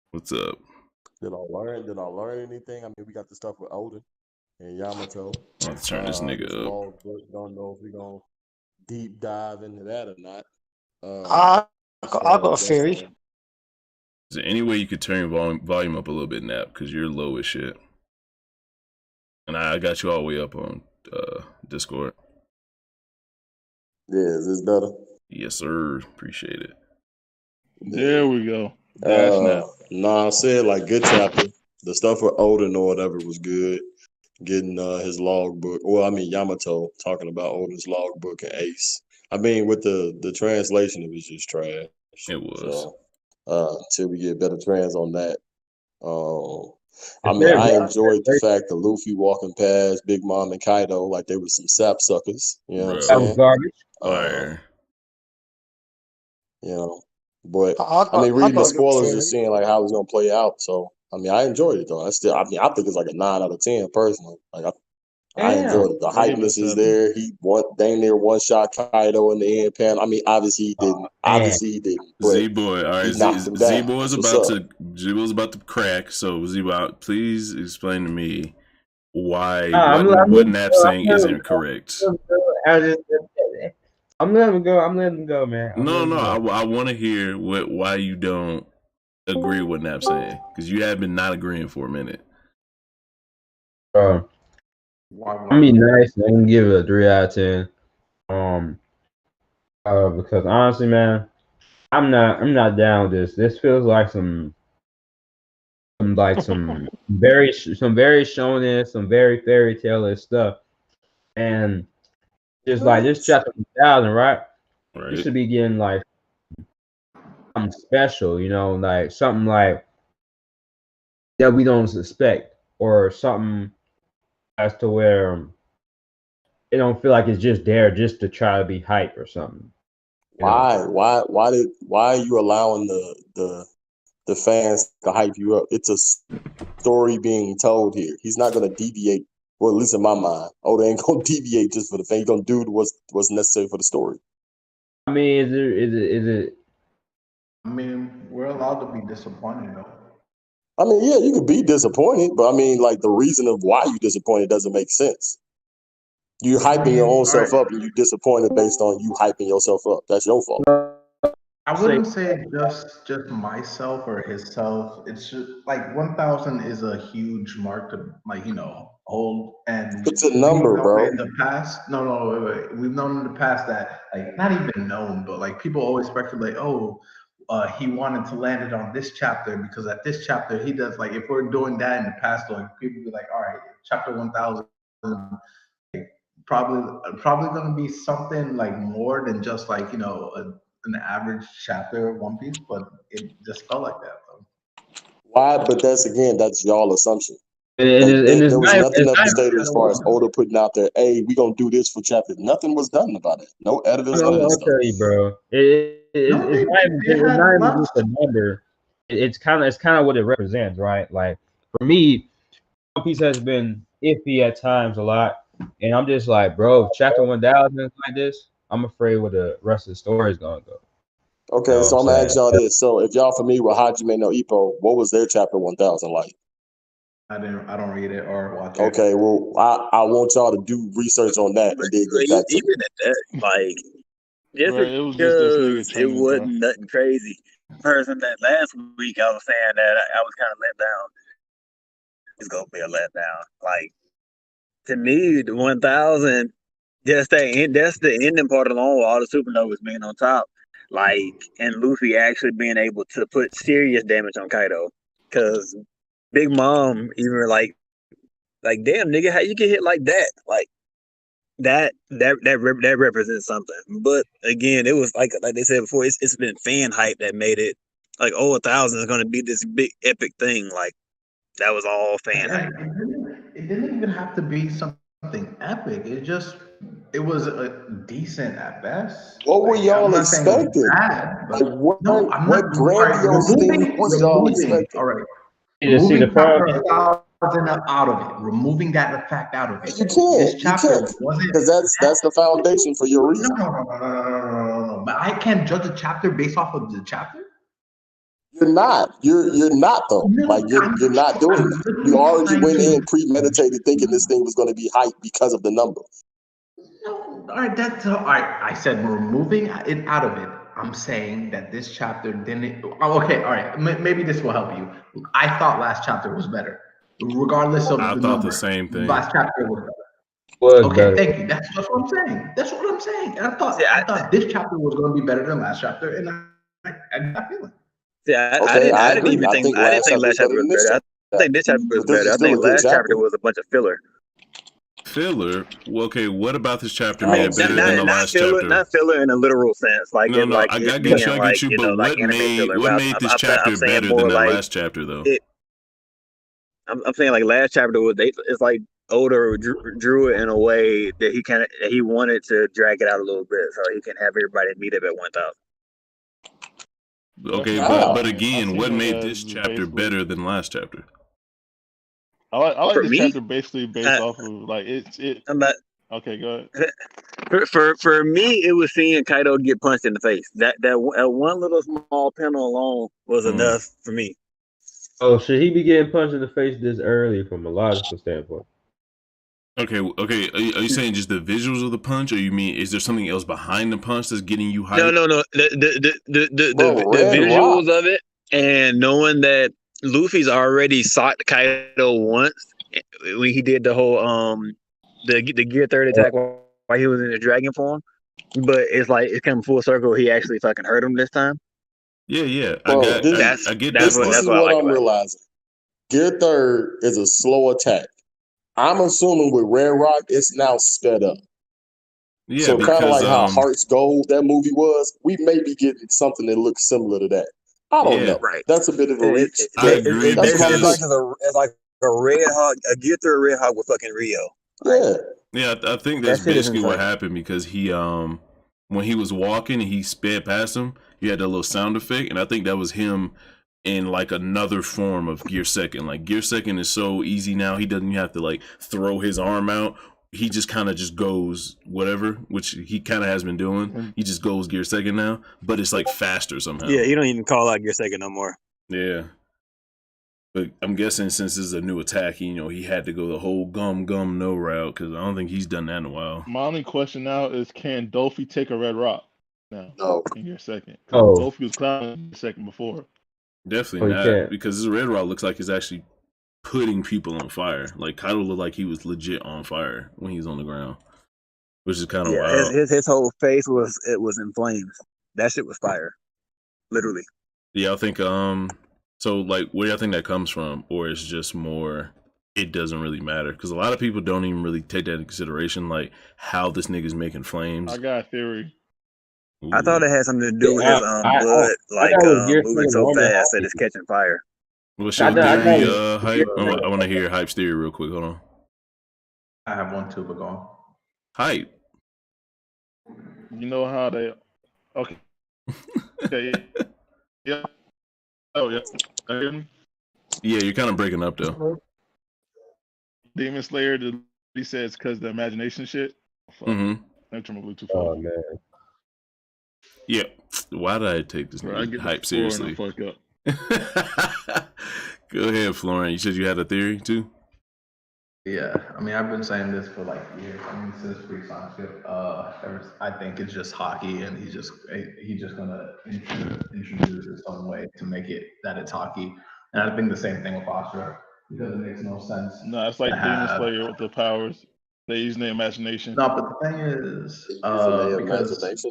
What's up? Did I learn anything? I mean, we got the stuff with Odin and Yamato. Let's turn this nigga up. Logbook, don't know if we're gonna deep dive into that or not. I got a theory. Is there any way you could turn your volume up a little bit, Nap? Because you're low as shit. And I got you all the way up on Discord. Yeah, is this better? Yes, sir. Appreciate it. There we go. Now. I said like good chapter. The stuff with Odin or whatever was good. Getting his logbook. Well, I mean Yamato talking about Odin's logbook and Ace. I mean with the translation, it was just trash. It was. So, until we get better trans on that. I mean, I enjoyed the fact that Luffy walking past Big Mom and Kaido like they were some sap suckers. You know what I'm saying? That was garbage. Fire. You know, but I mean, reading the spoilers, just seeing like how it's gonna play out. So, I mean, I enjoyed it though. I think it's like a 9 out of 10 personally. Like I enjoyed it. The hypeness is there. He dang near one shot Kaido in the end panel. I mean, obviously he didn't. Z boy, all right. Z boy's about to crack. So Z boy, please explain to me why what Nap's saying isn't correct. I'm letting him go, man. I want to hear why you don't agree with what Nap's saying, because you have been not agreeing for a minute. I mean, nice. I can give it a 3 out of 10. Because honestly, man, I'm not down with this. This feels like some very shonen, some very fairy tale stuff, and just like this chapter 1000, right? You should be getting like something special, you know, like something like that we don't suspect, or something as to where it don't feel like it's just there just to try to be hype or something. Why are you allowing the fans to hype you up? It's a story being told here. He's not gonna deviate. Well, at least in my mind, Oda ain't gonna deviate just for the fan. He's gonna do what's necessary for the story. I mean, is it? I mean, we're allowed to be disappointed though. I mean, yeah, you could be disappointed, but I mean, like the reason of why you're disappointed doesn't make sense. You're hyping your own self up, and you're disappointed based on you hyping yourself up. That's your fault. I wouldn't say just myself or himself. It's just like 1,000 is a huge mark to hold. And it's a number, bro. In the past, wait. We've known in the past that not even known, but like people always speculate. He wanted to land it on this chapter because at this chapter he does if we're doing that in the past, people be like, all right, chapter 1,000. Probably going to be something more than just an average chapter of One Piece, but it just felt like that though. Why? But that's y'all assumption. There was nothing that was stated as far as Oda putting out there. Hey, we gonna do this for chapter. Nothing was done about it. No editors. I'll tell you, bro. It's not even just a number. It's kind of what it represents, right? Like for me, One Piece has been iffy at times a lot. And I'm just like, bro, chapter 1,000 like this, I'm afraid where the rest of the story is gonna go. Okay, so I'm gonna ask y'all this. So if y'all familiar with Hajime no Ippo, what was their chapter 1,000 like? I don't read it or watch it. Okay, well, I want y'all to do research on that and then get back to even at that, because it wasn't nothing crazy. Person that last week I was saying that I was kind of let down. It's gonna be a letdown. To me, the 1,000, that's the ending part alone with all the supernovas being on top. And Luffy actually being able to put serious damage on Kaido. Because Big Mom even damn nigga, how you get hit like that? That represents something. But again, it was like they said before, it's been fan hype that made it 1,000 is gonna be this big epic thing. That was all fan hype. It didn't even have to be something epic. It was decent at best. What were y'all I'm not saying it was expecting? bad, but Like what no, I'm not. grandiose thing was y'all expecting? All right, You just see the frog. out of it, removing that fact out of it. You can't. This chapter wasn't Because that's the foundation for your reason. No. But I can't judge a chapter based off of the chapter. You're not. You're not though. No, like you're not doing that. You already went in premeditated thinking this thing was going to be hype because of the number. No, all right, that's all right. I said we're removing it out of it. I'm saying that this chapter didn't. Oh, okay, all right. Maybe this will help you. I thought last chapter was better, regardless of I the thought number. the same thing. Last chapter was better. Okay, better. thank you. That's what I'm saying. That's what I'm saying. I thought this chapter was going to be better than last chapter, and I got that feeling. Yeah, Okay, I agree. didn't think last chapter was better. I think this chapter was better. I think last chapter was a bunch of filler. Filler? Well, okay, what about this chapter made it better Not than the last filler, chapter? not filler in a literal sense. Like No, like I it get being you, but like what anime made filler. this chapter better than that last chapter though? I'm saying like last chapter it's like Oda drew it in a way that he wanted to drag it out a little bit so he can have everybody meet up at 1,000. Okay, but again, what made this chapter better than last chapter? I like this me? chapter basically based off of like it. I'm not. Okay, go ahead. For me, it was seeing Kaido get punched in the face. That one little small panel alone was enough for me. Oh, should he be getting punched in the face this early from a logical standpoint? Okay. Are you saying just the visuals of the punch, or you mean is there something else behind the punch that's getting you hyped? No. The visuals of it, and knowing that Luffy's already socked Kaido once when he did the whole the gear third attack while he was in the dragon form, but it's like it's come full circle. He actually fucking hurt him this time. Yeah. Bro, I get this is what I'm realizing. Gear third is a slow attack. I'm assuming with Red Rock, it's now sped up. Yeah, so kind of like how Heart's Gold that movie was, we may be getting something that looks similar to that. I don't know. Right. That's a bit of a reach. I agree. It's like a Red Hawk, a Gear third Red Hawk with fucking Rio. Yeah, I think that's basically what happened because he when he was walking and he sped past him, he had that little sound effect, and I think that was him in like another form of Gear Second. Like Gear Second is so easy now; he doesn't have to like throw his arm out. He just kind of just goes whatever, which he kind of has been doing. He just goes Gear Second now, but it's like faster somehow. Yeah, he don't even call out Gear Second no more. Yeah. But I'm guessing since this is a new attack, he had to go the whole gum no route because I don't think he's done that in a while. My only question now is, can Dolphy take a Red Rock now? No. In Gear Second. Dolphy was clowning Gear Second before. Definitely not, because this Red Rock looks like it's actually putting people on fire. Like Kaido looked like he was legit on fire when he's on the ground, which is kind of wild. His whole face was in flames. That shit was fire, literally. Yeah, I think So, like, where do y'all think that comes from? Or it's just more, it doesn't really matter? Because a lot of people don't even really take that into consideration, like, how this nigga's making flames. I got a theory. Ooh. I thought it had something to do with his blood, moving so fast that it's catching fire. What's your theory, Hype? I want to hear Hype's theory real quick. Hold on. I have one too, but go on. Hype. You know how they... Okay. Okay. Yeah. Oh, yeah. Hear me? Yeah, you're kind of breaking up, though. Demon Slayer, he says because the imagination shit. Mm-hmm. I'm trying to too far. Oh, man. Yeah. Why did I take this Hype seriously? Fuck up. Go ahead, Florian. You said you had a theory, too? Yeah, I mean, I've been saying this for like years. I mean, since FREESTYLES. I think it's just hockey, and he's just gonna introduce it some way to make it that it's hockey. And I think the same thing with Asura, because it makes no sense. No, it's like Demon Slayer with the powers. They use their imagination. No, but the thing is, because that's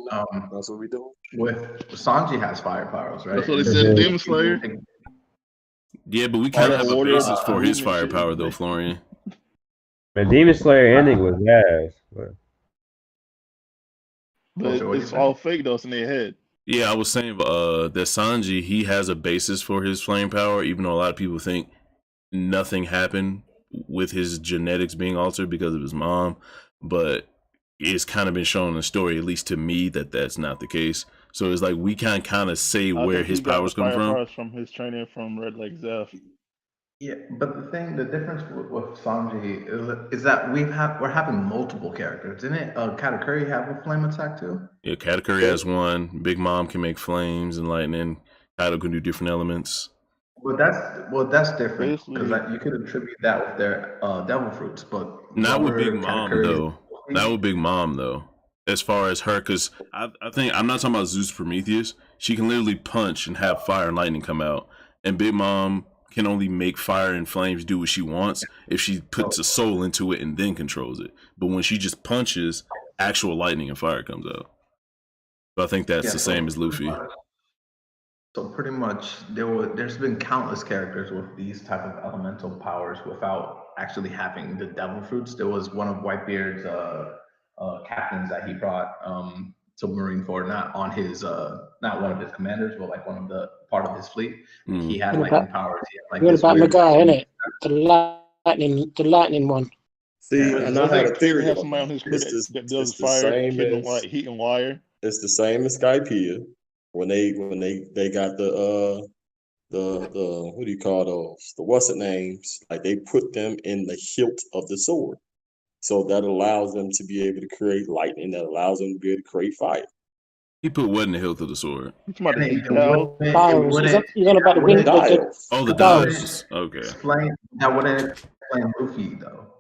what we do. With Sanji has fire powers, right? That's what they said. Demon Slayer. Yeah, but we kind of have a basis for his firepower, though, Florian. The Demon Slayer ending was ass. But it's all fake, though. It's in their head. Yeah, I was saying that Sanji, he has a basis for his flame power, even though a lot of people think nothing happened with his genetics being altered because of his mom, but it's kind of been shown in the story, at least to me, that that's not the case. So it's like we can kind of say where his powers come from his training from Red Lake Zeph. Yeah, but the difference with Sanji is that we're having multiple characters. Didn't Katakuri have a flame attack too? Yeah, Katakuri has one. Big Mom can make flames and lightning. Kaido can do different elements. Well, that's different because you could attribute that with their devil fruits, but not with Big Mom though. Not with Big Mom though. As far as her, because I think I'm not talking about Zeus Prometheus. She can literally punch and have fire and lightning come out, and Big Mom can only make fire and flames do what she wants if she puts a soul into it and then controls it. But when she just punches, actual lightning and fire comes out. So I think that's the same as Luffy. So pretty much there's been countless characters with these type of elemental powers without actually having the devil fruits. There was one of Whitebeard's captains that he brought to Marineford, not on his not one of his commanders, but like one of the part of his fleet. He had lightning powers. He had, like, about the guy, innit? The lightning one. See, and I had a theory. Have somebody on his crew that does fire, heat, and wire. It's the same as Skypiea when they got the what do you call those? The what's it names? Like they put them in the hilt of the sword. So that allows them to be able to create lightning. That allows them to be able to create fire. He put what in the hilt of the sword? You're on about the wing dials. Oh, the dials. Okay. That wouldn't explain Luffy though.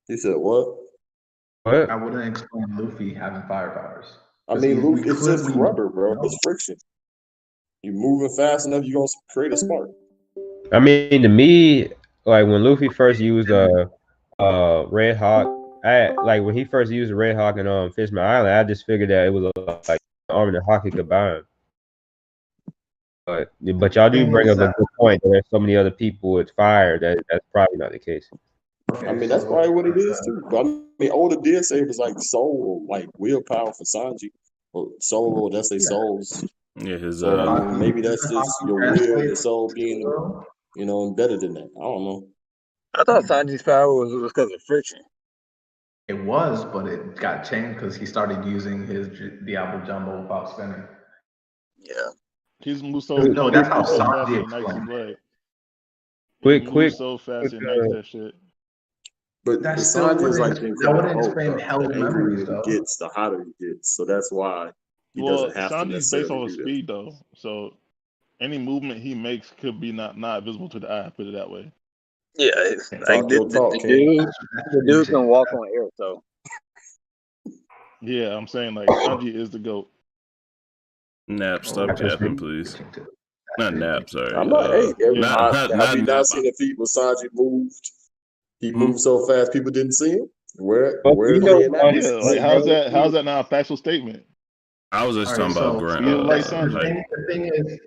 He said what? What? I wouldn't explain Luffy having fire powers. I mean, Luffy, it's just rubber, bro. It's friction. You're moving fast enough, you're gonna create a spark. I mean, to me, like when Luffy first used Red Hawk, when he first used the Red Hawk and Fishman Island, I just figured that it was like Armin and Haki combined. But y'all do bring up a good point that there's so many other people with fire that's probably not the case. I mean, that's probably what it is too. But I mean, Oda did say it was like soul, like willpower for Sanji, or soul, or that's their souls. Yeah, his maybe that's just your will, your soul being, embedded in that. I don't know. I thought Sanji's power was because of friction. It was, but it got changed because he started using his Diablo Jumbo without spinning. Yeah. He's moved so. No, that's how Sanji explained. Quick. So fast and nice that shit. But Sanji is like that wouldn't explain hell memories though. Gets the hotter he gets, so that's why he doesn't have Sanji's to. Based on his speed though, so any movement he makes could be not visible to the eye. Put it that way. Yeah, like the dude can walk on air, so. Yeah, I'm saying like Sanji is the GOAT. Nap, stop capping, please. Not Nap, sorry. I'm not. Have you not seen the feet when Sanji moved? He moved so fast, people didn't see him. Where how's that not a factual statement? I was just talking about Grant. The thing is,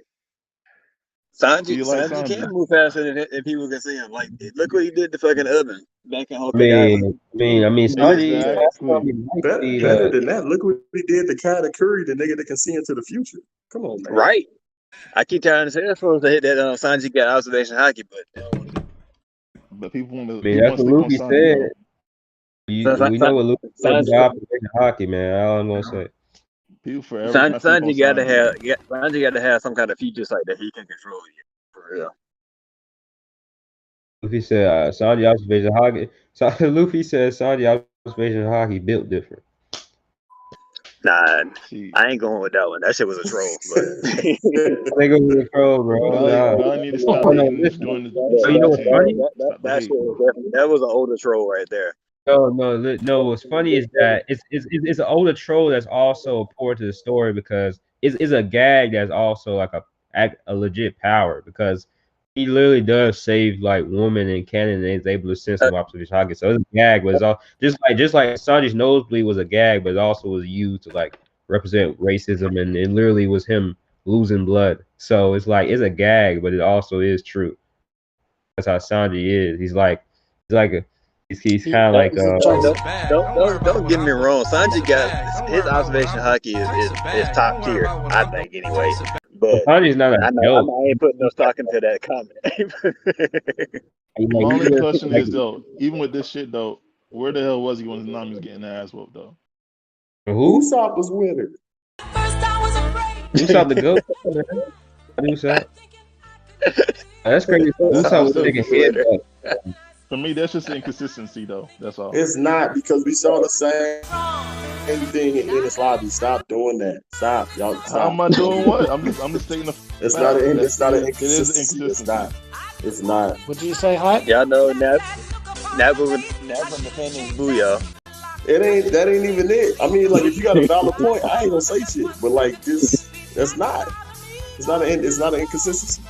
Sanji can move faster than if people can see him. Like, look what he did to fucking Oven back in Whole Island. Sanji better than that. Look what he did to Katakuri, the nigga that can see into the future. Come on, man. Right. I keep trying to say that's supposed to hit that Sanji got observation hockey, but people want to. I mean, that's what Luffy said. We know what Luffy said about observation hockey, man. All I'm gonna say. People forever. Sanji got to have some kind of feature like that he can control you for real. Luffy said Sanji observation hockey. Luffy said Sanji observation hockey built different. Nah, I ain't going with that one. That shit was a troll. But they go with a troll, bro. I need to stop doing this. You know what's funny? That was an older troll right there. No. What's funny is that it's an older troll that's also important to the story because it's a gag that's also like a legit power because he literally does save like women in canon and is able to send some observation hockey. So it's a gag, but it's all just like Sanji's nosebleed was a gag, but it also was used to like represent racism and it literally was him losing blood. So it's like it's a gag, but it also is true. That's how Sanji is. He's kind of like don't get me wrong. Sanji got his observation hockey is top tier, I think anyway. but Sanji's not a I joke. ain't putting no stock into that comment. My only question is though, even with this shit though, where the hell was he when Nami was getting their ass whooped though? Who? Usopp was with her. Usopp the goat? Usopp? That's crazy. Usopp was taking head up. For me, that's just inconsistency though. That's all. It's not, because we saw the same thing in Ennis Lobby. Stop doing that. Stop, y'all. Stop. How am I doing what? I'm just stating the It's fact. not an It is inconsistency. inconsistency. It's not. It's not. What did you say, Hype? Y'all know never defending Booyah. That ain't even it. I mean, like, if you got a valid point, I ain't gonna say shit. But like this, it's not an inconsistency.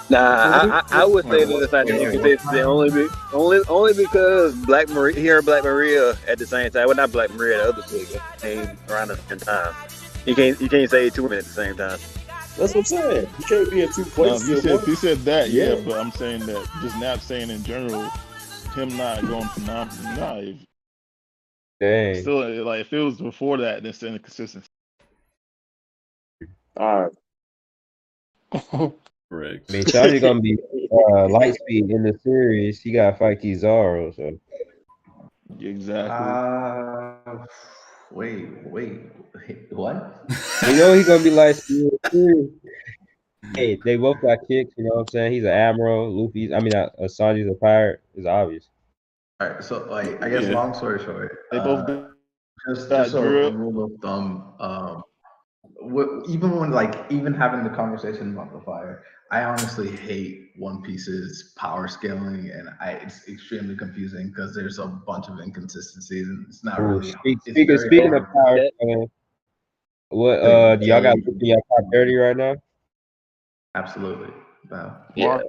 Nah, I would say that it's not an inconsistency only because Black Maria at the same time. Well, not Black Maria, the other chick came around the same time. You can't say two women at the same time. That's what I'm saying. You can't be in two places. He said that, yeah, but I'm saying that just not saying in general, him not going to Nami. Dang. Still, like if it was before that, then it's inconsistency. All Correct. I mean, Sanji's gonna be light speed in the series. He got to fight Kizaru, so. Exactly. Wait, what? You know he's gonna be light speed. Hey, they both got kicks. You know what I'm saying? He's an admiral. Sanji's a pirate. It's obvious. All right, so like I guess long story short, They both just a rule of thumb. Even having the conversation about the fire, I honestly hate One Piece's power scaling, and it's extremely confusing because there's a bunch of inconsistencies, and it's not really. Speaking of power scaling, what do y'all got in your top 30 right now? Absolutely. Wow. Yeah.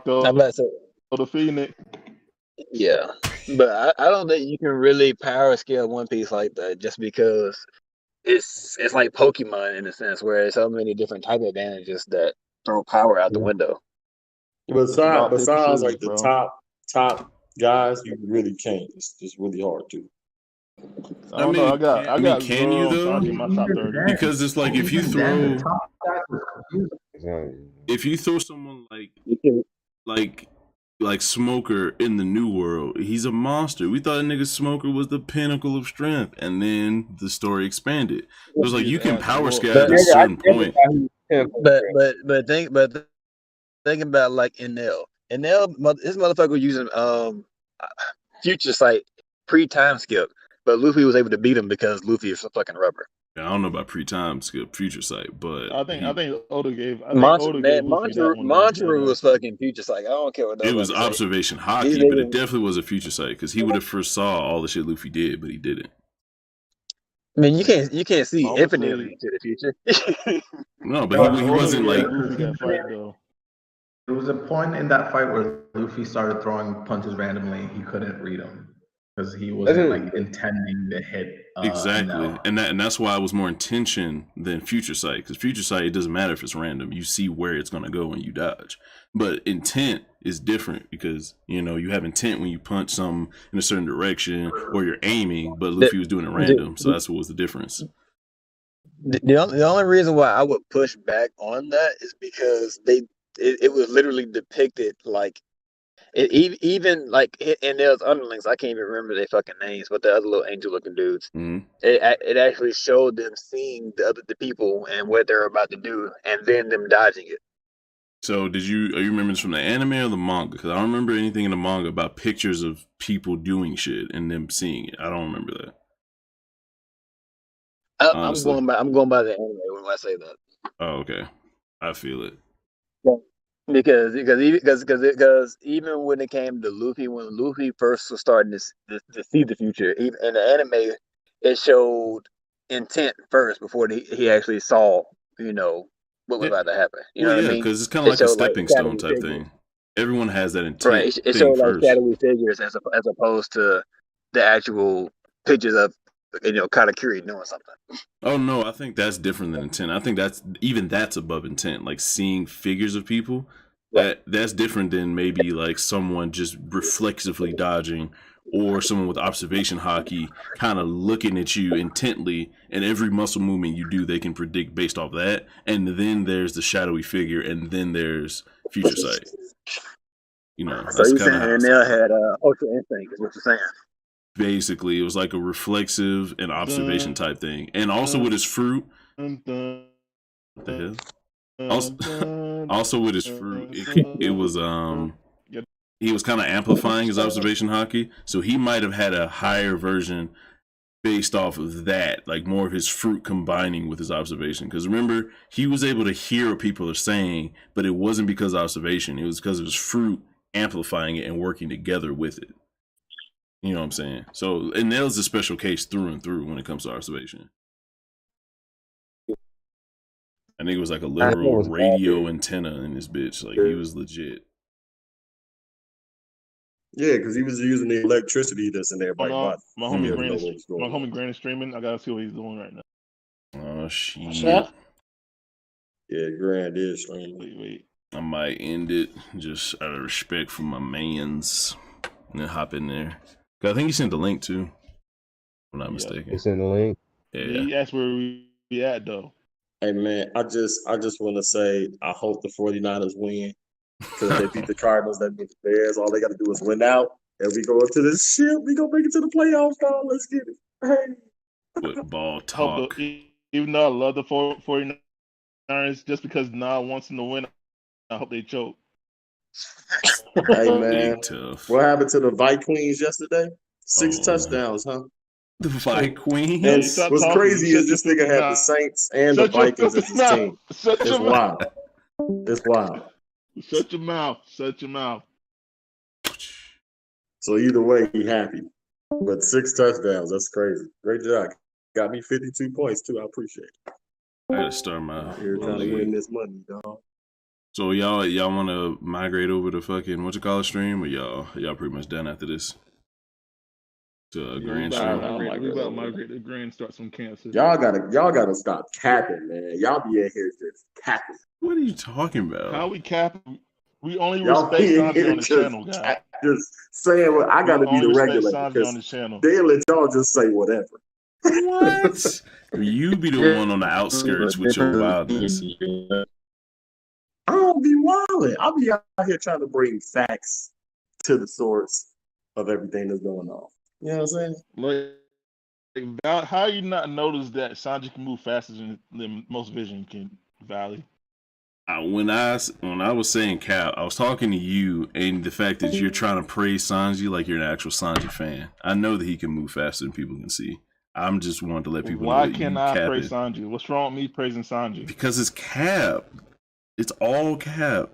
I'm about to say the Phoenix. Yeah, but I don't think you can really power scale One Piece like that, just because it's like Pokemon in a sense, where there's so many different type of advantages that throw power out the window. Besides like the top guys, you really can't. It's just really hard to. I mean, I got can you though? in my top 30. Because it's like if you throw someone like Smoker in the New World, he's a monster. We thought nigga Smoker was the pinnacle of strength, and then the story expanded. It was like you can power scale at a certain point. But think about like Enel. His motherfucker was using Future Sight pre-time skip, but Luffy was able to beat him because Luffy is fucking rubber. I don't know about pre-time skip Future Sight, but I think Oda gave. Mantra was fucking Future Sight. I don't care what. It was observation hockey, but it definitely was a Future Sight because he would have foresaw all the shit Luffy did, but he didn't. I mean, you can't see infinitely into the future. No, but he wasn't like. There was a point in that fight where Luffy started throwing punches randomly. He couldn't read them because he wasn't like intending to hit. Exactly, and that's why it was more intention than Future Sight. Because Future Sight, it doesn't matter if it's random; you see where it's gonna go and you dodge. But intent is different because you have intent when you punch something in a certain direction or you're aiming. But Luffy was doing it random, so that's what was the difference. The only reason why I would push back on that is because it was literally depicted like. Even like in those underlings, I can't even remember their fucking names, but the other little angel-looking dudes. Mm-hmm. It actually showed them seeing the people and what they're about to do, and then them dodging it. So, are you remember this from the anime or the manga? Because I don't remember anything in the manga about pictures of people doing shit and them seeing it. I don't remember that. I'm going by the anime when I say that. Oh, okay, I feel it. Yeah. Because even when it came to Luffy, when Luffy first was starting to see the future, even in the anime, it showed intent first before he actually saw, what was about to happen. You know what I mean? Because it's kind of like a stepping stone type thing. Everyone has that intent. Right. It showed like shadowy figures as opposed to the actual pictures of Katakuri doing something. Oh no, I think that's different than intent. I think that's above intent. Like seeing figures of people, that's different than maybe like someone just reflexively dodging or someone with observation hockey kind of looking at you intently, and every muscle movement you do, they can predict based off that. And then there's the shadowy figure, and then there's future sight. You know, So that's you kind of saying how Nell had ultra instinct is what you're saying? basically, it was like a reflexive and observation type thing. And also with his fruit, what the hell? Also with his fruit, it was he was kind of amplifying his observation hockey, so he might have had a higher version based off of that, like more of his fruit combining with his observation. Because remember, he was able to hear what people are saying, but it wasn't because of observation. It was because of his fruit amplifying it and working together with it. You know what I'm saying? So, and Nell's a special case through and through when it comes to observation. I think it was like a literal radio antenna in this bitch. Like, he was legit. Yeah, because he was using the electricity that's in everybody's body. My homie Grant is streaming. I gotta see what he's doing right now. Oh shit! Yeah, Grant is streaming. Wait. I might end it just out of respect for my mans, and then hop in there. Cause I think he sent the link too. If I'm not mistaken. He sent the link. Yeah. He asked where we at though. Hey man, I just want to say I hope the 49ers win. Because if they beat the Cardinals, that means the Bears. All they got to do is win out, and we go into this shit. We gonna make it to the playoffs, dog. Let's get it. Hey. Football talk. Even though I love the 49ers, just because Nah wants them to win, I hope they choke. Hey man, what happened to the Vikings yesterday? 6 touchdowns, huh? The Vikings. And what's crazy is this nigga had the Saints and the Vikings as his team. It's wild. It's wild. Shut your mouth. So either way, he happy. But 6 touchdowns, that's crazy. Great job. Got me 52 points too. I appreciate it. I gotta start my You're trying to win this money, dog. So y'all want to migrate over to fucking stream, or y'all pretty much done after this? To Grand stream. We about to migrate to Grand, start some cancer. Y'all gotta stop capping, man. Y'all be in here just capping. What are you talking about? How we capping? We only respect Sanji on the channel, guys. Just saying what I gotta be the regular on the channel. They'll let y'all just say whatever. What? You be the one on the outskirts with your wildness. I don't be wilding. I'll be out here trying to bring facts to the source of everything that's going on. You know what I'm saying? Like how you not notice that Sanji can move faster than most Vision can, Valley? When I was saying Cap, I was talking to you and the fact that you're trying to praise Sanji like you're an actual Sanji fan. I know that he can move faster than people can see. I'm just wanting to let people know that you can't I praise Sanji? What's wrong with me praising Sanji? Because it's Cap. It's all Cap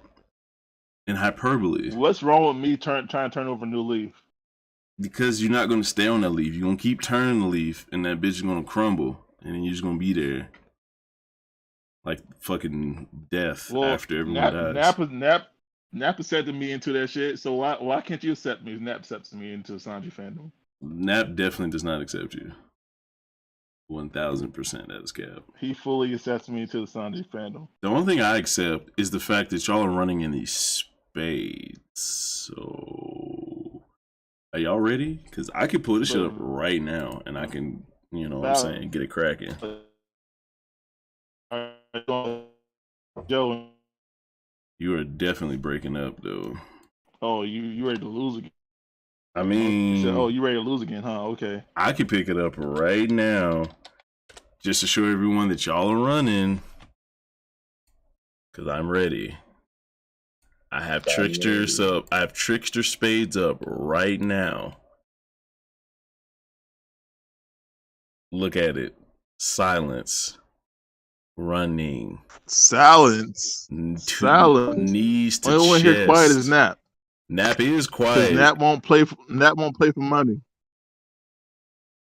and hyperbole. What's wrong with me trying to turn over a new leaf? Because you're not going to stay on that leaf. You're going to keep turning the leaf and that bitch is going to crumble and then you're just going to be there. Like fucking death after everyone dies. Nap accepted me into that shit, so why can't you accept me? Nap accepts me into Sanji fandom. Nap definitely does not accept you. 1000% that is Cap. He fully accepts me into the Sanji fandom. The only thing I accept is the fact that y'all are running in these spades. So, are y'all ready? Because I could pull this shit up right now, and I can, you know what I'm saying, get it cracking. Joe, you are definitely breaking up, though. Oh, you ready to lose again? I mean, you ready to lose again, huh? Okay. I could pick it up right now, just to show everyone that y'all are running, because I'm ready. I have tricksters up. I have trickster spades up right now. Look at it. Silence. Running. Silence. Knees to chest. Only one here quiet is Nap. Nap is quiet. Nap won't play for money.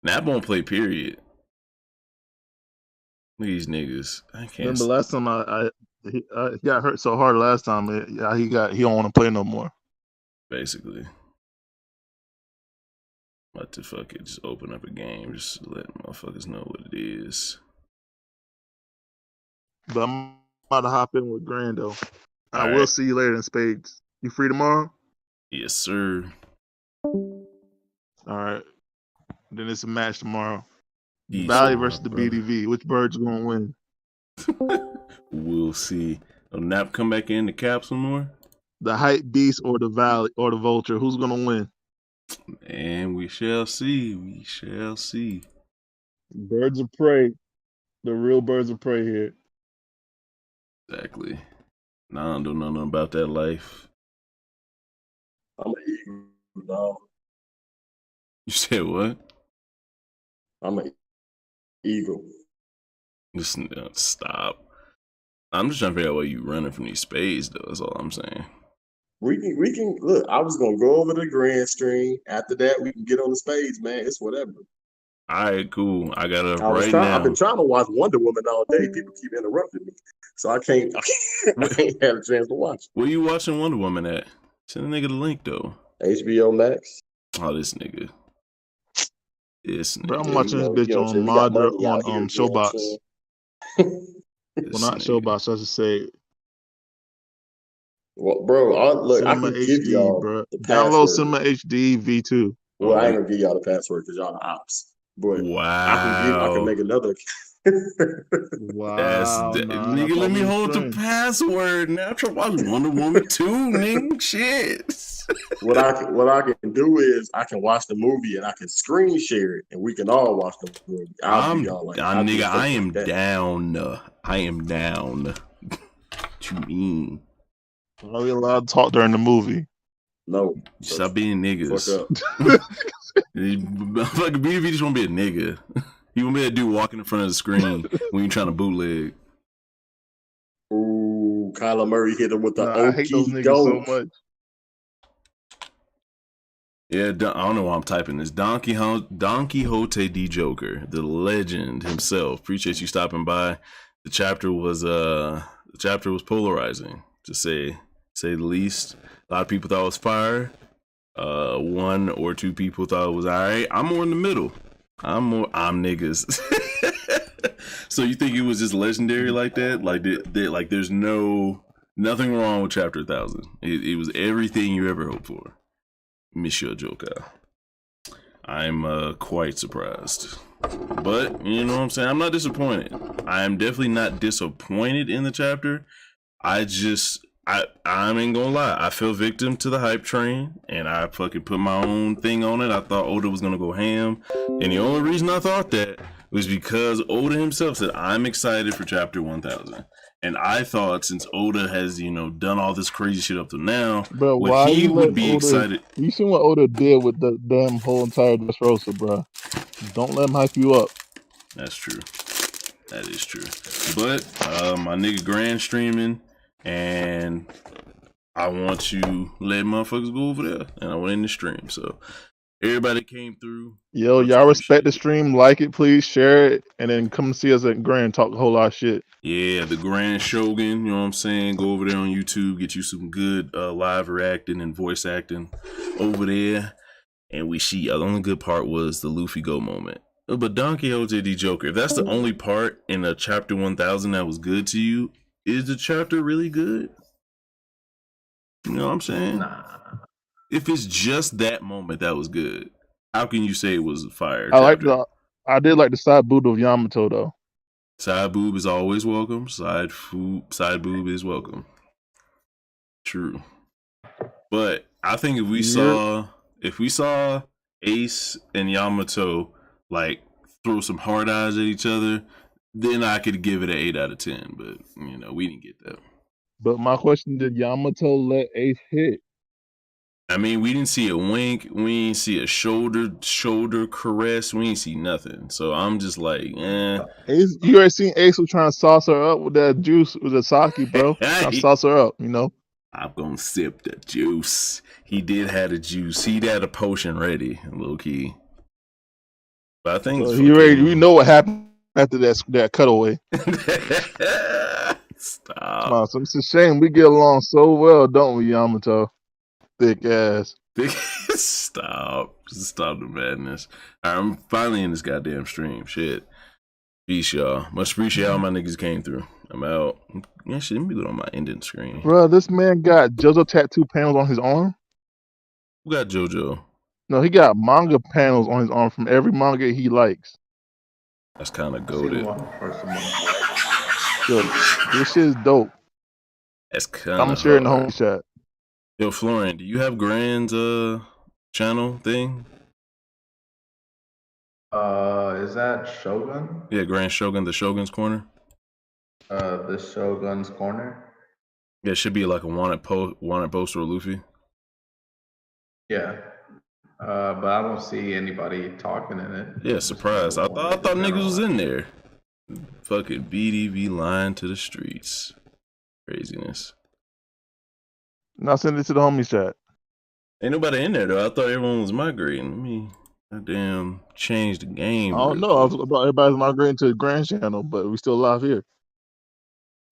Nap won't play. Period. Look at these niggas. I can't. Remember last time he got hurt so hard last time. He don't want to play no more. Basically. About to fuck it. Just open up a game. Just let motherfuckers know what it is. But I'm about to hop in with Grando. I will see you later in spades. You free tomorrow? Yes, sir. All right. Then it's a match tomorrow. Peace, Valley my versus the brother. BDV. Which bird's gonna win? We'll see. Will Nap come back in to cap some more? The hype beast or the Valley or the Vulture? Who's gonna win? And we shall see. We shall see. Birds of prey. The real birds of prey here. Exactly. Nah, I don't know nothing about that life. I'm an eagle, dog. You said what? I'm an eagle. Just stop. I'm just trying to figure out why you running from these spades, though. That's all I'm saying. We can look. I was gonna go over the grand stream. After that, we can get on the spades, man. It's whatever. All right, cool. I got up I've now. been trying to watch Wonder Woman all day. People keep interrupting me, so I can't have a chance to watch. Where you watching Wonder Woman at? Send a nigga the link though. HBO Max. Oh, this nigga. Bro, I'm watching this bitch on Madra on Showbox. Well, not Showbox. I should say. Well, bro, look, Cinema I can HD, give y'all bro. the Download password. Cinema HD V2. Well, I ain't gonna give y'all the password because y'all the ops. But wow, I can make another. Wow, nigga, let me hold the password. Now I'm trying to watch Wonder Woman 2, nigga. Shit. What I can do is I can watch the movie and I can screen share it and we can all watch the movie. I am down. I am down. What you mean? Are we allowed to talk during the movie? No. Stop being niggas. Fuck up. Fucking BV just want to be a nigga. You want to be that dude walking in front of the screen when you're trying to bootleg. Ooh, Kyler Murray hit him with the I hate those niggas so much. Yeah, I don't know why I'm typing this. Don Quixote D Joker, the legend himself. Appreciate you stopping by. The chapter was polarizing, to say the least. A lot of people thought it was fire. One or two people thought it was alright. I'm more in the middle. I'm niggas. So you think it was just legendary like that? Like there's nothing wrong with Chapter 1000. It was everything you ever hoped for. Monsieur Joker. I'm quite surprised. But, you know what I'm saying? I'm not disappointed. I am definitely not disappointed in the chapter. I ain't gonna lie. I fell victim to the hype train, and I fucking put my own thing on it. I thought Oda was gonna go ham. And the only reason I thought that was because Oda himself said, I'm excited for Chapter 1000. And I thought, since Oda has, done all this crazy shit up to now, bro, why he would be excited. You seen what Oda did with the damn whole entire Dressrosa, bro. Don't let him hype you up. That's true. That is true. But my nigga Grand streaming, and I want to let motherfuckers go over there. And I went in the stream. So everybody came through. Yo, y'all respect the stream, like it, please, share it, and then come see us at Grand, talk a whole lot of shit. Yeah, the Grand Shogun, you know what I'm saying? Go over there on YouTube, get you some good live reacting and voice acting over there. And we see, the only good part was the Luffy Go moment. But Don Quixote D Joker, if that's the only part in a Chapter 1000 that was good to you, is the chapter really good? You know what I'm saying? Nah. If it's just that moment that was good, how can you say it was a fire? I did like the side boot of Yamato though. Side boob is always welcome. Side boob is welcome. True. But I think if we saw Ace and Yamato like throw some hard eyes at each other, then I could give it an 8 out of 10. But we didn't get that. But my question: did Yamato let Ace hit? I mean, we didn't see a wink. We didn't see a shoulder caress. We didn't see nothing. So I'm just like, Ace, you already seen Ace was trying to sauce her up with that juice, with the sake, bro. Trying to sauce her up, I'm gonna sip the juice. He did have a juice. He had a potion ready, low key. But I think we know what happened after that cutaway. Stop. Come on, so it's a shame we get along so well, don't we, Yamato? Thick ass. Stop the madness. I'm finally in this goddamn stream. Shit. Peace, y'all. Much appreciate all my niggas came through. I'm out. Yeah, shit, let me go on my ending screen. Bro, this man got JoJo tattoo panels on his arm. Who got JoJo? No, he got manga panels on his arm from every manga he likes. That's kind of goated. Yo, this shit is dope. That's kind of I'm sharing the hard. home chat. Yo, Florian, do you have Grand's channel thing? Is that Shogun? Yeah, Grand Shogun, the Shogun's Corner. The Shogun's Corner. Yeah, it should be like a wanted poster of Luffy. Yeah. But I don't see anybody talking in it. Yeah, surprised. I thought niggas was in there. Fucking BDV lying to the streets. Craziness. Now send it to the homies chat. Ain't nobody in there though. I thought everyone was migrating. Let me goddamn change the game. I don't know. I was about everybody's migrating to the Grand channel, but we still live here.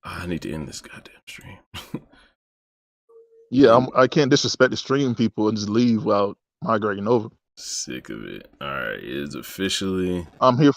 I need to end this goddamn stream. Yeah, I can't disrespect the stream people and just leave without migrating over. Sick of it. All right, it's officially. I'm here